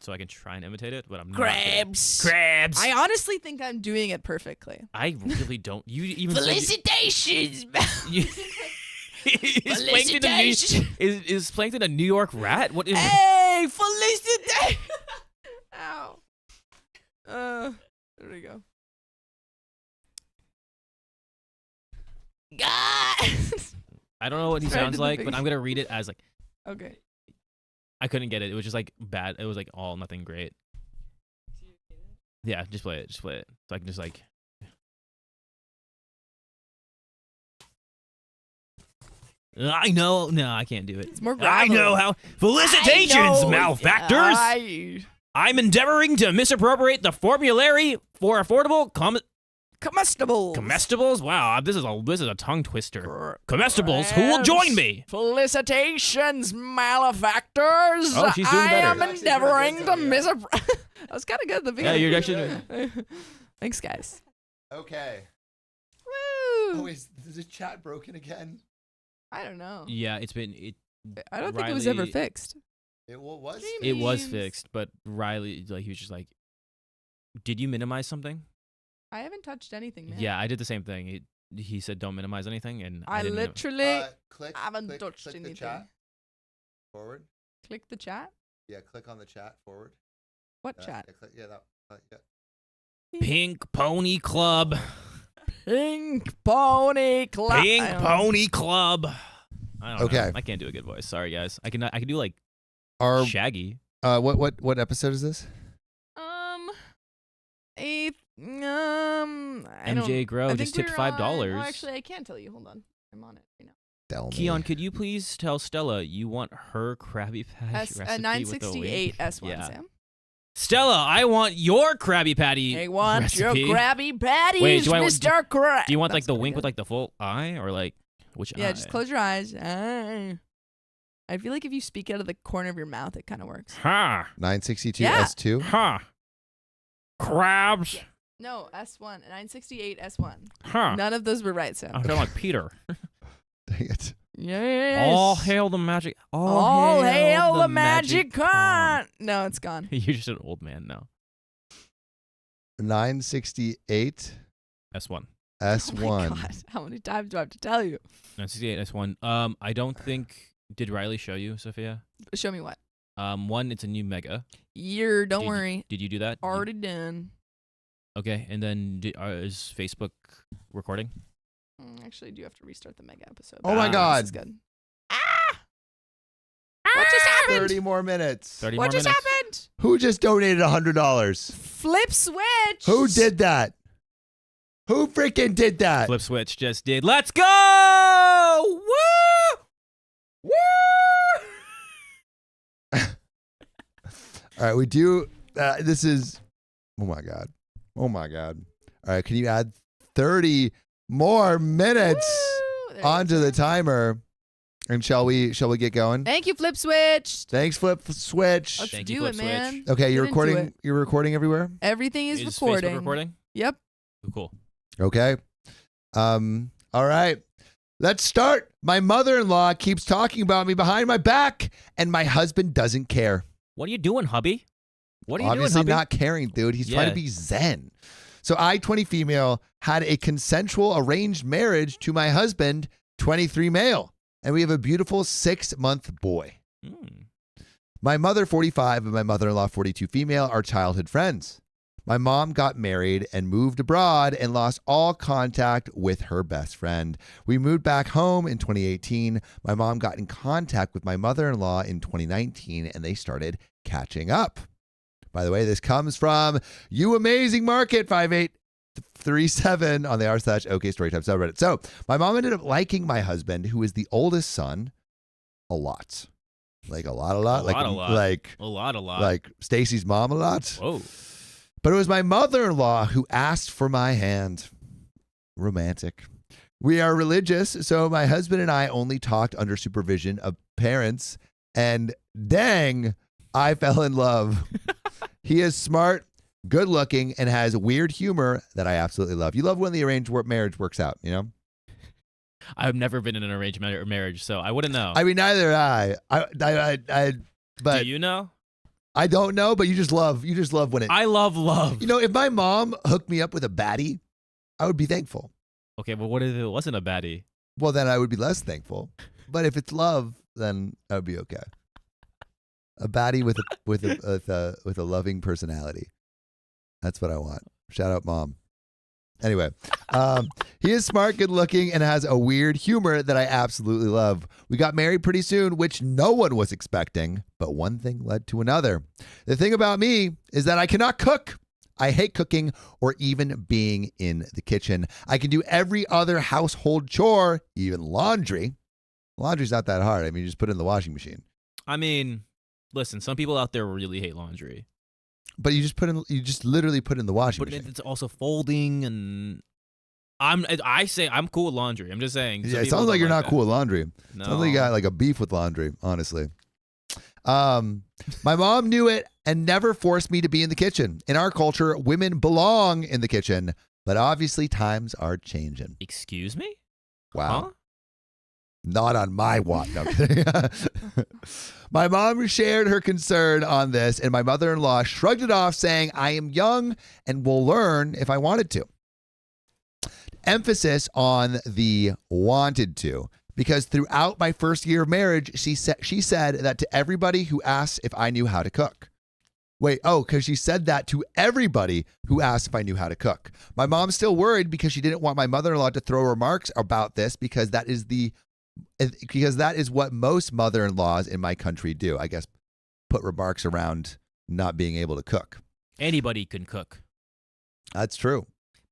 so I can try and imitate it. But I'm Crabs. not. Crabs. I honestly think I'm doing it perfectly. I really don't. You even said Felicitations. you, is Plankton is Plankton a New York rat? What is? Hey, felicitation. Ow. There we go. God. I don't know what he Try to sounds the like, big- but I'm gonna read it as like Okay. I couldn't get it. It was just like bad. It was like all nothing great. Yeah, just play it. Just play it. So I can just like. I know. No, I can't do it. It's more I gravelly. know how. Felicitations, malefactors! I'm endeavoring to misappropriate the formulary for affordable Comestibles. comestibles. Wow, this is a tongue twister. Comestibles. Who will join me? Felicitations, malefactors. Oh, she's doing better. I am endeavoring to misappropriate. That was kind of good at the Yeah, beginning. you're actually. Thanks, guys. Okay. Woo. Oh, is the chat broken again? I don't know. Yeah, it's been it. I don't think it was ever Riley- fixed. It was. It was Memes. fixed, but Riley, like, he was just like, "Did you minimize something?" I haven't touched anything, man. Yeah, I did the same thing. He said, "Don't minimize anything," and I didn't literally Click. haven't click, touched click anything. the chat. Forward. Click the chat. Yeah, click on the chat. Forward. What chat? Yeah, click, yeah, that. Yeah. Pink Pony Club. Pink Pony Club. Pink I don't- Pony Club. I don't Okay. know. I can't do a good voice. Sorry, guys. I can do like Our Shaggy. what episode is this? I don't- MJ Grow I just think tipped we're on- $5. Oh, actually, I can't tell you. Hold on. I'm on it right now. Tell me. Keon, could you please tell Stella you want her Krabby Patty recipe with the 968 link? S1, Yeah. Sam. Stella, I want your Krabby Patty I want recipe. your Krabby Patties, Wait, do I- Mr. Krab. Do you want like That's the pretty wink good. with like the full eye or like which eye? Yeah, just close your eyes. I feel like if you speak out of the corner of your mouth, it kind of works. Ha! 962 Yeah. S2. Ha! Crabs! No, S1. 968 S1. Huh. None of those were right, Sam. I'm talking like Peter. Dang it. Yes. All hail the magic. All hail the magic magic con. No, it's gone. You're just an old man now. 968 S1. S1. Oh my God. How many times do I have to tell you? 968 S1. I don't think. Did Riley show you, Sophia? Show me what? One, it's a new mega. Don't Did- worry. Did you do that? Already done. Okay, and then is Facebook recording? Actually, I do have to restart the mega episode. Oh my This God. is good. What just happened? 30 more minutes. 30 What more just minutes. happened? Who just donated $100? Flip switch. Who did that? Who freaking did that? Flip Switch just did. Let's go! Woo! Woo! All right, we do. This is. Oh my God. Oh my God. All right, can you add 30 more minutes Woo! There you onto go. the timer? And shall we get going? Thank you, Flip Switch. Thanks, Flip Switch. Let's Thank you, do Flip it, man. Switch. Okay, you're Get into recording. it. You're recording everywhere. Everything is recording. Facebook recording? Yep. Cool. Okay. All right. Let's start. My mother-in-law keeps talking about me behind my back, and my husband doesn't care. What are you doing, hubby? What are you Obviously doing, hubby? not caring, dude. He's trying to Yeah. be zen. So I, 20 female, had a consensual arranged marriage to my husband, 23 male, and we have a beautiful 6-month boy. Hmm. My mother, 45, and my mother-in-law, 42 female, are childhood friends. My mom got married and moved abroad and lost all contact with her best friend. We moved back home in 2018. My mom got in contact with my mother-in-law in 2019, and they started catching up. By the way, this comes from You Amazing Market 5837 on the r/OK Storytime subreddit. So my mom ended up liking my husband, who is the oldest son, a lot. Like a lot. A Like lot. like A lot. like Stacy's mom a lot. Whoa. But it was my mother-in-law who asked for my hand. Romantic. We are religious, so my husband and I only talked under supervision of parents, and dang, I fell in love. He is smart, good looking, and has weird humor that I absolutely love. You love when the arranged marriage works out, you know? I've never been in an arranged marriage, so I wouldn't know. I mean, neither I. But Do you know? I don't know, but you just love when it. I love love. You know, if my mom hooked me up with a baddie, I would be thankful. Okay, but what if it wasn't a baddie? Well, then I would be less thankful. But if it's love, then I would be okay. A baddie with a loving personality. That's what I want. Shout out, mom. Anyway, he is smart, good looking, and has a weird humor that I absolutely love. We got married pretty soon, which no one was expecting, but one thing led to another. The thing about me is that I cannot cook. I hate cooking or even being in the kitchen. I can do every other household chore, even laundry. Laundry's not that hard. I mean, you just put it in the washing machine. I mean, listen, some people out there really hate laundry. But you just literally put it in the washing But machine. it's also folding, and I say I'm cool with laundry. I'm just saying. some Yeah, it people sounds like don't you're not that. cool with laundry. No. Sounds like you got like a beef with laundry, honestly. My mom knew it and never forced me to be in the kitchen. In our culture, women belong in the kitchen, but obviously times are changing. Excuse me? Wow. Huh? Not on my watch. No, I'm kidding. My mom shared her concern on this, and my mother-in-law shrugged it off, saying, I am young and will learn if I wanted to. Emphasis on the wanted to, because throughout my first year of marriage, she said that to everybody who asked if I knew how to cook. Because she said that to everybody who asked if I knew how to cook. My mom's still worried because she didn't want my mother-in-law to throw remarks about this because that is what most mother-in-laws in my country do. I guess put remarks around not being able to cook. Anybody can cook. That's true.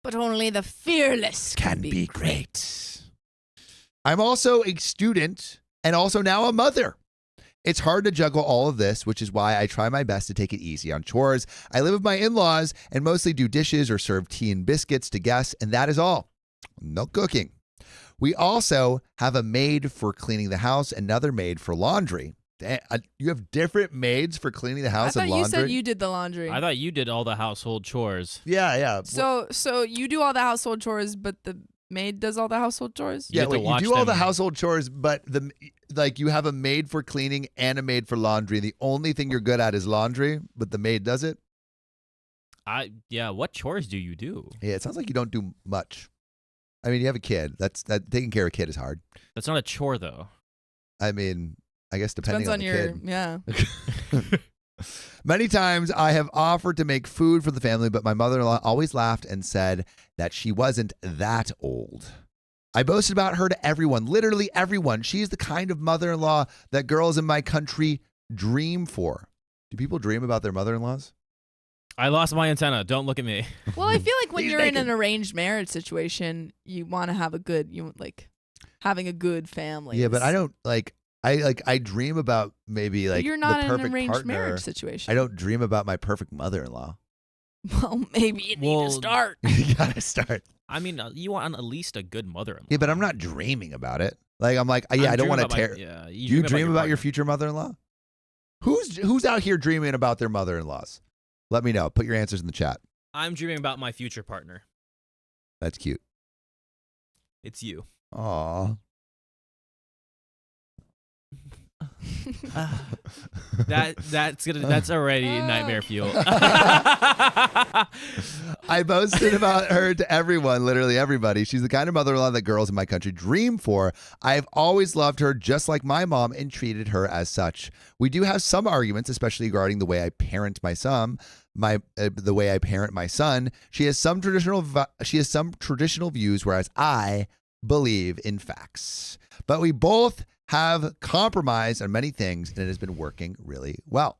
But only the fearless can be great. I'm also a student and also now a mother. It's hard to juggle all of this, which is why I try my best to take it easy on chores. I live with my in-laws and mostly do dishes or serve tea and biscuits to guests, and that is all. No cooking. We also have a maid for cleaning the house, another maid for laundry. You have different maids for cleaning the house and laundry? I thought you said you did the laundry. I thought you did all the household chores. Yeah. So you do all the household chores, but the maid does all the household chores? You Yeah, have to wait, you watch do all the them. household chores, but you have a maid for cleaning and a maid for laundry. The only thing you're good at is laundry, but the maid does it? What chores do you do? Yeah, it sounds like you don't do much. I mean, you have a kid. That taking care of a kid is hard. That's not a chore, though. I mean, I guess depending Depends on the your, kid. yeah. Many times I have offered to make food for the family, but my mother-in-law always laughed and said that she wasn't that old. I boasted about her to everyone, literally everyone. She's the kind of mother-in-law that girls in my country dream for. Do people dream about their mother-in-laws? I lost my antenna. Don't look at me. Well, I feel like when He's you're in naked. an arranged marriage situation, you want to have having a good family. Yeah, but I don't I dream about maybe like you're not the in an perfect arranged partner. marriage situation. I don't dream about my perfect mother-in-law. Well, maybe you need Well, to start. You gotta start. I mean, you want at least a good mother-in-law. Yeah, but I'm not dreaming about it. Like I'm like, yeah, I don't want to tear. Yeah, Do you dream about your partner. future mother-in-law? Who's out here dreaming about their mother-in-laws? Let me know. Put your answers in the chat. I'm dreaming about my future partner. That's cute. It's you. Aw. That's already nightmare fuel. I boasted about her to everyone, literally everybody. She's the kind of mother-in-law that girls in my country dream for. I've always loved her just like my mom and treated her as such. We do have some arguments, especially regarding the way I parent my son. The way I parent my son. She has some traditional views, whereas I believe in facts. But we both have compromised on many things, and it has been working really well.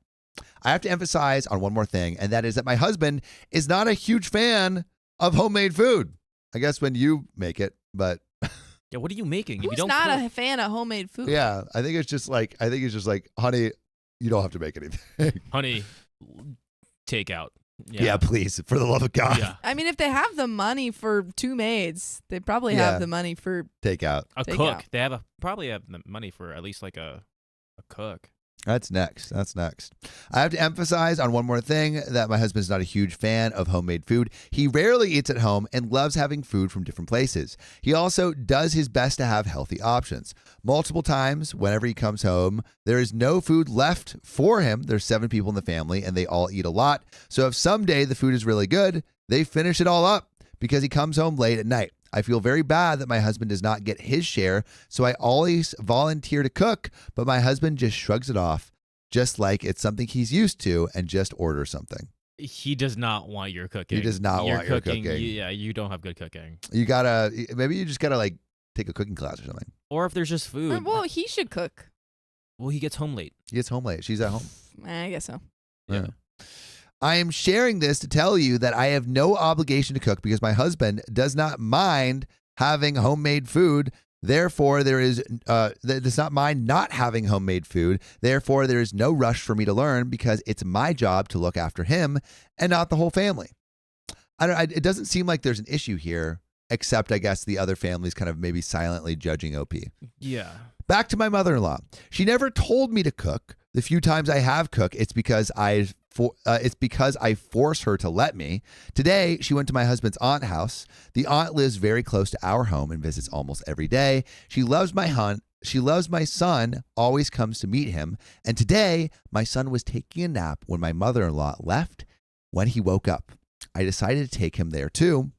I have to emphasize on one more thing, and that is that my husband is not a huge fan of homemade food. I guess when you make it, but Yeah, what are you making? If you Who's don't not cook? a fan of homemade food? yeah, I think it's just like, honey, you don't have to make anything. Honey, takeout. Yeah, please, for the love of God, Yeah. I mean, if they have the money for two maids, they probably Yeah. have the money for. take out. A Take cook. out. They probably have the money for at least like a cook. That's next. I have to emphasize on one more thing that my husband's not a huge fan of homemade food. He rarely eats at home and loves having food from different places. He also does his best to have healthy options. Multiple times, whenever he comes home, there is no food left for him. There's 7 people in the family and they all eat a lot. So if someday the food is really good, they finish it all up because he comes home late at night. I feel very bad that my husband does not get his share, so I always volunteer to cook, but my husband just shrugs it off, just like it's something he's used to, and just orders something. He does not want your cooking. He does not want your cooking. You don't have good cooking. Maybe you just gotta like take a cooking class or something. Or if there's just food. Well, he should cook. Well, he gets home late. He gets home late. She's at home. I guess so. Yeah. I am sharing this to tell you that I have no obligation to cook because my husband does not mind having homemade food. Therefore, does not mind not having homemade food. Therefore, there is no rush for me to learn because it's my job to look after him and not the whole family. It doesn't seem like there's an issue here, except I guess the other family's kind of maybe silently judging OP. Yeah. Back to my mother-in-law. She never told me to cook. The few times I have cooked, it's because I force her to let me. Today, she went to my husband's aunt's house. The aunt lives very close to our home and visits almost every day. She loves my son, always comes to meet him. And today, my son was taking a nap when my mother-in-law left. When he woke up, I decided to take him there too.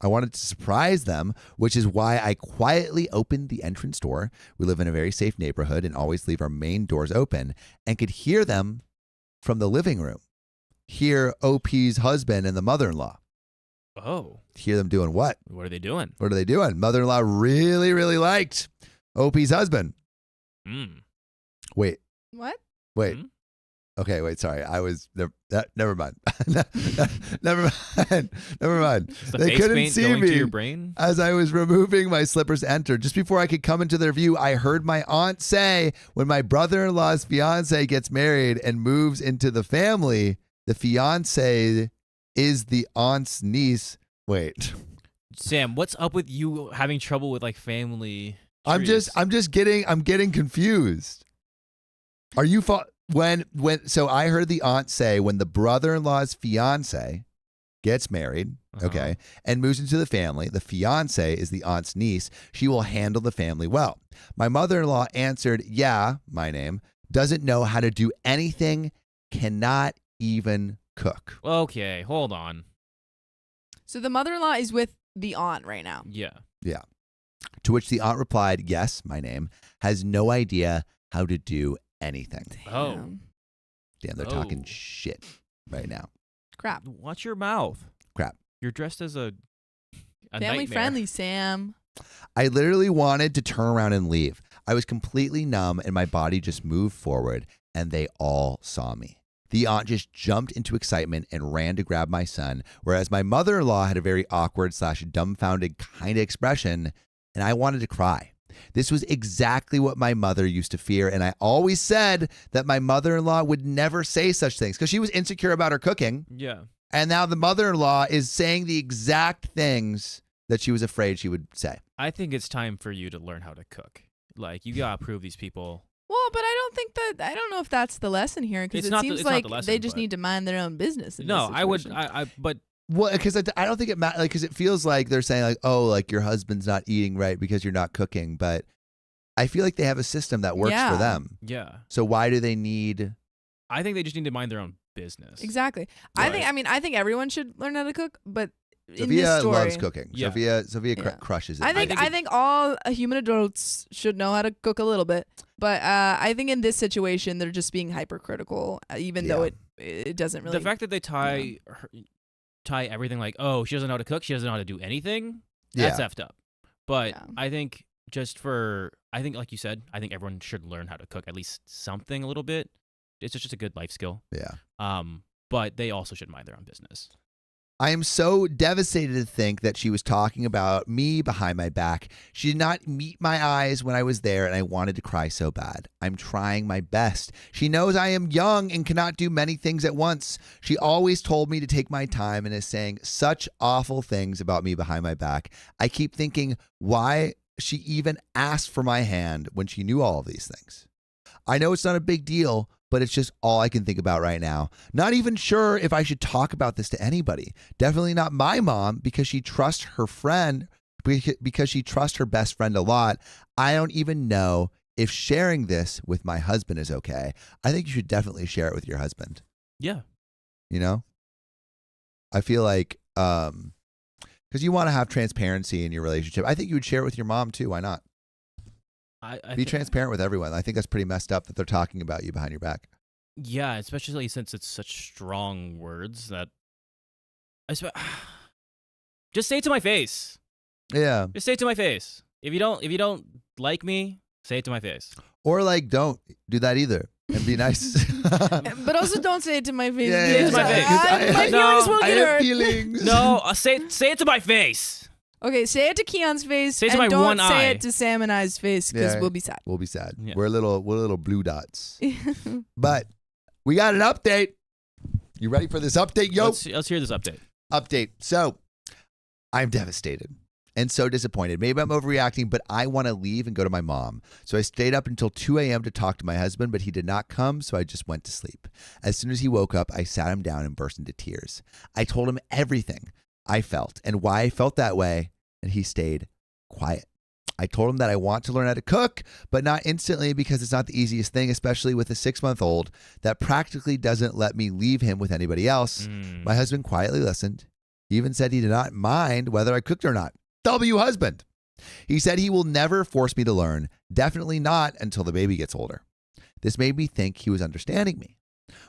I wanted to surprise them, which is why I quietly opened the entrance door. We live in a very safe neighborhood and always leave our main doors open, and could hear them from the living room. Hear OP's husband and the mother-in-law. Oh. Hear them doing what? What are they doing? What are they doing? Mother-in-law really, really liked OP's husband. Mm. Wait. What? Wait. Hmm? Okay, wait, sorry. I was never mind. Never mind. Never mind. Is the They face couldn't paint see going me to your brain? as I was removing my slippers to enter. Just before I could come into their view, I heard my aunt say, when my brother-in-law's fiance gets married and moves into the family, the fiance is the aunt's niece. Wait. Sam, what's up with you having trouble with like family? I'm getting confused. Are you so I heard the aunt say when the brother-in-law's fiance gets married, okay, and moves into the family, the fiance is the aunt's niece. She will handle the family well. My mother-in-law answered, yeah, my name, doesn't know how to do anything, cannot even cook. Okay, hold on. So the mother-in-law is with the aunt right now. Yeah. Yeah. To which the aunt replied, yes, my name, has no idea how to do anything. Oh. Damn, they're talking shit right now. Crap. Watch your mouth. Crap. You're dressed as a Family nightmare. friendly, Sam. I literally wanted to turn around and leave. I was completely numb and my body just moved forward and they all saw me. The aunt just jumped into excitement and ran to grab my son, whereas my mother-in-law had a very awkward / dumbfounded kind of expression, and I wanted to cry. This was exactly what my mother used to fear, and I always said that my mother-in-law would never say such things because she was insecure about her cooking. Yeah. And now the mother-in-law is saying the exact things that she was afraid she would say. I think it's time for you to learn how to cook. Like, you gotta prove these people. Well, but I don't know if that's the lesson here because It's it not seems it's not like the lesson, they just but- need to mind their own business. In No, this I would. situation. But Well, because I don't think it matters, because it feels like they're saying like, oh, like your husband's not eating right because you're not cooking. But I feel like they have a system that works Yeah. for them. yeah, So why do they need? I think they just need to mind their own business. Exactly. Right. I think everyone should learn how to cook, but in Sophia this story, loves cooking. Yeah. Sophia Yeah. crushes it. I think all human adults should know how to cook a little bit, but I think in this situation they're just being hypercritical, even though it doesn't really. The fact that they tie everything like, oh, she doesn't know how to cook, she doesn't know how to do anything. That's effed up. But Yeah. I think like you said, I think everyone should learn how to cook at least something a little bit. It's just a good life skill. Yeah. But they also should mind their own business. I am so devastated to think that she was talking about me behind my back. She did not meet my eyes when I was there, and I wanted to cry so bad. I'm trying my best. She knows I am young and cannot do many things at once. She always told me to take my time and is saying such awful things about me behind my back. I keep thinking why she even asked for my hand when she knew all of these things. I know it's not a big deal, but it's just all I can think about right now. Not even sure if I should talk about this to anybody. Definitely not my mom because she trusts her friend, because she trusts her best friend a lot. I don't even know if sharing this with my husband is okay. I think you should definitely share it with your husband. Yeah. You know? I feel like, because you want to have transparency in your relationship. I think you would share it with your mom too. Why not? Be transparent with everyone. I think that's pretty messed up that they're talking about you behind your back. Yeah, especially since it's such strong words that just say it to my face. Yeah. Just say it to my face. If you don't like me, say it to my face. Or like, don't do that either and be nice. But also don't say it to my face. Yeah, because to my face. my No, feelings will I get have hurt. feelings. No, say it to my face. Okay, say it to Keon's face, Say it to and my don't one say eye. it to Sam and I's face because Yeah. we'll be sad. We'll be sad. Yeah. We're little blue dots. But we got an update. You ready for this update, yo? Let's hear this update. Update. So I'm devastated and so disappointed. Maybe I'm overreacting, but I want to leave and go to my mom. So I stayed up until 2 a.m. to talk to my husband, but he did not come, so I just went to sleep. As soon as he woke up, I sat him down and burst into tears. I told him everything I felt and why I felt that way, and he stayed quiet. I told him that I want to learn how to cook, but not instantly because it's not the easiest thing, especially with a 6-month-old that practically doesn't let me leave him with anybody else. My husband quietly listened. He even said he did not mind whether I cooked or not. W husband. He said he will never force me to learn, definitely not until the baby gets older. This made me think he was understanding me.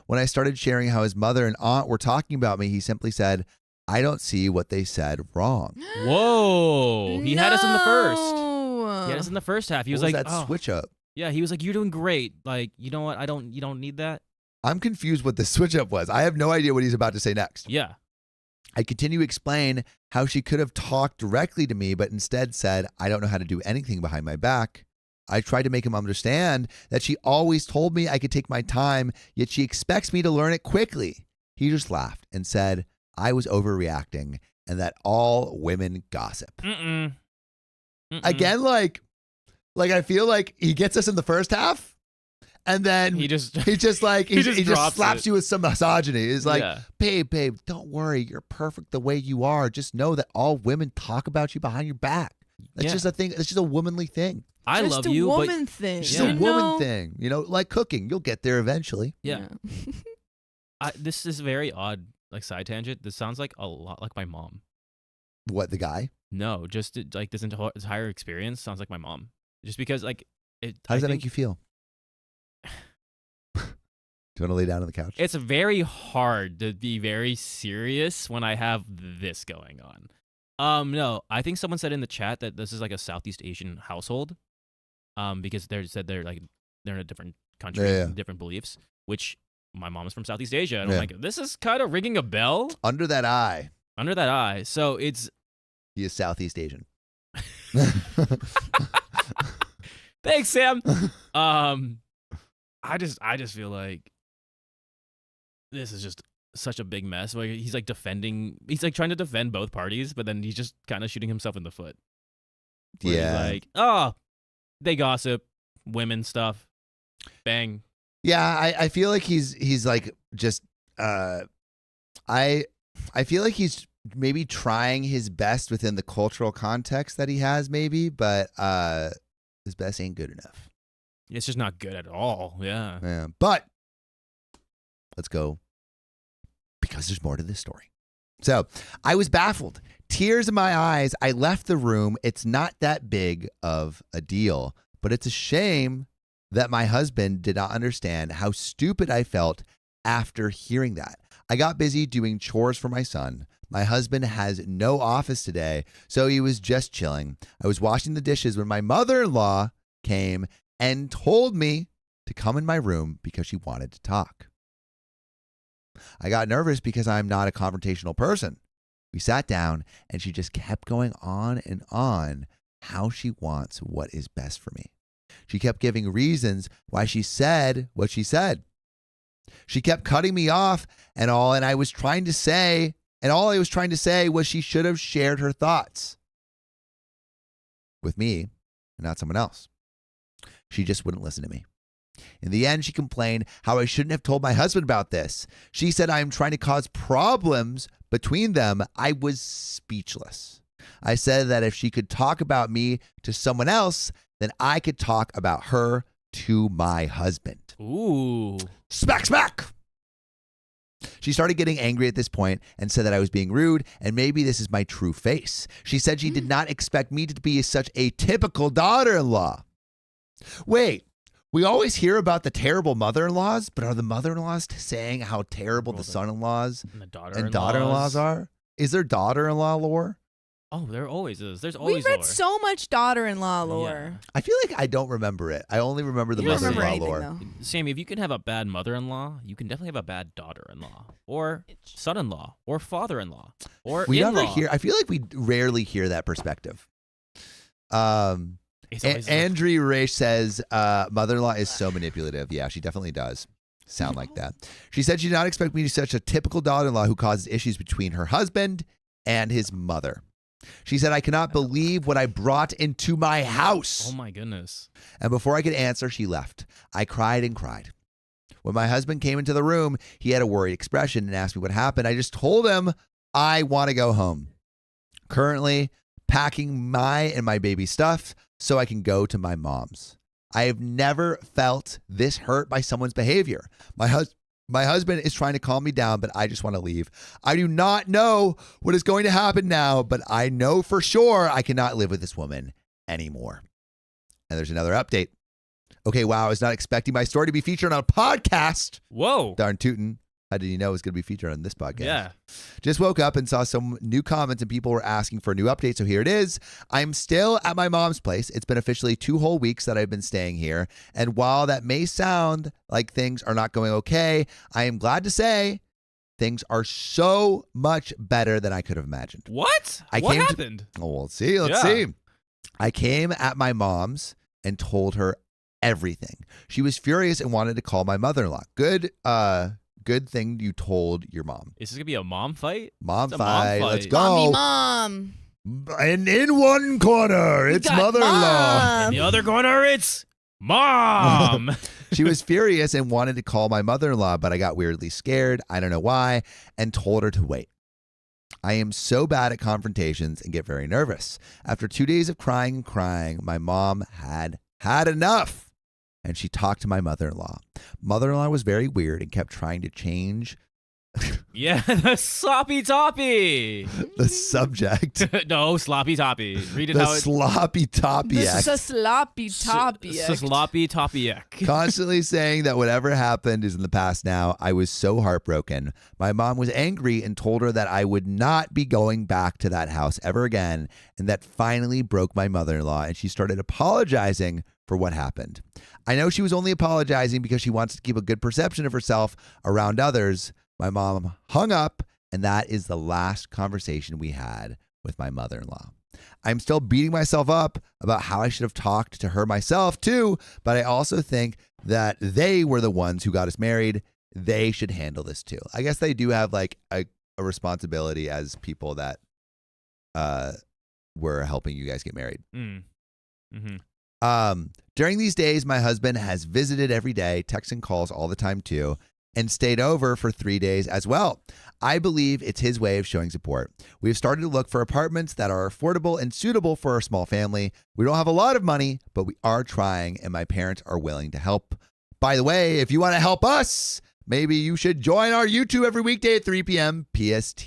When I started sharing how his mother and aunt were talking about me, he simply said, I don't see what they said wrong. Whoa. He had us in the first. No. He had us in the first half. He was What like, that oh. switch up? Yeah, he was like, you're doing great. Like, you know what? You don't need that. I'm confused what the switch up was. I have no idea what he's about to say next. Yeah. I continue to explain how she could have talked directly to me, but instead said, I don't know how to do anything behind my back. I tried to make him understand that she always told me I could take my time, yet she expects me to learn it quickly. He just laughed and said I was overreacting and that all women gossip. Again, like I feel like he gets us in the first half. And then he just slaps you with some misogyny. He's like, babe, don't worry. You're perfect the way you are. Just know that all women talk about you behind your back. That's just a thing. It's just a womanly thing. I just love a you, woman but thing. It's just a woman thing. You know, like cooking. You'll get there eventually. Yeah. This is very odd, like side tangent. This sounds like a lot like my mom. What, the guy? No, just like this entire experience sounds like my mom. Just because like it. How does that make you feel? Do you want to lay down on the couch? It's very hard to be very serious when I have this going on. No, I think someone said in the chat that this is like a Southeast Asian household. Because they said they're in a different country, different beliefs. Which my mom is from Southeast Asia, and I'm like, this is kind of ringing a bell. Under that eye. So it's. He is Southeast Asian. Thanks, Sam. I just feel like this is just such a big mess. Where he's like trying to defend both parties, but then he's just kind of shooting himself in the foot. He's like, oh, they gossip, women stuff, bang. Yeah, I feel like he's like just I feel like he's maybe trying his best within the cultural context that he has, maybe, but his best ain't good enough. It's just not good at all. Yeah. But let's go, because there's more to this story. So I was baffled. Tears in my eyes. I left the room. It's not that big of a deal, but it's a shame that my husband did not understand how stupid I felt after hearing that. I got busy doing chores for my son. My husband has no office today, so he was just chilling. I was washing the dishes when my mother-in-law came and told me to come in my room because she wanted to talk. I got nervous because I'm not a confrontational person. We sat down and she just kept going on and on how she wants what is best for me. She kept giving reasons why she said what she said. She kept cutting me off and all I was trying to say was she should have shared her thoughts with me and not someone else. She just wouldn't listen to me. In the end, she complained how I shouldn't have told my husband about this. She said I am trying to cause problems between them. I was speechless. I said that if she could talk about me to someone else, then I could talk about her to my husband. Ooh. Smack, smack. She started getting angry at this point and said that I was being rude and maybe this is my true face. She said she did not expect me to be such a typical daughter-in-law. Wait, we always hear about the terrible mother-in-laws, but are the mother-in-laws saying how terrible the son-in-laws And the and daughter-in-laws are? Is there daughter-in-law lore? Oh, there always is. There's always We've read lore. so much daughter-in-law lore. Yeah. I feel like I don't remember it. I only remember the You don't remember mother-in-law anything, lore. though. Sammy, if you can have a bad mother-in-law, you can definitely have a bad daughter-in-law, or son-in-law, or father-in-law, or We in-law. never hear. I feel like we rarely hear that perspective. It's always Andrew Raish says mother-in-law is so manipulative. Yeah, she definitely does sound like that. She said she did not expect me to be such a typical daughter-in-law who causes issues between her husband and his mother. She said, I cannot believe what I brought into my house. Oh my goodness. And before I could answer, she left. I cried and cried. When my husband came into the room, he had a worried expression and asked me what happened. I just told him I want to go home. Currently packing my and my baby stuff so I can go to my mom's. I have never felt this hurt by someone's behavior. My husband is trying to calm me down, but I just want to leave. I do not know what is going to happen now, but I know for sure I cannot live with this woman anymore. And there's another update. Okay, wow, I was not expecting my story to be featured on a podcast. Whoa. Darn tootin'. How did you know it was going to be featured on this podcast? Yeah. Just woke up and saw some new comments and people were asking for a new update. So here it is. I'm still at my mom's place. It's been officially 2 whole weeks that I've been staying here. And while that may sound like things are not going okay, I am glad to say things are so much better than I could have imagined. What? I What came to- happened? Oh, let's see. Let's see. I came at my mom's and told her everything. She was furious and wanted to call my mother-in-law. Good thing you told your mom. Is this gonna be a mom fight? Mom It's a fight. mom Let's fight. go. Mom. And in one corner, it's got mother-in-law. In the other corner, it's mom. She was furious and wanted to call my mother-in-law, but I got weirdly scared. I don't know why, and told her to wait. I am so bad at confrontations and get very nervous. After 2 days of crying and crying, my mom had enough, and she talked to my mother-in-law. Mother-in-law was very weird and kept trying to change Yeah, the sloppy toppy. the subject. No, sloppy toppy. Read it The how it. sloppy toppy This act. is a sloppy toppy. Sloppy toppy. Constantly saying that whatever happened is in the past now. I was so heartbroken. My mom was angry and told her that I would not be going back to that house ever again, and that finally broke my mother-in-law, and she started apologizing for what happened. I know she was only apologizing because she wants to keep a good perception of herself around others. My mom hung up, and that is the last conversation we had with my mother-in-law. I'm still beating myself up about how I should have talked to her myself too, but I also think that they were the ones who got us married. They should handle this too. I guess they do have like a responsibility as people that were helping you guys get married. During these days, my husband has visited every day, texts and calls all the time too, and stayed over for 3 days as well. I believe it's his way of showing support. We've started to look for apartments that are affordable and suitable for our small family. We don't have a lot of money, but we are trying, and my parents are willing to help. By the way, if you want to help us, maybe you should join our YouTube every weekday at 3 p.m. PST.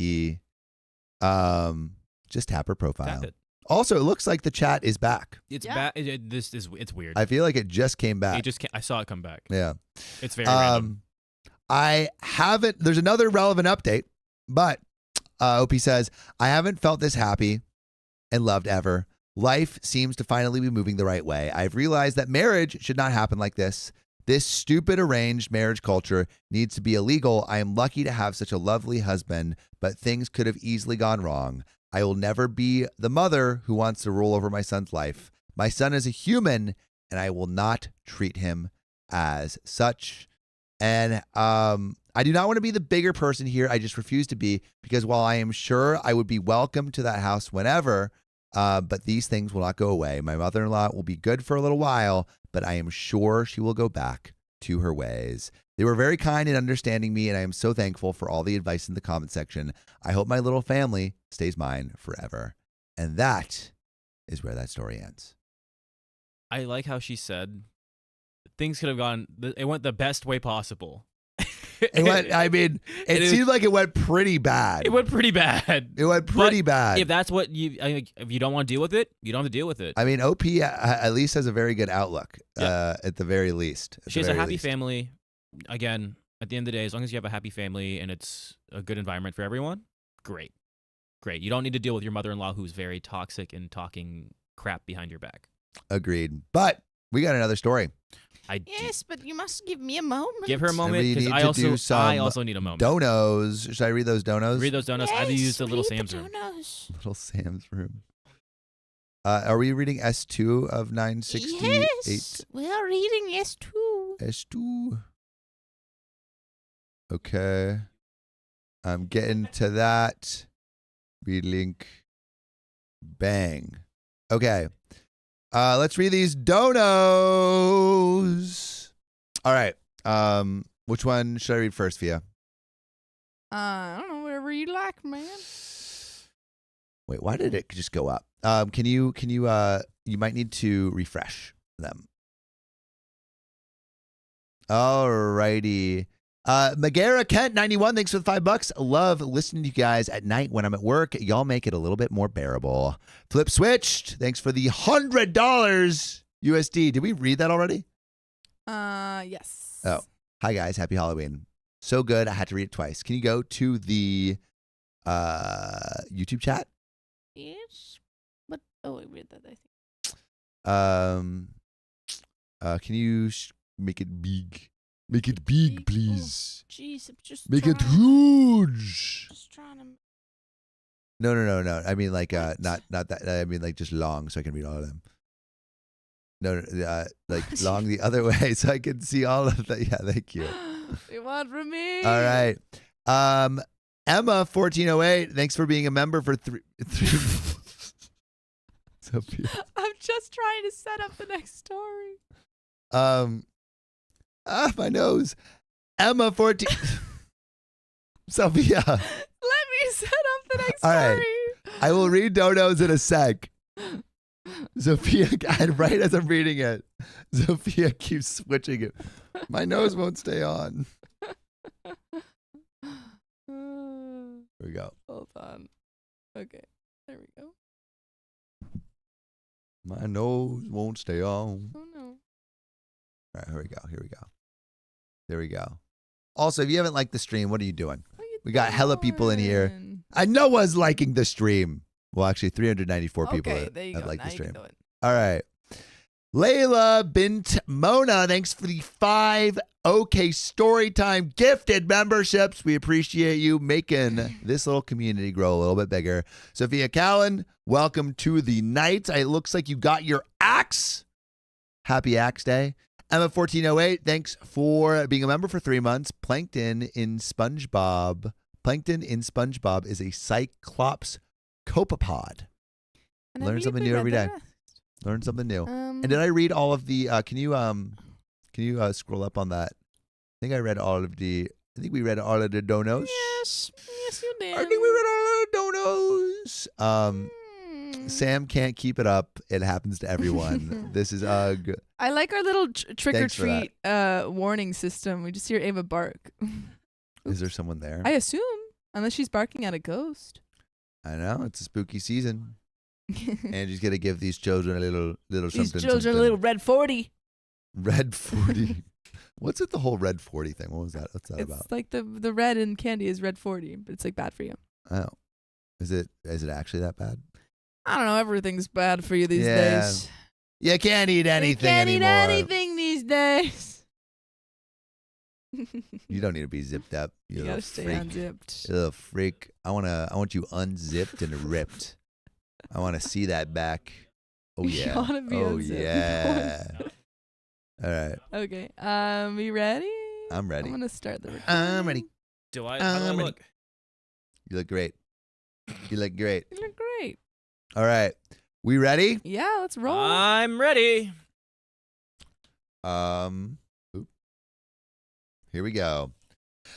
Just tap her profile. Tap it. Also, it looks like the chat is back. It's Yeah. bad. It's weird. I feel like it just came back. It just I saw it come back. Yeah. It's very random. I haven't, there's another relevant update, but OP says, I haven't felt this happy and loved ever. Life seems to finally be moving the right way. I've realized that marriage should not happen like this. This stupid arranged marriage culture needs to be illegal. I am lucky to have such a lovely husband, but things could have easily gone wrong. I will never be the mother who wants to rule over my son's life. My son is a human, and I will not treat him as such. And I do not want to be the bigger person here. I just refuse to be, because while I am sure I would be welcome to that house whenever, but these things will not go away. My mother-in-law will be good for a little while, but I am sure she will go back to her ways. They were very kind in understanding me, and I am so thankful for all the advice in the comment section. I hope my little family stays mine forever. And that is where that story ends. I like how she said things could have gone. It went the best way possible. It went, I mean, it seemed like it went pretty bad. It went pretty bad. It went pretty bad. If that's what if you don't want to deal with it, you don't have to deal with it. I mean, OP at least has a very good outlook, at the very least. She has a happy family. Again, at the end of the day, as long as you have a happy family and it's a good environment for everyone, great. Great. You don't need to deal with your mother-in-law who's very toxic and talking crap behind your back. Agreed. But we got another story. Yes, but you must give me a moment. Give her a moment we because need I to do also need a moment. Donos. Should I read those donos? Read those donuts. I use the Little read Sam's the room. donos. Little Sam's room. Are we reading S2 of 968? Yes, we are reading S2. S2. Okay. I'm getting to that. Read link. Bang. Okay. Let's read these donos. All right. Which one should I read first, Fia? I don't know, whatever you like, man. Wait, why did it just go up? Can you you might need to refresh them. Alrighty. Megara Kent 91, thanks for the $5. Love listening to you guys at night when I'm at work. Y'all make it a little bit more bearable. Flip Switched, thanks for the $100 USD. Did we read that already? Yes. Oh, hi guys, happy Halloween. So good, I had to read it twice. Can you go to the YouTube chat? Yes. But I read that. I think. Can you make it big? Make it big, please. Jeez, I'm just Make it trying- huge. Just trying to. No. I mean, like, not that. I mean, like, just long, so I can read all of them. No, like long the other way, so I can see all of that. Yeah, thank you. You want from me? All right. Emma 1408. Thanks for being a member for three. Sophia. I'm just trying to set up the next story. My nose. Emma 14. Sophia. Let me set up the next All right. story. I will read donos in a sec. Sophia, right as I'm reading it, Sophia keeps switching it. My nose won't stay on. Here we go. Hold on. Okay, there we go. My nose won't stay on. Oh no. All right, here we go. There we go. Also, if you haven't liked the stream, what are you doing? What you We got hella people in here. doing? I know was liking the stream. Well, actually, 394 people Okay, there you have go. liked Now the you can stream. do it. All right. Layla bint Mona, thanks for the 5 OK Storytime gifted memberships. We appreciate you making this little community grow a little bit bigger. Sophia Callan, welcome to the night. It looks like you got your axe. Happy Axe Day. Emma 1408, thanks for being a member for 3 months. Plankton in SpongeBob is a Cyclops copepod. And I Learn believe something we new read every the day. rest. Learn something new. Um, And did I read all of the? Can you scroll up on that? I think I read all of the. I think we read all of the donos. yes, you did. I think we read all of the donos. Sam can't keep it up. It happens to everyone. This is ugh. I like our little trick or Thanks for that. treat warning system. We just hear Ava bark. Is there someone there? I assume, unless she's barking at a ghost. I know it's a spooky season. Angie's gonna give these children a little These something. children, something. a little red 40. Red 40. What's with the whole red 40 thing? What was that? What's that It's about? like the red in candy is red 40, but it's like bad for you. Oh, is it actually that bad? I don't know. Everything's bad for you these Yeah. days. You can't eat anything you can't anymore. eat anything these days. You don't need to be zipped up. You You gotta little stay freak. unzipped. You little freak. I want you unzipped and ripped. I want to see that back. Oh You yeah. wanna be Oh unzipped. yeah. All right. Okay. You ready? I'm ready. I'm gonna start the. I'm ready. How do I ready. look? You look great. You look great. You look great. All right. We ready? Yeah, let's roll. I'm ready. Oop. Here we go.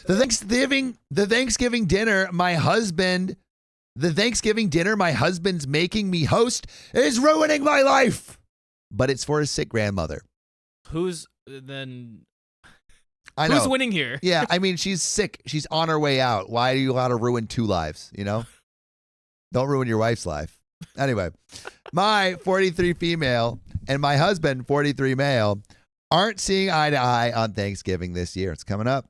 The Thanksgiving dinner my husband's making me host is ruining my life. But it's for his sick grandmother. Who's then? I know. Who's winning here? Yeah, I mean, she's sick. She's on her way out. Why do you want to ruin 2 lives, you know? Don't ruin your wife's life. Anyway, my 43 female and my husband, 43 male, aren't seeing eye to eye on Thanksgiving this year. It's coming up.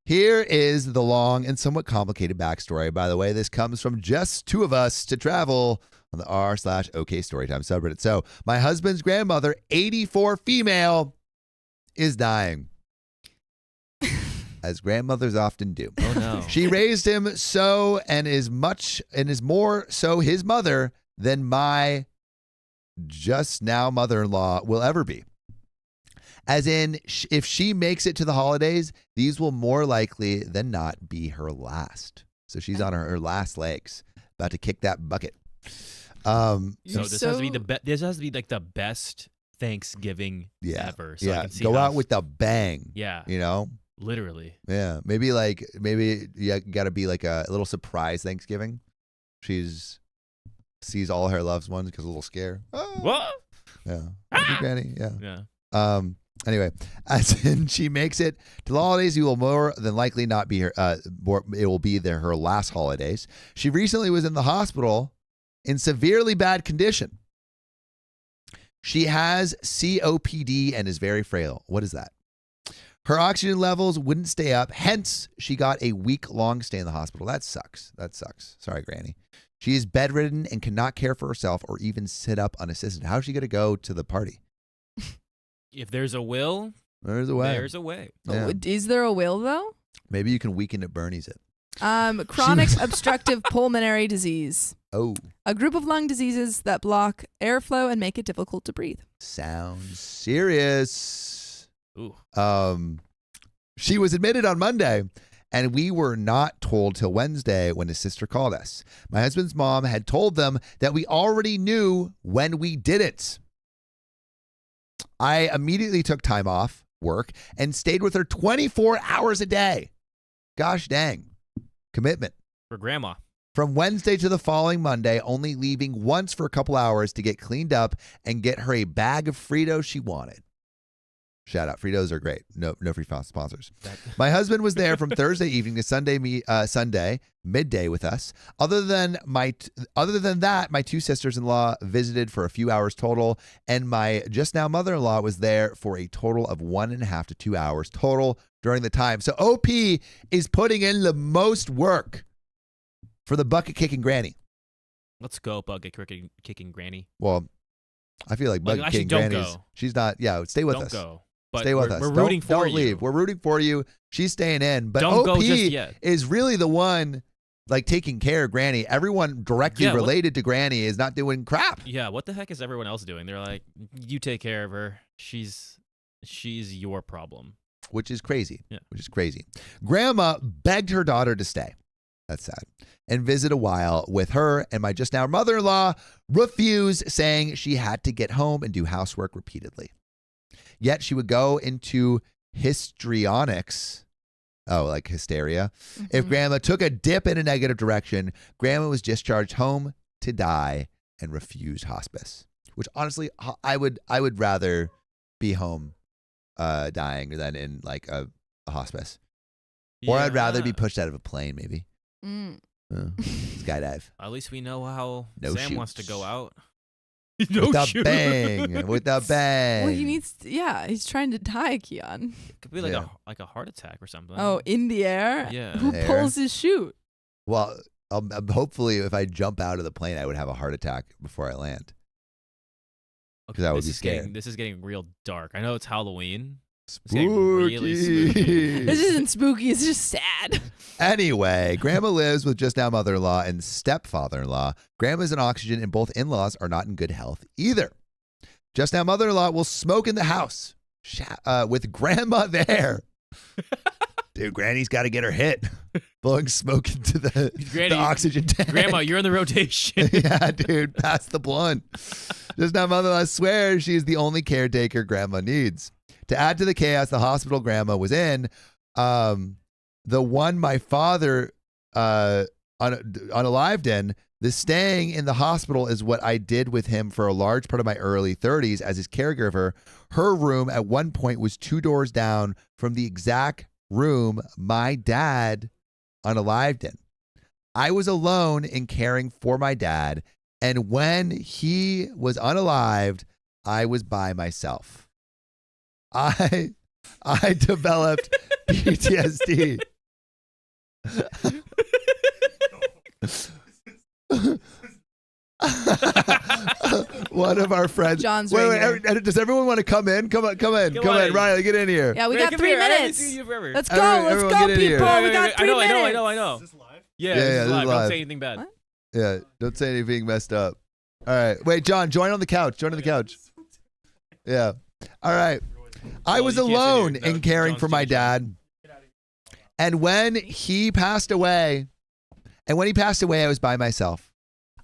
Here is the long and somewhat complicated backstory. By the way, this comes from just 2 of us to travel on the r/OK Storytime subreddit. So my husband's grandmother, 84 female, is dying. As grandmothers often do. Oh no. She raised him so and is more so his mother than my just now mother-in-law will ever be. As in, if she makes it to the holidays, these will more likely than not be her last. So she's on her last legs, about to kick that bucket. So this has to be this has to be like the best Thanksgiving Yeah, ever. So I yeah. can see Go how- out with a bang. Yeah, You know. literally. Yeah, maybe you got to be like a little surprise Thanksgiving. Sees all her loved ones because a little scare. Oh. What? Yeah, Happy Granny. Yeah. Yeah. Anyway, as in she makes it to the holidays, you will more than likely not be her. It will be her last holidays. She recently was in the hospital in severely bad condition. She has COPD and is very frail. What is that? Her oxygen levels wouldn't stay up. Hence, she got a week-long stay in the hospital. That sucks. That sucks. Sorry, Granny. She is bedridden and cannot care for herself or even sit up unassisted. How's she going to go to the party? If there's a will, There's a way. there's a way. Yeah. Oh, is there a will though? Maybe you can weaken at Bernie's it. Chronic obstructive pulmonary disease. Oh, A group of lung diseases that block airflow and make it difficult to breathe. sounds serious. Ooh. She was admitted on Monday, and we were not told till Wednesday when his sister called us. My husband's mom had told them that we already knew when we didn't. I immediately took time off work and stayed with her 24 hours a day. Gosh dang. Commitment. For grandma. From Wednesday to the following Monday, only leaving once for a couple hours to get cleaned up and get her a bag of Fritos she wanted. Shout out. Fritos are great. No free sponsors. My husband was there from Thursday evening to Sunday midday with us. Other than that, my two sisters-in-law visited for a few hours total, and my just now mother-in-law was there for a total of 1.5 to 2 hours total during the time. So OP is putting in the most work for the bucket kicking granny. Let's go, bucket kicking granny. Well, I feel like bucket actually, kicking don't granny's. go. She's not. Yeah, stay with Don't us. go. But Stay with us. We're rooting for you. Don't leave. We're rooting for you. She's staying in. But Don't OP go just yet. is really the one like taking care of Granny. Everyone directly Yeah, what- related to Granny is not doing crap. Yeah, what the heck is everyone else doing? They're like, you take care of her. She's your problem. Which is crazy. Yeah. Which is crazy. Grandma begged her daughter to stay. That's sad. And visit a while with her, and my just now mother-in-law refused, saying she had to get home and do housework repeatedly. Yet she would go into histrionics. Oh, like hysteria. If grandma took a dip in a negative direction, grandma was discharged home to die and refused hospice. Which honestly, I would rather be home dying than in like a hospice. Or I'd rather be Yeah. pushed out of a plane, maybe. Skydive. At least we know how No Sam wants to shoots. go out. With a bang. With a bang. Well, he needs. He's trying to die, Keon. It could be like Yeah. a heart attack or something. Oh, in the air. Yeah. Who Air. pulls his chute? Well, hopefully if I jump out of the plane, I would have a heart attack before I land. Okay, I would this be is getting- scared. This is getting real dark. I know it's Halloween. getting really Spooky. spooky. This isn't spooky. It's just sad. Anyway, grandma lives with just now mother-in-law and stepfather-in-law. Grandma's in oxygen, and both in-laws are not in good health either. Just now mother-in-law will smoke in the house with grandma there. Dude, Granny's got to get her hit. Blowing smoke into the Granny, oxygen tank. Grandma, you're in the rotation. Yeah, dude, pass the blunt. Just now mother-in-law swears she is the only caretaker grandma needs. To add to the chaos the hospital grandma was in, the one my father unalived in, the staying in the hospital is what I did with him for a large part of my early 30s as his caregiver. Her room at one point was 2 doors down from the exact room my dad unalived in. I was alone in caring for my dad, and when he was unalived, I was by myself. I developed PTSD. One of our friends. John's wait, right here. does everyone want to come in? Come in. Come In. on. Riley, get in here. Yeah, we Wait, got come 3 here. I haven't minutes. seen you forever. Let's go. Everyone Let's go, get in here. people. We got 3 minutes. I know. Is this live? Yeah, Yeah, this this is is live. live. Don't say anything bad. What? Yeah, don't say anything messed up. All right. Wait, John, join on the couch. Join on the couch. Yeah. All right. I Well, was you can't sit alone here. No, in caring John's for my too much. dad. And when he passed away, I was by myself.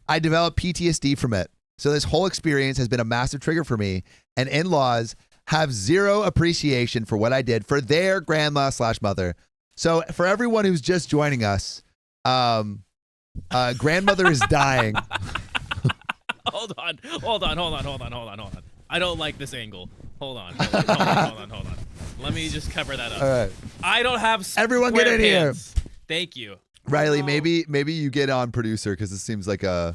I developed PTSD from it. So this whole experience has been a massive trigger for me. And in-laws have zero appreciation for what I did for their grandma/mother. So for everyone who's just joining us, grandmother is dying. Hold on. I don't like this angle. Hold on. Let me just cover that up. All right. I don't have Everyone get square in here. pants. Thank you. Riley, maybe you get on producer because this seems like a.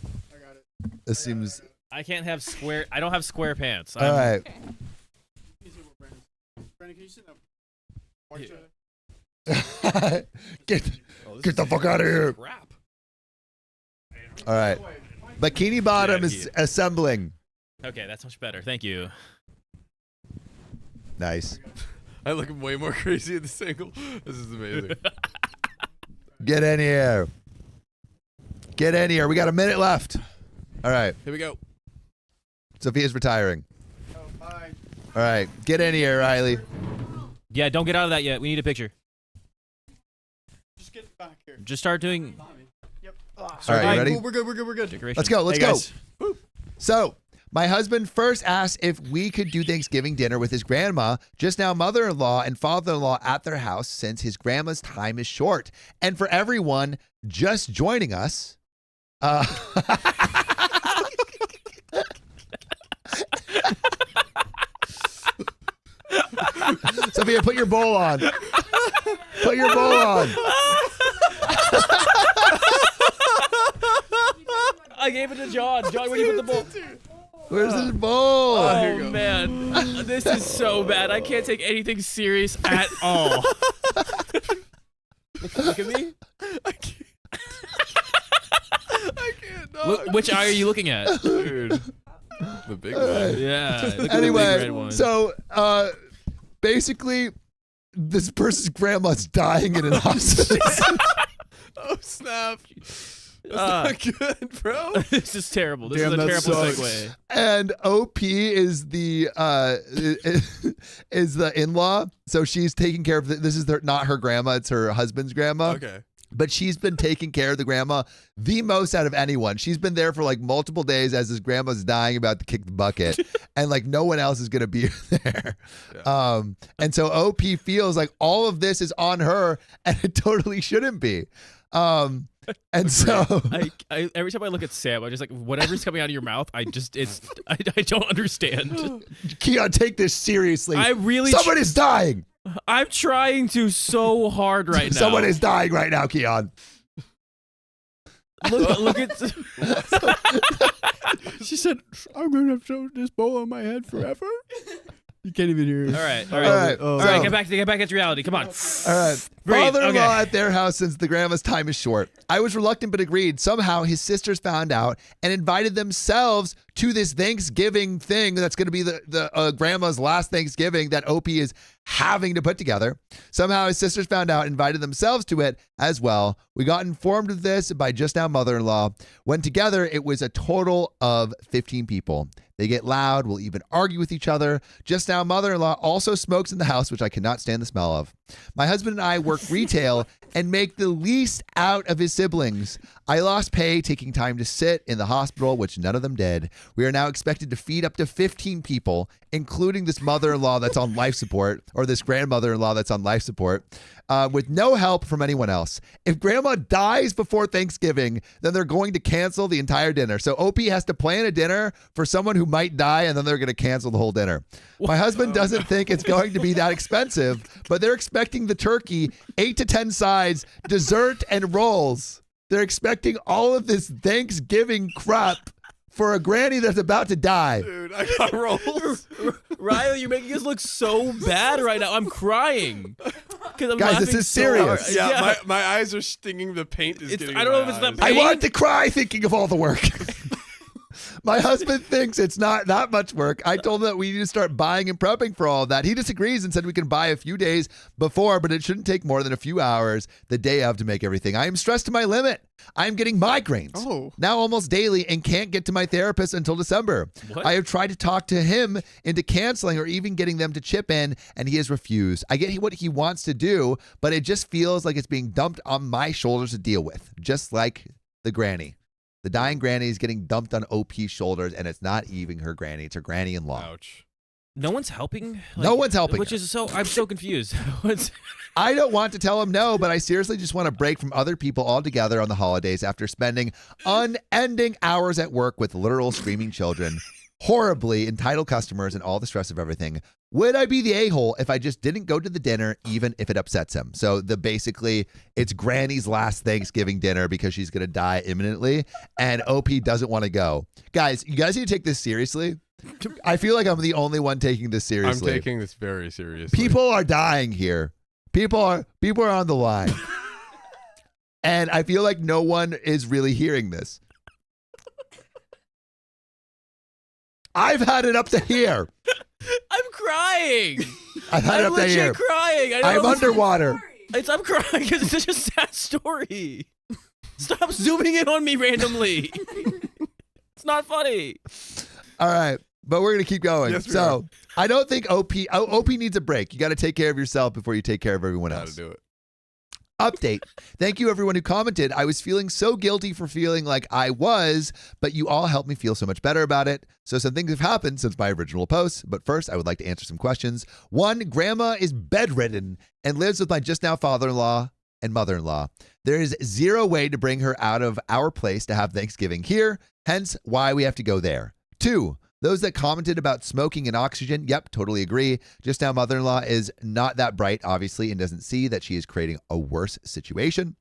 This seems. I can't have square. I don't have square pants. All right. Brandon, can you sit down? Get the fuck out of here. Crap. All right. Bikini Bottom Get is assembling. Okay, that's much better. Thank you. Nice. I look way more crazy at this angle. This is amazing. Get in here. Get in here. We got a minute left. All right. Here we go. Sophia's retiring. Oh, fine. All right. Get in here, Riley. Yeah, don't get out of that yet. We need a picture. Just get back here. Just start doing Yep. All right, you ready? Cool, we're good. decoration. Let's go. Let's Hey, go. guys. So, my husband first asked if we could do Thanksgiving dinner with his grandma, just now mother-in-law and father-in-law at their house since his grandma's time is short. And for everyone just joining us, Sophia, put your bowl on. Put your bowl on. I gave it to John. John, where do you put the bowl? Where's this bowl? Oh man, this is so bad. I can't take anything serious at all. Look at me. I can't. I can't. No. Which eye are you looking at? Dude. The big one. Yeah. Look at the big Anyway, red one. so basically, this person's grandma's dying in an hospital. Oh, snap. That's Uh, not good, bro. this is terrible. This Damn, is a that terrible sucks. segue. And OP is the in-law, so she's taking care of this is not her grandma, it's her husband's grandma. Okay. But she's been taking care of the grandma the most out of anyone. She's been there for like multiple days as his grandma's dying, about to kick the bucket, and like no one else is gonna be there. Yeah. And so OP feels like all of this is on her, and it totally shouldn't be. And so I every time I look at Sam, I'm just like, whatever's coming out of your mouth, I don't understand. Keon, take this seriously. I really, Someone is dying. I'm trying to so hard right now. Someone is dying right now, Keon. Look at. She said, "I'm gonna have this bowl on my head forever." You can't even hear it. All right. All right. Oh, All So- right, get back to reality. Come on. All right. Breathe. Father-in-law Okay. at their house since the grandma's time is short. I was reluctant but agreed. Somehow his sisters found out and invited themselves to this Thanksgiving thing that's going to be the grandma's last Thanksgiving that OP is having to put together. Somehow his sisters found out, invited themselves to it as well. We got informed of this by just now mother-in-law. When together, it was a total of 15 people. They get loud, will even argue with each other. Just now mother-in-law also smokes in the house, which I cannot stand the smell of. My husband and I work retail and make the least out of his siblings. I lost pay taking time to sit in the hospital, which none of them did. We are now expected to feed up to 15 people, including this mother-in-law that's on life support, or this grandmother-in-law that's on life support, with no help from anyone else. If grandma dies before Thanksgiving, then they're going to cancel the entire dinner. So OP has to plan a dinner for someone who might die, and then they're going to cancel the whole dinner. My husband doesn't think it's going to be that expensive, but they're expecting the turkey, 8 to 10 sides, dessert, and rolls. They're expecting all of this Thanksgiving crap for a granny that's about to die. Dude, I got rolls. Riley, you're making us look so bad right now. I'm crying. I'm Guys, this laughing is so serious. hard. Yeah, my eyes are stinging. The paint is It's- getting I in don't know my if it's that eyes. I want to cry thinking of all the work. My husband thinks it's not that much work. I told him that we need to start buying and prepping for all of that. He disagrees and said we can buy a few days before, but it shouldn't take more than a few hours the day of to make everything. I am stressed to my limit. I'm getting migraines Oh. now almost daily and can't get to my therapist until December. What? I have tried to talk to him into canceling or even getting them to chip in, and he has refused. I get what he wants to do, but it just feels like it's being dumped on my shoulders to deal with, just like the granny. The dying granny is getting dumped on OP's shoulders, and it's not even her granny. It's her granny-in-law. Ouch. No one's helping. No one's helping Which her. is so. I'm so confused. I don't want to tell him no, but I seriously just want to break from other people altogether on the holidays after spending unending hours at work with literal screaming children, horribly entitled customers, and all the stress of everything. Would I be the a-hole if I just didn't go to the dinner, even if it upsets him? So basically, it's Granny's last Thanksgiving dinner because she's going to die imminently, and OP doesn't want to go. Guys, you guys need to take this seriously. I feel like I'm the only one taking this I'm seriously. taking this very seriously. People are dying here. People are on the line. And I feel like no one is really hearing this. I've had it up to here. I'm crying. I've had it I'm up to here. legit crying. I don't I'm know- underwater. I'm crying because it's such a sad story. Stop zooming in on me randomly. It's not funny. All right, but we're gonna keep going. Yes, we So I don't think OP needs a break. You got to take care of yourself before you take care of everyone How else. to do it. Update. Thank you everyone who commented. I was feeling so guilty for feeling like I was, but you all helped me feel so much better about it. So some things have happened since my original post, but first I would like to answer some questions. 1, Grandma is bedridden and lives with my just now father-in-law and mother-in-law. There is zero way to bring her out of our place to have Thanksgiving here, hence why we have to go there. 2, those that commented about smoking and oxygen, yep, totally agree. Just now, mother-in-law is not that bright, obviously, and doesn't see that she is creating a worse situation.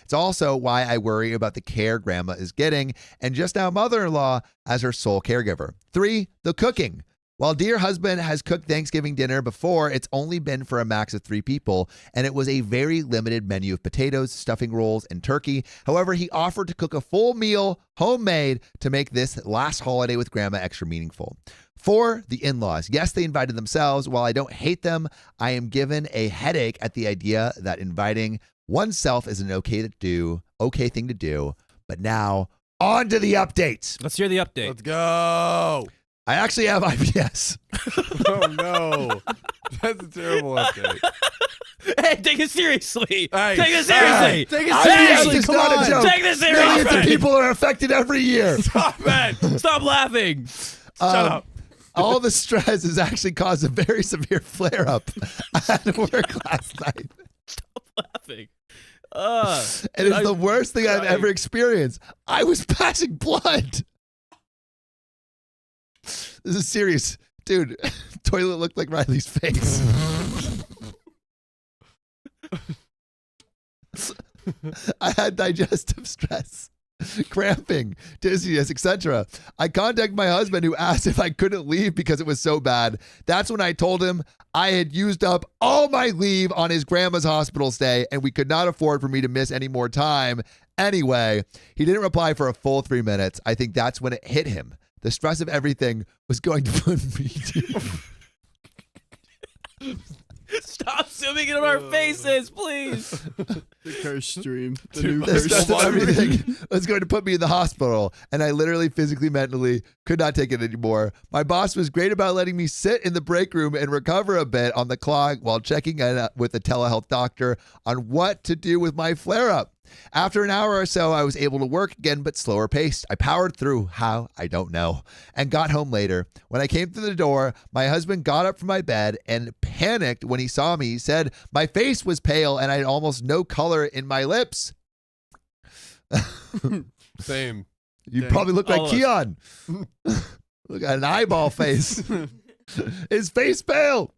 It's also why I worry about the care Grandma is getting, and just now, mother-in-law as her sole caregiver. 3, the cooking. While dear husband has cooked Thanksgiving dinner before, it's only been for a max of 3 people, and it was a very limited menu of potatoes, stuffing rolls, and turkey. However, he offered to cook a full meal, homemade, to make this last holiday with Grandma extra meaningful. 4, the in-laws. Yes, they invited themselves. While I don't hate them, I am given a headache at the idea that inviting oneself is an okay thing to do. But now, on to the updates. Let's hear the update. Let's go. I actually have IBS. Oh no, that's a terrible update. Hey, take it seriously. Hey, Take it seriously. Take it IBS seriously. is Come not on. a joke. Take this Millions of seriously. people are affected every year. Stop it. Stop laughing. Shut up. All the stress has actually caused a very severe flare-up at work last night. Stop laughing. It is the worst thing I've crying. ever experienced. I was passing blood. This is serious. Dude, toilet looked like Riley's face. I had digestive stress, cramping, dizziness, etc. I contacted my husband, who asked if I couldn't leave because it was so bad. That's when I told him I had used up all my leave on his grandma's hospital stay and we could not afford for me to miss any more time. Anyway, he didn't reply for a full 3 minutes. I think that's when it hit him. The stress of everything was going to put me to... Stop zooming in on our faces, please. The curse stream. The Dude, new The curse stress of stream. everything was going to put me in the hospital, and I literally, physically, mentally could not take it anymore. My boss was great about letting me sit in the break room and recover a bit on the clock while checking in with a telehealth doctor on what to do with my flare-up. After an hour or so, I was able to work again, but slower paced. I powered through, how, I don't know, and got home later. When I came through the door, my husband got up from my bed and panicked when he saw me. He said my face was pale and I had almost no color in my lips. Same. You Dang. probably look like All of us. Keon. Look at an eyeball face. His face pale.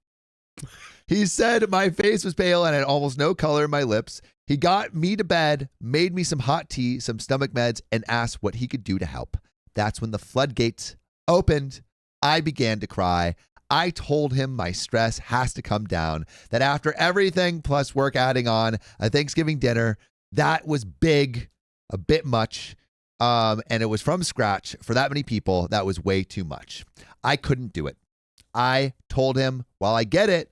He said my face was pale and I had almost no color in my lips. He got me to bed, made me some hot tea, some stomach meds, and asked what he could do to help. That's when the floodgates opened. I began to cry. I told him my stress has to come down, that after everything plus work adding on a Thanksgiving dinner, that was big, a bit much, and it was from scratch for that many people. That was way too much. I couldn't do it. I told him, while I get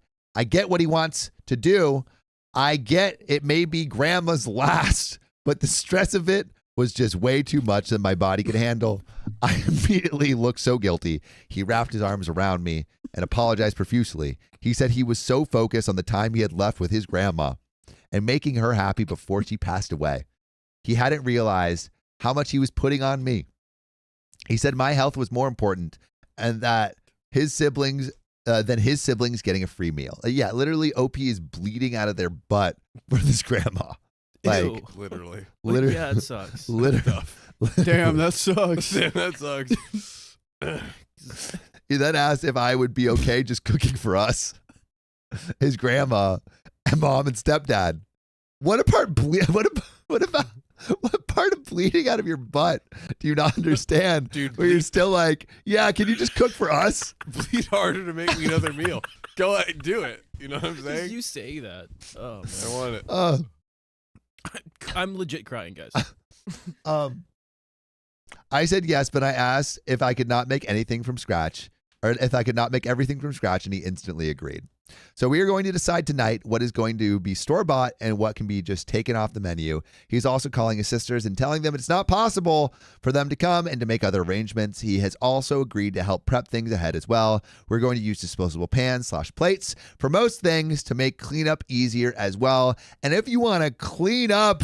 what he wants to do. I get it may be grandma's last, but the stress of it was just way too much than my body could handle. I immediately looked so guilty. He wrapped his arms around me and apologized profusely. He said he was so focused on the time he had left with his grandma and making her happy before she passed away. He hadn't realized how much he was putting on me. He said my health was more important and that his siblings than his siblings getting a free meal. Yeah, literally OP is bleeding out of their butt for this grandma. Like, Ew. Literally. literally. Yeah, it sucks. Literally. Damn, that sucks. Damn, that sucks. He then asked if I would be okay just cooking for us, his grandma, and mom and stepdad. What part of bleeding out of your butt do you not understand? Dude, where you're still like, yeah, can you just cook for us? Bleed harder to make me another meal. Go ahead, do it. You know what I'm Just saying? you say that. Oh, man. I want it. I'm legit crying, guys. I said yes, but I asked if I could not make anything from scratch, or if I could not make everything from scratch, and he instantly agreed. So we are going to decide tonight what is going to be store-bought and what can be just taken off the menu. He's also calling his sisters and telling them it's not possible for them to come and to make other arrangements. He has also agreed to help prep things ahead as well. We're going to use disposable pans/plates for most things to make cleanup easier as well. And if you want to clean up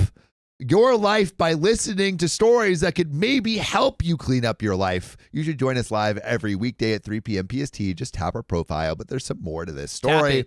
your life by listening to stories that could maybe help you clean up your life, you should join us live every weekday at 3 p.m. PST. Just tap our profile, but there's some more to this story.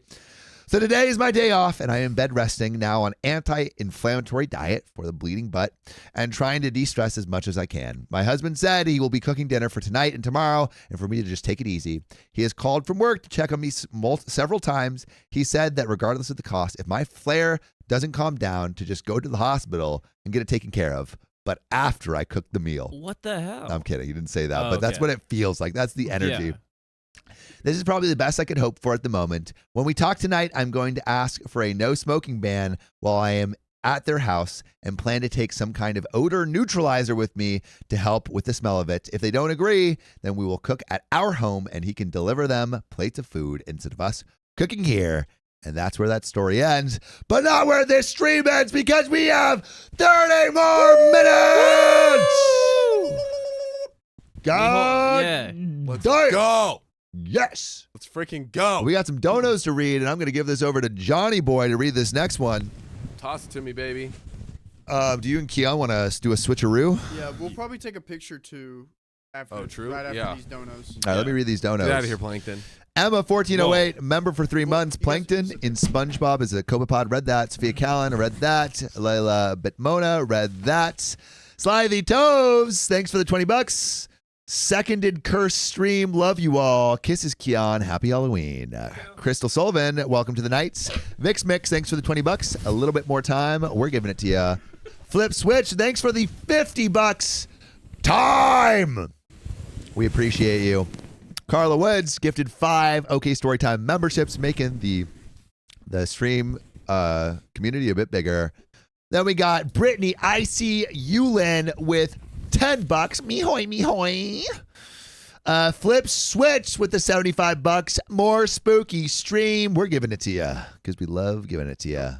So today is my day off, and I am bed resting now on anti-inflammatory diet for the bleeding butt and trying to de-stress as much as I can. My husband said he will be cooking dinner for tonight and tomorrow and for me to just take it easy. He has called from work to check on me several times. He said that regardless of the cost, if my flare doesn't calm down, to just go to the hospital and get it taken care of, but after I cook the meal. What the hell? I'm kidding. He didn't say that, Oh, but that's okay. what it feels like. That's the energy. Yeah. This is probably the best I could hope for at the moment. When we talk tonight, I'm going to ask for a no smoking ban while I am at their house and plan to take some kind of odor neutralizer with me to help with the smell of it. If they don't agree, then we will cook at our home and he can deliver them plates of food instead of us cooking here. And that's where that story ends, but not where this stream ends, because we have 30 more minutes. God, Yeah. Let's darn. go. Yes. Let's freaking go. We got some donos to read, and I'm going to give this over to Johnny Boy to read this next one. Toss it to me, baby. Do you and Keon want to do a switcheroo? Yeah, we'll probably take a picture too. After, Oh, true? Right after Yeah. these donos. All right, let me read these donos. Get out of here, Plankton. Emma1408, member for 3 months. you guys- Plankton in SpongeBob is a Copepod. Read that. Sophia Callan, read that. Layla Bitmona, read that. Slithy Toves, thanks for the $20. Seconded curse stream. Love you all. Kisses, Keon. Happy Halloween. Crystal Sullivan, welcome to the nights. Vix Mix, thanks for the $20. A little bit more time. We're giving it to you. Flip Switch, thanks for the $50. Time. We appreciate you. Carla Woods gifted 5 OK Storytime memberships, making the stream community a bit bigger. Then we got Brittany Icy Yulin with $10. Mehoy, mehoy. Flip Switch with the $75. More spooky stream. We're giving it to you because we love giving it to you.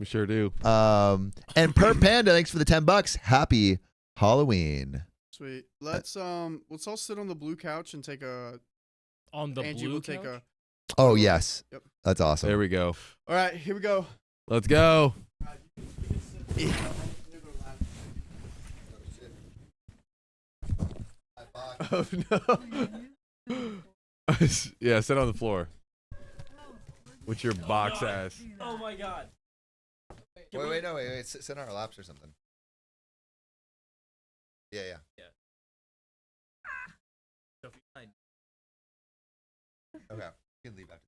We sure do. And Per Panda, thanks for the $10. Happy Halloween. Sweet. Let's all sit on the blue couch and take a. On the Angie blue will take couch? a. Oh, yes. Yep. That's awesome. There we go. All right, here we go. Let's go. Oh, no. Yeah, sit on the floor. With your box ass. Oh my god. Wait. Sit on our laps or something. Yeah. Okay. You can leave after.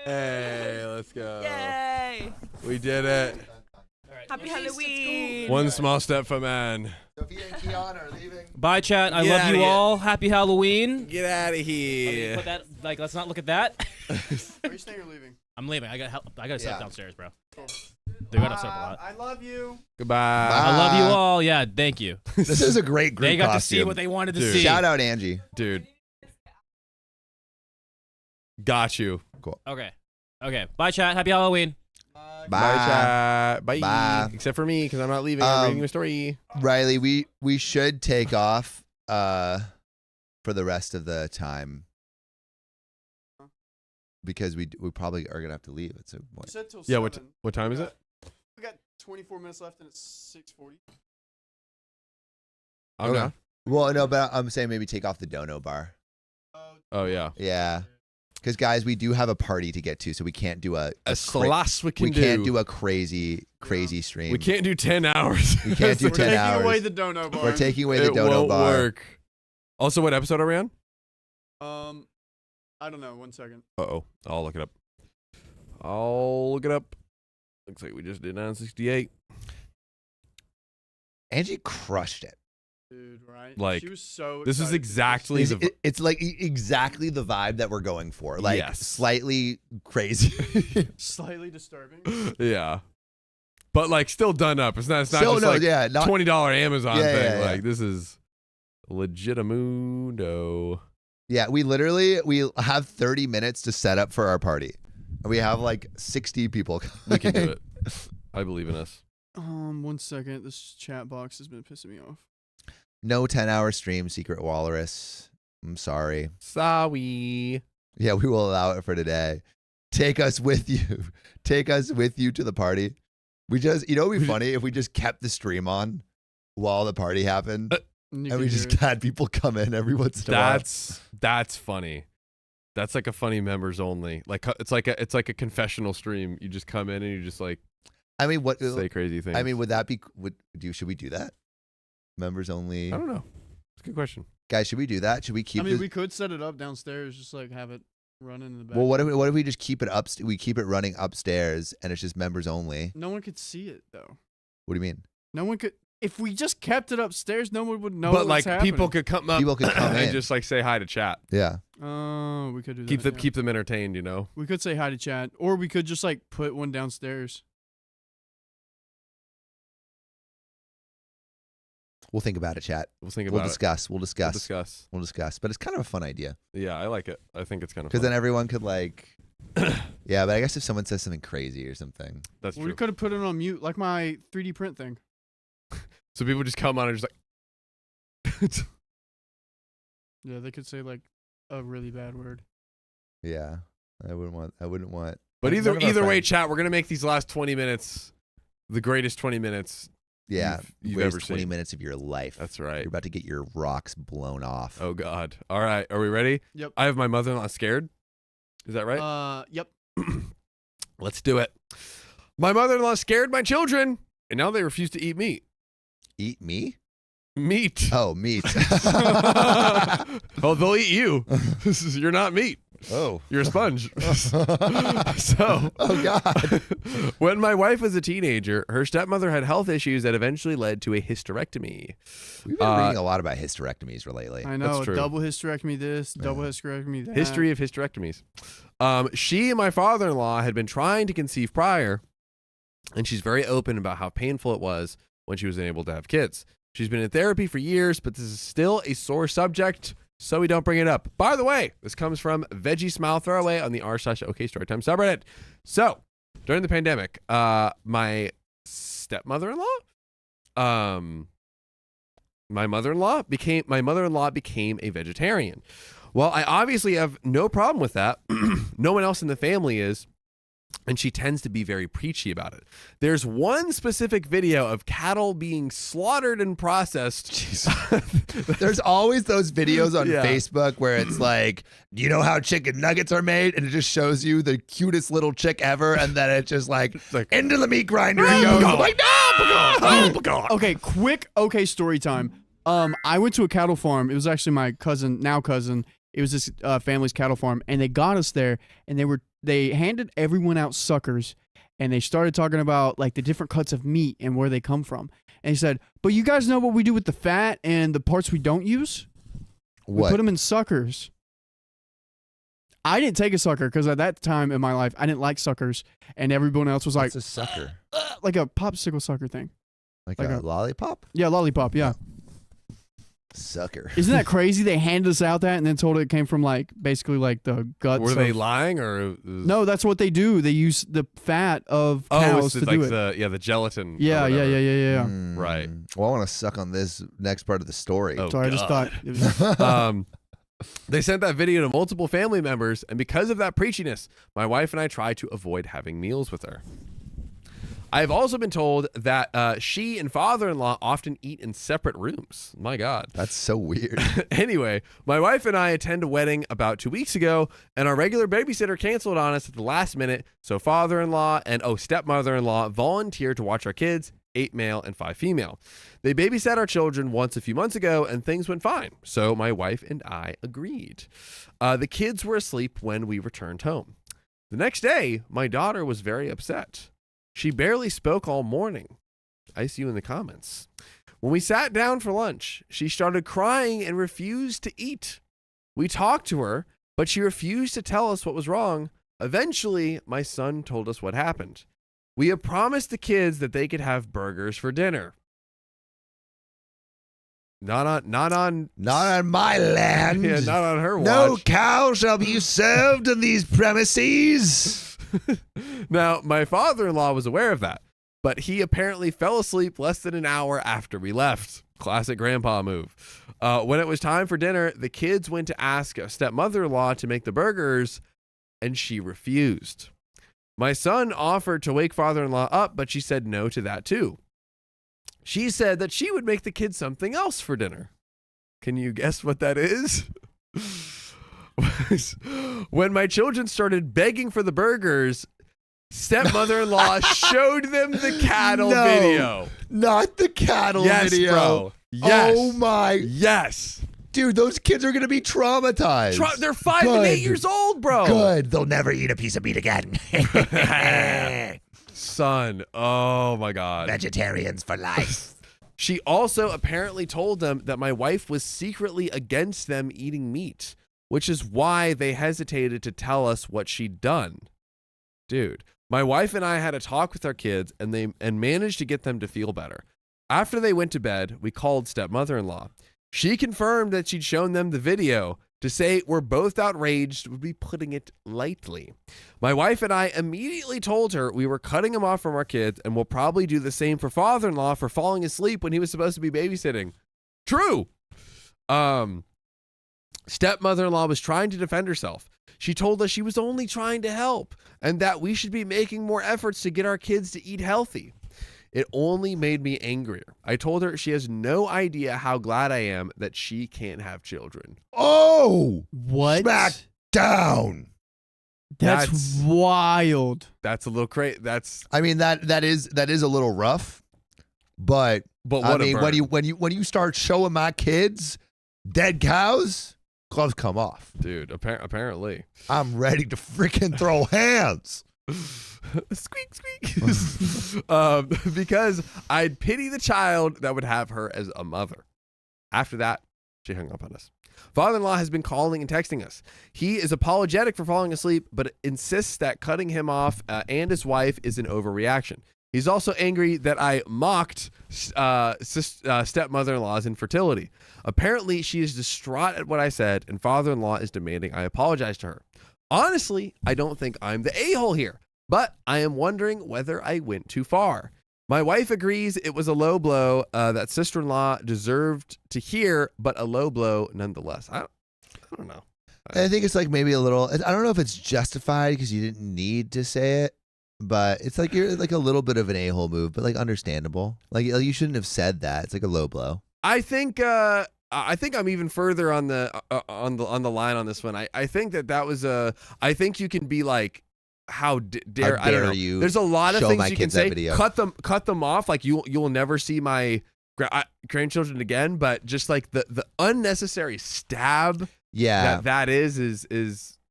Hey, let's go. Yay! We did it. Happy Halloween! One small step for man. Sophia and Keon are leaving. Bye, chat. I Get love outta you here. all. Happy Halloween. Get out of Okay, here. put that, let's not look at that. Are you staying or leaving? I'm leaving. I gotta set Yeah. up downstairs, bro. Cool. They got upset a lot. I love you. Goodbye. I love you all. Yeah, thank you. This is a great group They got costume. to see what they wanted to Dude. see. Shout out Angie. Dude. Got you. Okay. Bye, chat. Happy Halloween. Bye. Bye, chat. Bye. Bye. Except for me, because I'm not leaving. I'm reading a story. Riley, we should take off for the rest of the time because we probably are gonna have to leave. It's You said till Yeah, 7. what time is it? We got 24 minutes left and it's 6:40. I'm Okay. down. well, no, but I'm saying maybe take off the dono bar. Oh, yeah. Yeah, because guys, we do have a party to get to, so we can't do a class we can we do. can't do a crazy stream. We can't do 10 hours. We can't do We're 10 taking hours. away the dono bar. We're taking away the It dono won't bar. work. Also, what episode are we on? I don't know. 1 second. Uh-oh. I'll look it up. I'll look it up. Looks like we just did 968. Angie crushed it. Dude, right? Like, she was so This is excited to do exactly It's, the. it's like exactly the vibe that we're going for. Like Yes. slightly crazy. this. Slightly disturbing. Yeah. But like still done up. It's not Still, just no, like yeah, not, $20 Amazon Yeah, thing. yeah, yeah. Like this is legitimundo. yeah. We have 30 minutes to set up for our party. And we have like 60 people. We can do it. I believe in us. 1 second. This chat box has been pissing me off. No 10-hour stream, Secret Walrus. I'm sorry. Sorry. Yeah, we will allow it for today. Take us with you. Take us with you to the party. We just, it would be funny if we just kept the stream on while the party happened. And And we just had people come in every once in a while. That's funny. That's like a funny members only. Like it's like a confessional stream. You just come in and you just like I mean, what? say crazy things. I mean, would that be? Should we do that? Members only. I don't know. It's a good question. Guys, should we do that? Should we keep? we could set it up downstairs, just like have it running in the back. Well, what if we just keep it up? We keep it running upstairs, and it's just members only. No one could see it though. What do you mean? No one could. If we just kept it upstairs, no one would know. But what's like happening. people could come up, People could come and in. just like say hi to chat. Yeah. Oh, we could do that. Keep them entertained. You know. We could say hi to chat, or we could just like put one downstairs. We'll think about it, chat. We'll think We'll about discuss. it. We'll discuss. We'll discuss. But it's kind of a fun idea Yeah, I like it. I think it's kind of because fun. then everyone could like. Yeah, but I guess if someone says something crazy or something. That's We true. could have put it on mute, like my 3D print thing. So people just come on and just like. Yeah, they could say like a really bad word. Yeah, I wouldn't want. But None of our either way, friends- chat. We're gonna make these last 20 minutes the greatest 20 minutes. Yeah, you've waste ever 20 seen. minutes of your life. That's right. You're about to get your rocks blown off. Oh God. All right. Are we ready? Yep. I have my mother-in-law scared. Is that right? Yep. Let's do it. My mother-in-law scared my children, and now they refuse to eat meat. Eat me? Meat. Oh, meat. Oh, they'll eat you. You're not meat. Oh. You're a sponge. So, Oh, God. when my wife was a teenager, her stepmother had health issues that eventually led to a hysterectomy. We've been reading a lot about hysterectomies lately. I know. That's true. Double hysterectomy this, double hysterectomy that. History of hysterectomies. She and my father-in-law had been trying to conceive prior, and she's very open about how painful it was when she was unable to have kids. She's been in therapy for years, but this is still a sore subject, so we don't bring it up. By the way, this comes from Veggie Smile Throwaway on the r/OK Storytime subreddit. So, during the pandemic, my mother-in-law became a vegetarian. Well, I obviously have no problem with that. No one else in the family is. And she tends to be very preachy about it. There's one specific video of cattle being slaughtered and processed. There's always those videos on Yeah. Facebook where it's like, do you know how chicken nuggets are made? And it just shows you the cutest little chick ever. And then it's just like, into the meat grinder it goes. I'm like, no! Okay, quick story time. I went to a cattle farm. It was actually my cousin. It was this family's cattle farm, and they got us there, and they handed everyone out suckers, and they started talking about like the different cuts of meat and where they come from. And he said, "But you guys know what we do with the fat and the parts we don't use? We What? put them in suckers." I didn't take a sucker because at that time in my life I didn't like suckers, and everyone else was like, What's a sucker? like a popsicle sucker thing. Like Like a a- lollipop? Yeah, lollipop. Yeah. Sucker. Isn't that crazy? They handed us out that and then told it came from like basically like the guts. Were they of- lying or? No, that's what they do. They use the fat of Oh, cows it's to like do it. the gelatin. or Yeah. whatever. Right. Well, I want to suck on this next part of the story. Oh, Sorry, I just God. thought. It was, They sent that video to multiple family members, and because of that preachiness, my wife and I tried to avoid having meals with her. I've also been told that she and father-in-law often eat in separate rooms. My God. That's so weird. Anyway, my wife and I attended a wedding about 2 weeks ago, and our regular babysitter canceled on us at the last minute. So father-in-law and stepmother-in-law volunteered to watch our kids, 8 male and 5 female. They babysat our children once a few months ago, and things went fine. So my wife and I agreed. The kids were asleep when we returned home. The next day, my daughter was very upset. She barely spoke all morning. I see you in the comments. When we sat down for lunch, she started crying and refused to eat. We talked to her, but she refused to tell us what was wrong. Eventually, my son told us what happened. We had promised the kids that they could have burgers for dinner. Not on my land. Yeah, not on her watch. No cow shall be served in these premises. Now, my father-in-law was aware of that, but he apparently fell asleep less than an hour after we left. Classic grandpa move. When it was time for dinner, the kids went to ask a stepmother-in-law to make the burgers, and she refused. My son offered to wake father-in-law up, but she said no to that too. She said that she would make the kids something else for dinner. Can you guess what that is? When my children started begging for the burgers, stepmother-in-law showed them the cattle video. Not the cattle video. Bro. Yes. Oh my. Yes. Dude, those kids are going to be traumatized. They're 5 and 8 years old, bro. Good. They'll never eat a piece of meat again. Son. Oh my God. Vegetarians for life. She also apparently told them that my wife was secretly against them eating meat, which is why they hesitated to tell us what she'd done. Dude, my wife and I had a talk with our kids and managed to get them to feel better. After they went to bed, we called stepmother-in-law. She confirmed that she'd shown them the video. To say we're both outraged would be putting it lightly. My wife and I immediately told her we were cutting him off from our kids and will probably do the same for father-in-law for falling asleep when he was supposed to be babysitting. True. Stepmother-in-law was trying to defend herself. She told us she was only trying to help and that we should be making more efforts to get our kids to eat healthy. It only made me angrier. I told her she has no idea how glad I am that she can't have children. Oh, What? smack down. That's wild. That's a little crazy. I mean that is a little rough, but What I a mean burn. when you start showing my kids dead cows, gloves come off. Dude, apparently. I'm ready to freaking throw hands. Squeak, squeak. Because I'd pity the child that would have her as a mother. After that, she hung up on us. Father-in-law has been calling and texting us. He is apologetic for falling asleep, but insists that cutting him off and his wife is an overreaction. He's also angry that I mocked stepmother-in-law's infertility. Apparently, she is distraught at what I said, and father-in-law is demanding I apologize to her. Honestly, I don't think I'm the a-hole here, but I am wondering whether I went too far. My wife agrees it was a low blow that sister-in-law deserved to hear, but a low blow nonetheless. I don't know. I think it's like maybe a little. I don't know if it's justified because you didn't need to say it, but it's like you're like a little bit of an a-hole move, but like understandable. Like you shouldn't have said that. It's like a low blow. I think I'm even further on the line on this one. I think that was I think you can be like, how dare I don't know. you There's a lot of show things my you can kids that say. video. Cut them off. Like you'll never see my grandchildren again. But just like the unnecessary stab. Yeah, that is.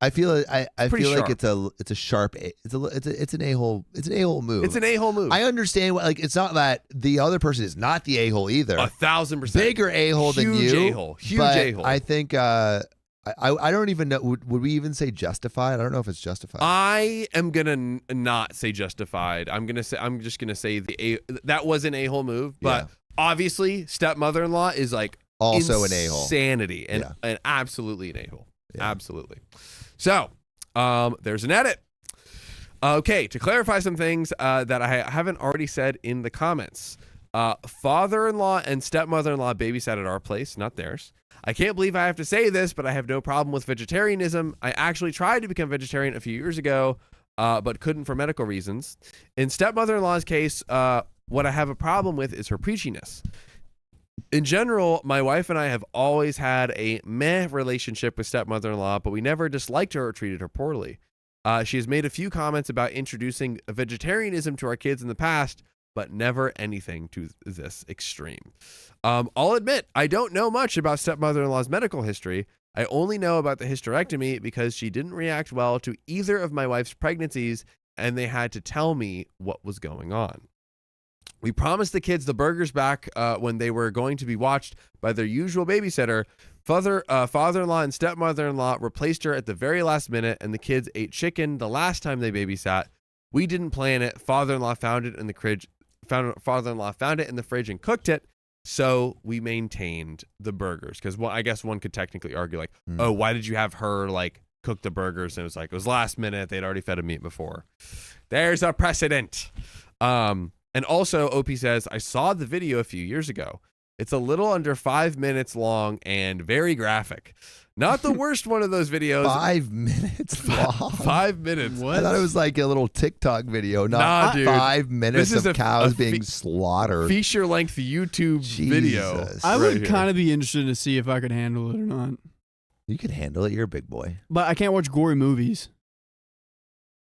I feel I feel like sharp. it's a sharp it's an a-hole move. It's an a-hole move. I understand what like it's not that the other person is not the a-hole either. 1,000%. Bigger a-hole than you. Huge a-hole. Huge but a-hole. I think I don't even know. Would we even say justified? I don't know if it's justified. I am gonna not say justified. I'm just gonna say that was an a-hole move. But obviously, stepmother-in-law is like Also an a-hole. Insanity and absolutely an a-hole. Yeah. Absolutely. So there's an edit. Okay, to clarify some things that I haven't already said in the comments. Father-in-law and stepmother-in-law babysat at our place, not theirs. I can't believe I have to say this, but I have no problem with vegetarianism. I actually tried to become vegetarian a few years ago, but couldn't for medical reasons. In stepmother-in-law's case, what I have a problem with is her preachiness. In general, my wife and I have always had a meh relationship with stepmother-in-law, but we never disliked her or treated her poorly. She has made a few comments about introducing vegetarianism to our kids in the past, but never anything to this extreme. I'll admit, I don't know much about stepmother-in-law's medical history, I only know about the hysterectomy because she didn't react well to either of my wife's pregnancies, and they had to tell me what was going on. We promised the kids the burgers back when they were going to be watched by their usual babysitter. Father-in-law and stepmother-in-law replaced her at the very last minute, and the kids ate chicken the last time they babysat. We didn't plan it. Father-in-law found it in the fridge. Father-in-law found it in the fridge and cooked it. So we maintained the burgers because, well, I guess one could technically argue like, oh, why did you have her like cook the burgers? And it was like it was last minute. They'd already fed him meat before. There's a precedent. And also, OP says, I saw the video a few years ago. It's a little under 5 minutes long and very graphic. Not the worst one of those videos. 5 minutes long. 5 minutes. I thought it was like a little TikTok video, not Nah, dude. 5 minutes This is of cows being slaughtered. Feature-length YouTube video. Jesus. I right would here. kind of be interested to see if I could handle it or not. You could handle it. You're a big boy. But I can't watch gory movies.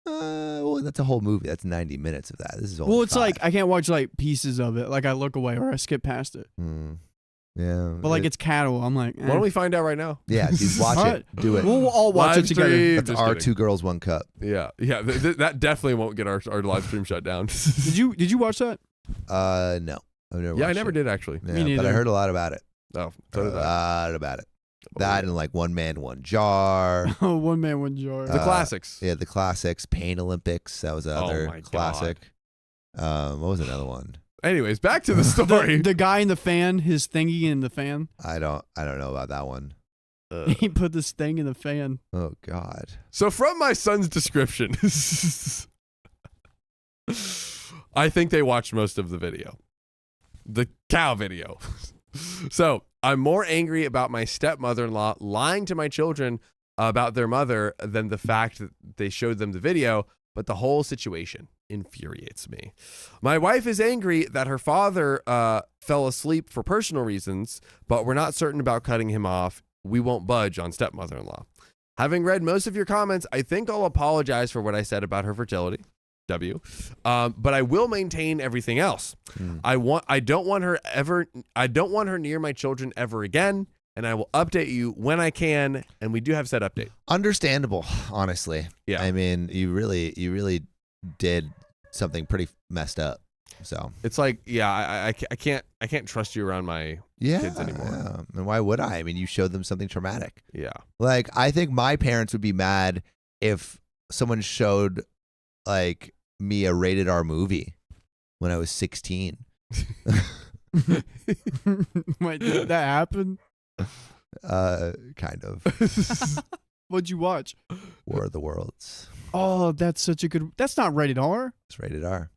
Well, that's a whole movie. That's 90 minutes of that. This is only Well, it's 5. like I can't watch like pieces of it. Like I look away or I skip past it. Yeah. But like it's cattle. I'm like, Why don't we find out right now? Yeah, dude, watch All it. right. Do it. We'll all watch Live it together. stream. That's Just our kidding. 2 girls, 1 cup. Yeah. That definitely won't get our live stream shut down. Did you watch that? No. I've never Yeah, I watched never it. did actually. Yeah, Me but I neither. heard a lot about it. Oh, so did A I. lot about it. Oh, That yeah. and like One Man, One Jar. Oh, one man, one jar. The classics. Yeah, the classics. Pain Olympics. That was another my God. classic. What was another one? Anyways, back to the story. The guy in the fan, his thingy in the fan. I don't know about that one. He put this thing in the fan. Oh God. So from my son's description, I think they watched most of the video. The cow video. So I'm more angry about my stepmother-in-law lying to my children about their mother than the fact that they showed them the video, but the whole situation infuriates me. My wife is angry that her father fell asleep for personal reasons, but we're not certain about cutting him off. We won't budge on stepmother-in-law. Having read most of your comments, I think I'll apologize for what I said about her fertility. But I will maintain everything else. I don't want her near my children ever again, and I will update you when I can. And we do have set update. Understandable, honestly. Yeah. I mean, you really did something pretty messed up. So It's like, yeah, I can't trust you around my kids anymore. Yeah. And why would I? I mean, you showed them something traumatic. Yeah. Like, I think my parents would be mad if someone showed like me a rated R movie when I was 16. Wait, did that happen? Kind of. What'd you watch? War of the Worlds. Oh, that's such a good. That's not rated R. It's rated R.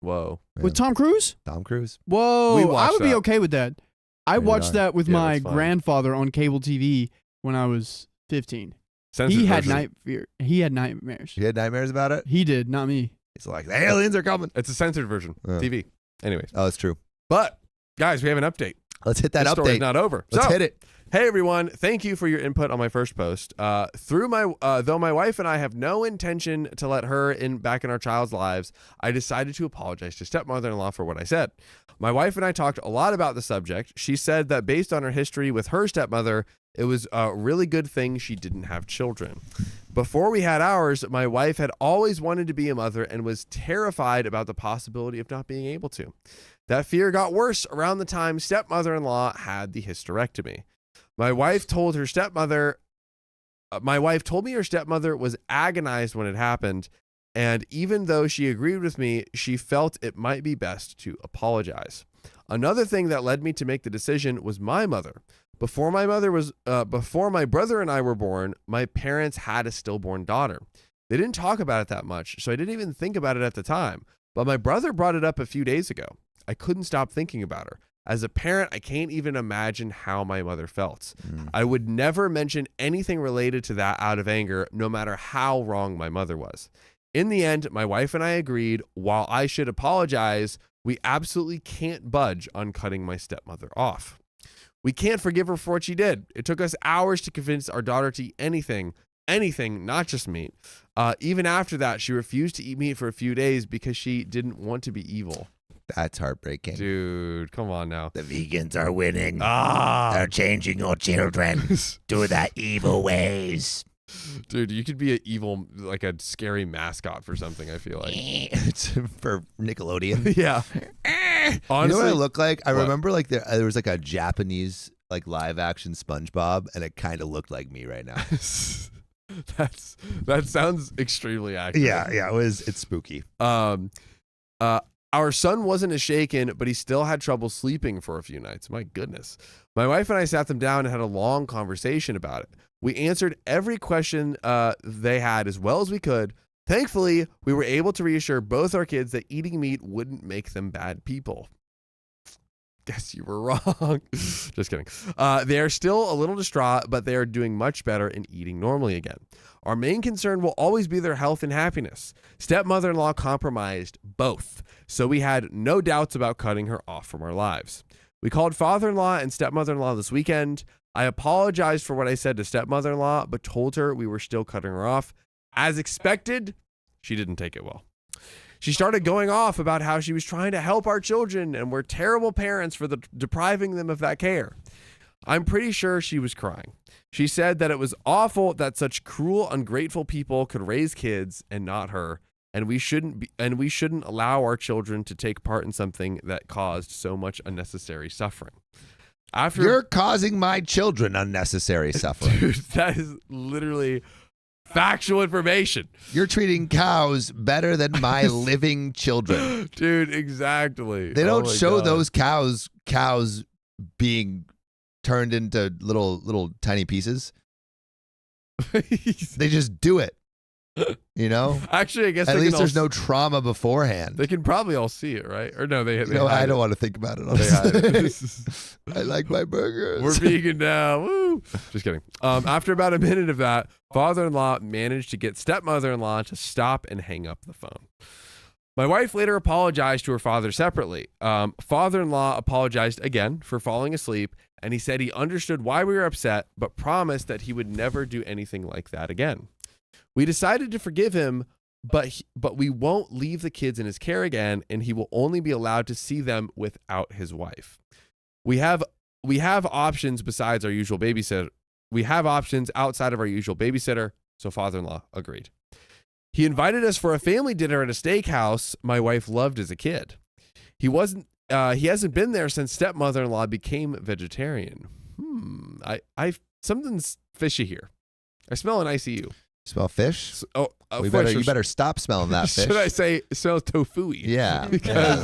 Whoa. Yeah. With Tom Cruise? Tom Cruise. Whoa, We I watched would be that. okay with that. I Rated watched R. that with Yeah, my that's fine. grandfather on cable TV when I was 15. Censored He had version. He had nightmares. You had nightmares about it? He did, not me. He's like, the aliens are coming. It's a censored version. Yeah. TV. Anyways. Oh, it's true. But guys, we have an update. Let's hit that The story's update. not over. Let's So, hit it. hey everyone, thank you for your input on my first post. Though my wife and I have no intention to let her back in our child's lives, I decided to apologize to stepmother-in-law for what I said. My wife and I talked a lot about the subject. She said that based on her history with her stepmother, it was a really good thing she didn't have children. Before we had ours, my wife had always wanted to be a mother and was terrified about the possibility of not being able to. That fear got worse around the time stepmother-in-law had the hysterectomy. My wife told me her stepmother was agonized when it happened, and even though she agreed with me, she felt it might be best to apologize. Another thing that led me to make the decision was my mother. Before my brother and I were born, my parents had a stillborn daughter. They didn't talk about it that much, so I didn't even think about it at the time. But my brother brought it up a few days ago. I couldn't stop thinking about her. As a parent, I can't even imagine how my mother felt. I would never mention anything related to that out of anger, no matter how wrong my mother was. In the end, my wife and I agreed, while I should apologize, we absolutely can't budge on cutting my stepmother off. We can't forgive her for what she did. It took us hours to convince our daughter to eat anything, not just meat. Even after that, she refused to eat meat for a few days because she didn't want to be evil. That's heartbreaking. Dude, come on now. The vegans are winning. Ah, They're changing your children to the evil ways. dude, you could be an evil, like a scary mascot for something. I feel like. It's for Nickelodeon. Yeah. You Honestly, know what I look like? I What? remember like there was like a Japanese like live action SpongeBob, and it kind of looked like me right now. that sounds extremely accurate. Yeah, it's spooky. Our son wasn't as shaken, but he still had trouble sleeping for a few nights. My goodness. My wife and I sat them down and had a long conversation about it. We answered every question they had as well as we could. Thankfully, we were able to reassure both our kids that eating meat wouldn't make them bad people. Guess you were wrong. Just kidding. They are still a little distraught, but they are doing much better and eating normally again. Our main concern will always be their health and happiness. Stepmother-in-law compromised both, so we had no doubts about cutting her off from our lives. We called father-in-law and stepmother-in-law this weekend. I apologized for what I said to stepmother-in-law, but told her we were still cutting her off. As expected, she didn't take it well. She started going off about how she was trying to help our children and we're terrible parents for depriving them of that care. I'm pretty sure she was crying. She said that it was awful that such cruel, ungrateful people could raise kids and not her, and we shouldn't allow our children to take part in something that caused so much unnecessary suffering. You're causing my children unnecessary suffering. Dude, that is literally factual information. You're treating cows better than my living children. Dude, exactly. They don't Oh my show God. those cows being turned into little tiny pieces. They just do it. You know? Actually, I guess At they least can there's all, no trauma beforehand. They can probably all see it, right? Or no, they You know, hide I don't it. want to think about it. They hide Honestly. it. I like my burgers. We're vegan now. Woo! Just kidding. After about a minute of that, father-in-law managed to get stepmother-in-law to stop and hang up the phone. My wife later apologized to her father separately. Father-in-law apologized again for falling asleep, and he said he understood why we were upset, but promised that he would never do anything like that again. We decided to forgive him, but we won't leave the kids in his care again, and he will only be allowed to see them without his wife. We have options besides our usual babysitter. We have options outside of our usual babysitter, so father-in-law agreed. He invited us for a family dinner at a steakhouse my wife loved as a kid. He hasn't been there since stepmother-in-law became vegetarian. Something's fishy here. I smell an ICU. Smell fish? You better stop smelling that fish. Should I say it smells tofu-y? Yeah. Because,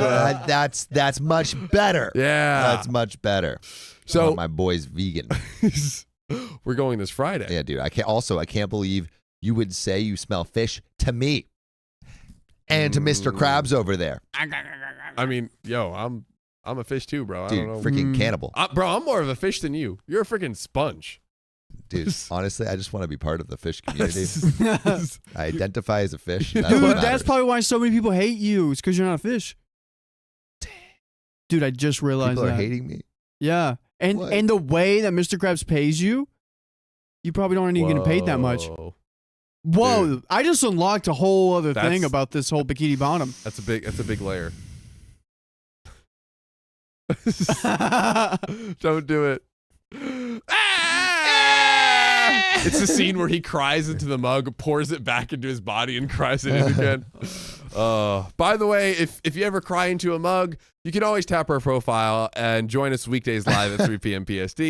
that's much better. Yeah. That's much better. So my boy's vegan. we're going this Friday. Yeah, dude. I can't believe you would say you smell fish to me and to Mr. Krabs over there. I mean, yo, I'm a fish too, bro. Dude, I don't know. freaking cannibal. Bro, I'm more of a fish than you. You're a freaking sponge. Dude, honestly, I just want to be part of the fish community. I identify as a fish. That's Dude, what that's matters. probably why so many people hate you. It's because you're not a fish. Dude, I just realized People that. are hating me. Yeah. What? And the way that Mr. Krabs pays you, you probably don't even get paid that much. Whoa. Whoa. Dude. I just unlocked a whole other That's- thing about this whole bikini bottom. That's a big layer. Don't do it. It's the scene where he cries into the mug, pours it back into his body, and cries it in again. By the way, if you ever cry into a mug, you can always tap our profile and join us weekdays live at 3 p.m. PST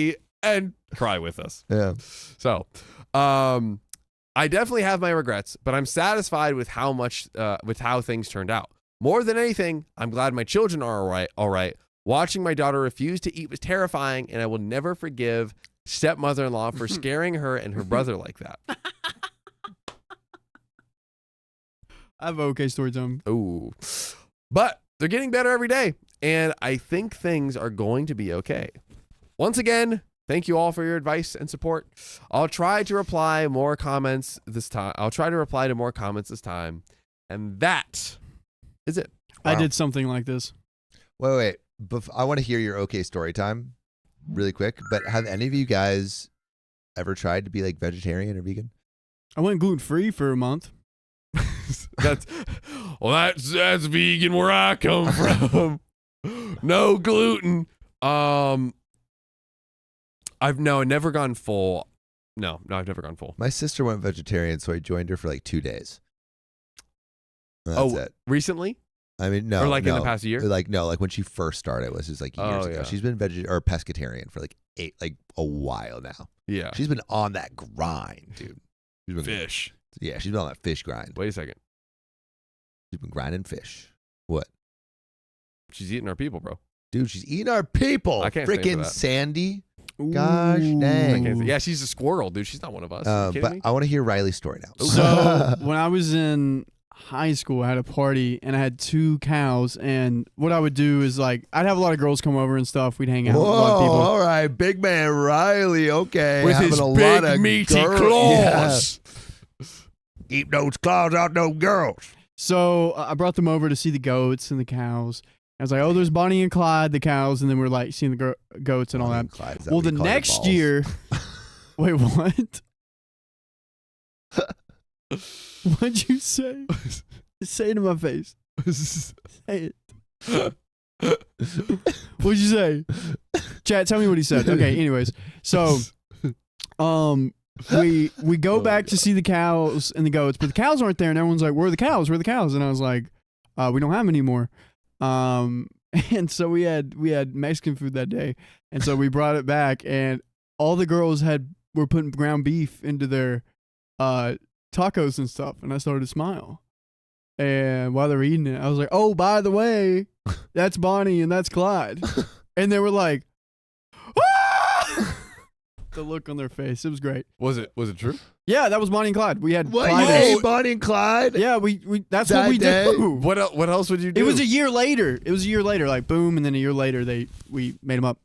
and cry with us. Yeah. So, I definitely have my regrets, but I'm satisfied with how things turned out. More than anything, I'm glad my children are all right. Watching my daughter refuse to eat was terrifying, and I will never forgive stepmother-in-law for scaring her and her brother like that. I have okay story time. Ooh. But they're getting better every day, and I think things are going to be okay. Once again, thank you all for your advice and support. I'll try to reply to more comments this time. And that is it. I Wow. did something like this. Wait. I want to hear your okay story time really quick. But have any of you guys ever tried to be like vegetarian or vegan? I went gluten-free for a month. That's Well, that's vegan where I come from. No gluten. I've never gone full. No, I've never gone full. My sister went vegetarian, so I joined her for like 2 days. That's it. Recently? I mean, no. Or like in the past year? Like when she first started, it was just like years ago. Yeah. She's been pescatarian for like a while now. Yeah. She's been on that grind, dude. She's been, Fish. Yeah, she's been on that fish grind. Wait a second. She's been grinding fish. What? She's eating our people, bro. Dude, she's eating our people. I can't stand for Freaking that. Sandy. Gosh Ooh. dang. Yeah, she's a squirrel, dude. She's not one of us. Are you kidding But me? I want to hear Riley's story now. So when I was in high school, I had a party and I had 2 cows. And what I would do is like I'd have a lot of girls come over and stuff. We'd hang out with a lot of Whoa, people. all right, big man Riley. Okay, With having his a big lot of meaty girls. claws. Keep those claws out those girls. So I brought them over to see the goats and the cows. I was like, oh, there's Bonnie and Clyde, the cows, and then we're like seeing the goats and all that. Clyde, is that Well, what the you call your next balls? year, wait, what? What'd you say? Say it in my face. Say it. What'd you say? Chat, tell me what he said. Okay, anyways. So, we go back to see the cows and the goats, but the cows aren't there, and everyone's like, where are the cows? Where are the cows? And I was like, we don't have them anymore. And so we had Mexican food that day, and so we brought it back, and all the girls were putting ground beef into their tacos and stuff, and I started to smile. And while they were eating it, I was like, "Oh, by the way, that's Bonnie and that's Clyde," and they were like, "Ah!" The look on their face, it was great. Was it true? Yeah, that was Bonnie and Clyde. We had What? Clyde You and- ate Bonnie and Clyde? Yeah, we that's That what we day? did. What else would you do? It was a year later. Like boom, and then a year later we made them up.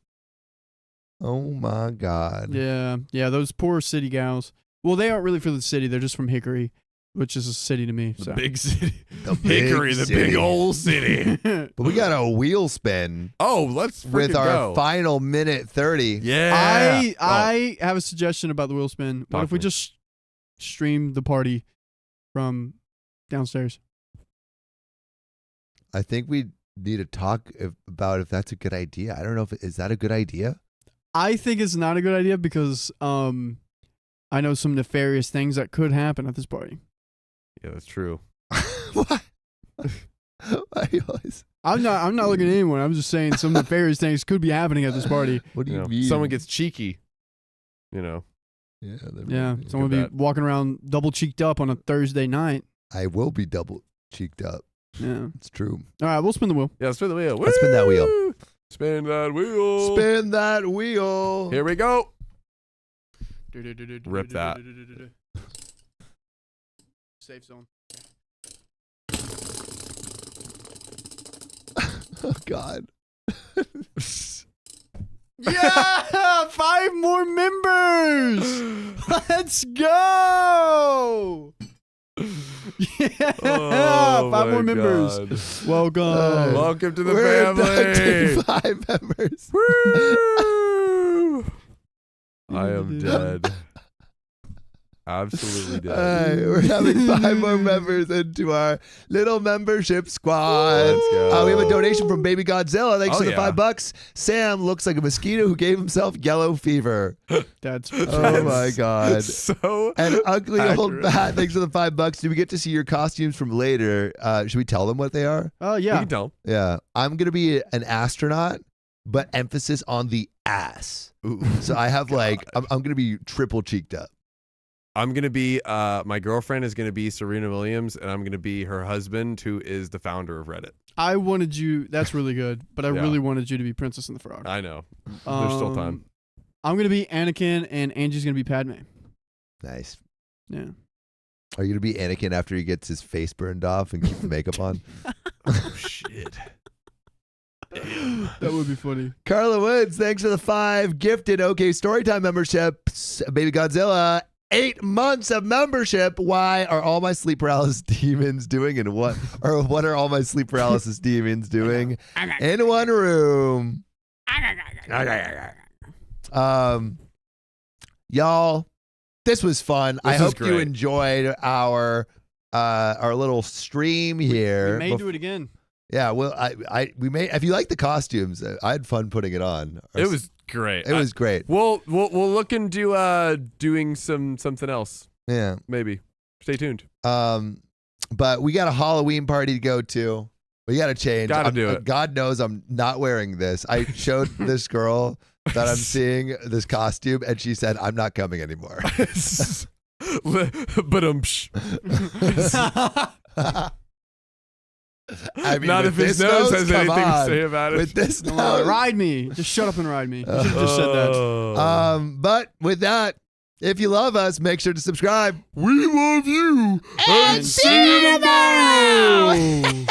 Oh my God. Yeah, those poor city gals. Well, they aren't really for the city. They're just from Hickory, which is a city to me. The So. big city. The big Hickory, the city. big old city. But we got a wheel spin Oh, let's with freaking our go. final minute 30. Yeah. I have a suggestion about the wheel spin. What Talk if we to me. just stream the party from downstairs? I think we need to talk about if that's a good idea. I don't know is that a good idea? I think it's not a good idea because I know some nefarious things that could happen at this party. Yeah, that's true. What? Why you always- I'm not looking at anyone. I'm just saying some nefarious things could be happening at this party. What do You you know, mean? someone gets cheeky. You know. Yeah, Yeah, someone will that. be walking around double cheeked up on a Thursday night. I will be double cheeked up. Yeah. It's true. All right, we'll spin the wheel. Yeah, spin the wheel. Let's spin that wheel. Woo! Spin that wheel. Spin that wheel. Here we go. Rip that. Safe zone. Oh God. Yeah, 5 more members. Let's go. Yeah, Oh, 5 more my members. God. Welcome. Welcome to the We're family. inducting 5 members. Woo! I am dead. Absolutely dead. We're having 5 more members into our little membership squad. Let's go. We have a donation from Baby Godzilla. Thanks Oh, for the yeah. $5. Sam looks like a mosquito who gave himself yellow fever. That's Oh my God. So And Ugly Old accurate. Bat, thanks for the $5. Do we get to see your costumes from later? Should we tell them what they are? Oh You yeah. can tell. Yeah. I'm going to be an astronaut, but emphasis on the ass. Ooh. So I have I'm going to be triple cheeked up. I'm gonna be my girlfriend is gonna be Serena Williams, and I'm gonna be her husband, who is the founder of Reddit. I wanted you. That's really good, but I Yeah. really wanted you to be Princess and the Frog. I know. There's still time. I'm gonna be Anakin, and Angie's gonna be Padme. Nice. Yeah. Are you going to be Anakin after he gets his face burned off and keep the makeup on? Oh shit. That would be funny. Carla Woods, thanks for the 5 gifted OK Storytime memberships. Baby Godzilla, 8 months of membership. Why are all my sleep paralysis demons doing and what are all my sleep paralysis demons doing in one room? Y'all, this was fun. I This was hope you great. enjoyed our our little stream here. We may do it again. Yeah, well, we may. If you like the costumes, I had fun putting it on. It was great. It was great. We'll look into doing something else. Yeah, maybe. Stay tuned. But we got a Halloween party to go to. We got to change. Gotta do it. God knows I'm not wearing this. I showed this girl that I'm seeing this costume, and she said, "I'm not coming anymore." But I mean, not if his nose has come anything on. to say about it. With this No, nose. ride me. Just shut up and ride me. You should have just said that. But with that, if you love us, make sure to subscribe. We love you. And see you tomorrow.